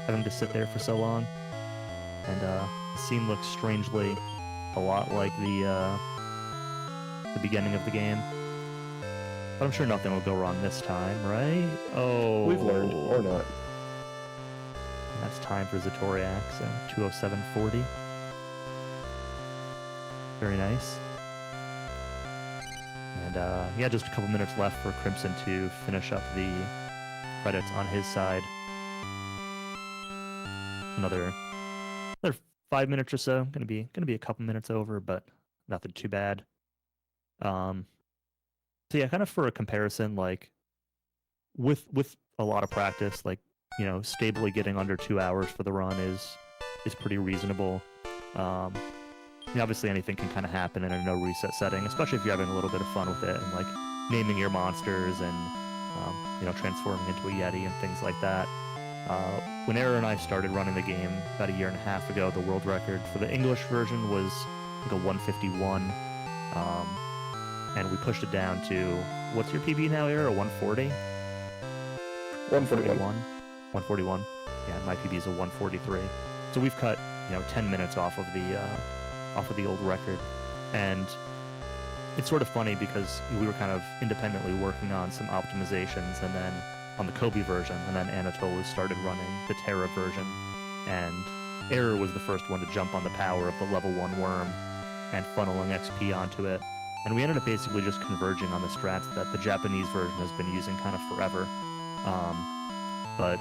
having to sit there for so long. And the scene looks strangely a lot like the beginning of the game. But I'm sure nothing will go wrong this time, right? Oh, We've learned, or not. And that's time for Xytoriak, so 207.40. Very nice. And yeah, just a couple minutes left for Crimson to finish up the credits on his side. Another 5 minutes or so. Gonna be a couple minutes over, but nothing too bad. So yeah, kind of for a comparison, like with a lot of practice, like, you know, stably getting under 2 hours for the run is pretty reasonable. Yeah, obviously anything can kind of happen in a no reset setting, especially if you're having a little bit of fun with it and like naming your monsters and you know, transforming into a Yeti and things like that. When Error and I started running the game about a year and a half ago, the world record for the English version was like a 151. And we pushed it down to, what's your PB now, Error? A 140? 141. 141. Yeah, my PB is a 143. So we've cut, you know, 10 minutes off of the old record. And it's sort of funny because we were kind of independently working on some optimizations, and then on the Kobe version, and then Anatoleu started running the Terra version, and Error was the first one to jump on the power of the level 1 worm and funneling XP onto it. And we ended up basically just converging on the strats that the Japanese version has been using kind of forever. But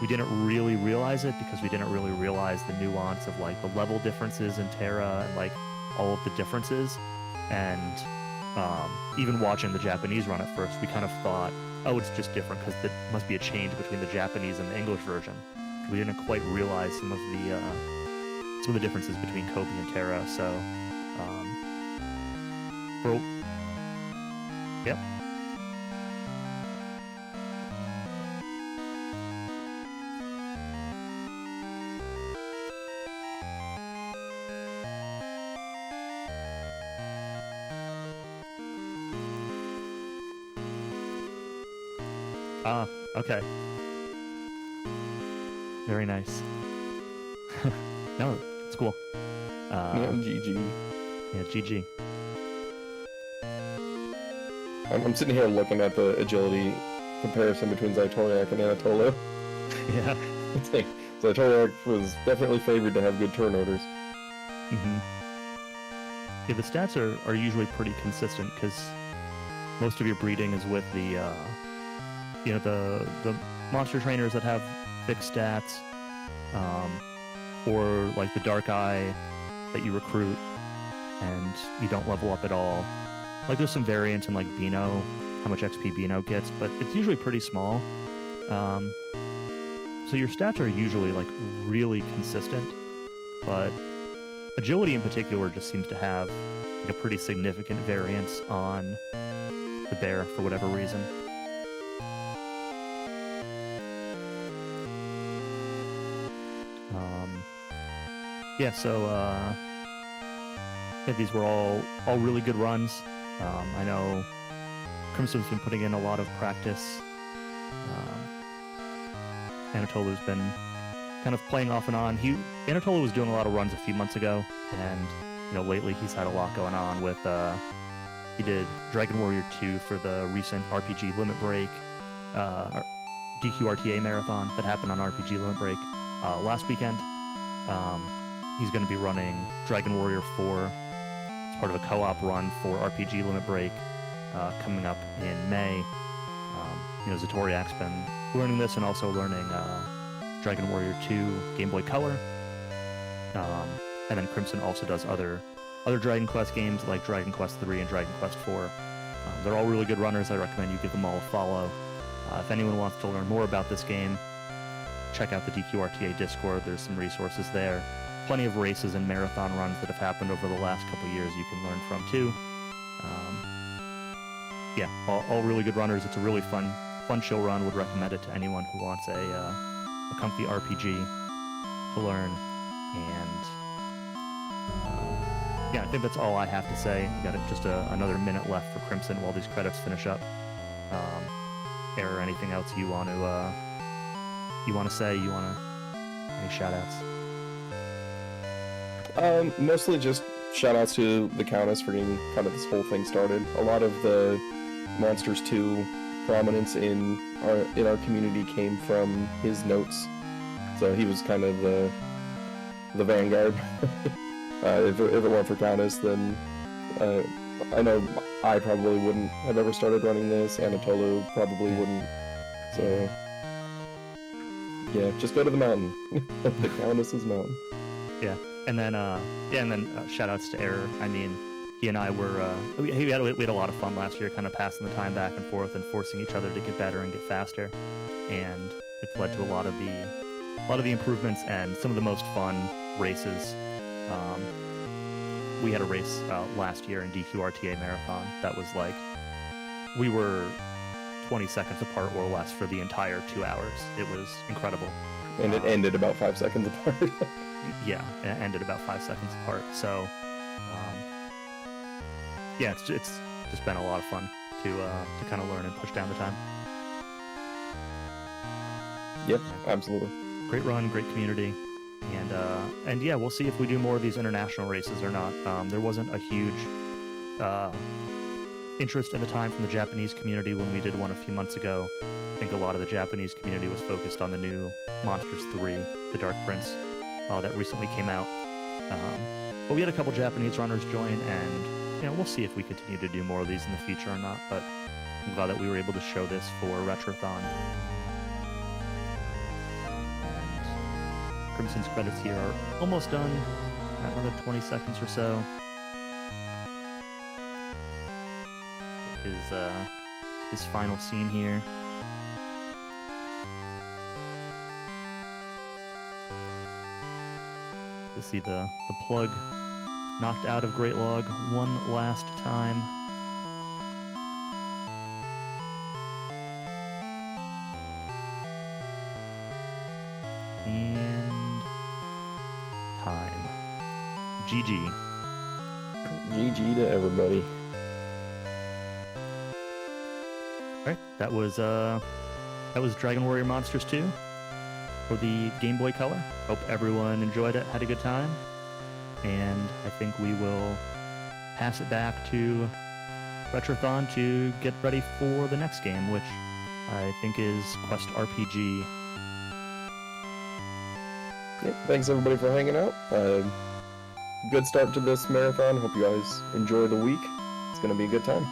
we didn't really realize it because we didn't really realize the nuance of like the level differences in Terra and like all of the differences. And even watching the Japanese run at first, we kind of thought, oh, it's just different because there must be a change between the Japanese and the English version. We didn't quite realize some of the differences between Kobe and Terra. So, yep. Ah, okay. Very nice. No, it's cool. Yeah, GG. Yeah, GG. I'm sitting here looking at the agility comparison between Xytoriak and Anatoleu. Yeah. It's like, Xytoriak was definitely favored to have good turn orders. Mm-hmm. Yeah, the stats are usually pretty consistent because most of your breeding is with the you know, the monster trainers that have fixed stats, or like the Dark Eye that you recruit and you don't level up at all. Like there's some variance in like Beano, how much XP Beano gets, but it's usually pretty small. So your stats are usually like really consistent, but agility in particular just seems to have like a pretty significant variance on the bear for whatever reason. Yeah, so yeah, these were all really good runs. I know Crimson's been putting in a lot of practice. Anatoleu's been kind of playing off and on. Anatoleu was doing a lot of runs a few months ago, and you know, lately he's had a lot going on with. He did Dragon Warrior 2 for the recent RPG Limit Break, DQRTA marathon that happened on RPG Limit Break last weekend. He's going to be running Dragon Warrior 4 as part of a co-op run for RPG Limit Break coming up in May. You know, Xytoriak's been learning this and also learning Dragon Warrior 2 Game Boy Color. And then Crimson also does other Dragon Quest games like Dragon Quest 3 and Dragon Quest 4 They're all really good runners. I recommend you give them all a follow. If anyone wants to learn more about this game, check out the DQRTA Discord. There's some resources there. Plenty of races and marathon runs that have happened over the last couple years you can learn from too. Yeah, all really good runners. It's a really fun chill run. Would recommend it to anyone who wants a comfy RPG to learn. And yeah, I think that's all I have to say. We got just another minute left for Crimson while these credits finish up. Or anything else you want to say? Any shout outs? Mostly just shout outs to the Countess for getting kind of this whole thing started. A lot of the Monsters 2 prominence in our community came from his notes, so he was kind of the vanguard. If it weren't for Countess, then I know I probably wouldn't have ever started running this. Anatoleu probably wouldn't. So yeah, just go to the mountain. The Countess's mountain. Yeah, and then shout outs to Error. I mean, he and I were we had a lot of fun last year, kind of passing the time back and forth and forcing each other to get better and get faster, and it's led to a lot of the improvements and some of the most fun races. We had a race last year in DQRTA Marathon that was like, we were 20 seconds apart or less for the entire 2 hours. It was incredible. And it ended about 5 seconds apart. Yeah, it ended about 5 seconds apart. So, yeah, it's just been a lot of fun to kind of learn and push down the time. Yep, absolutely. Great run, great community. And yeah, we'll see if we do more of these international races or not. There wasn't a huge interest at the time from the Japanese community when we did one a few months ago. I think a lot of the Japanese community was focused on the new Monsters 3, The Dark Prince, that recently came out. But we had a couple Japanese runners join, and we'll see if we continue to do more of these in the future or not. But I'm glad that we were able to show this for Retrothon. Crimson's credits here are almost done. Got another 20 seconds or so. His final scene here. To see the plug knocked out of Great Log one last time. And time. GG. GG to everybody. Alright, that was Dragon Warrior Monsters 2 for the Game Boy Color. Hope everyone enjoyed it, had a good time. And I think we will pass it back to Retrothon to get ready for the next game, which I think is Quest RPG. Yeah, thanks everybody for hanging out. Good start to this marathon. Hope you guys enjoy the week. It's going to be a good time.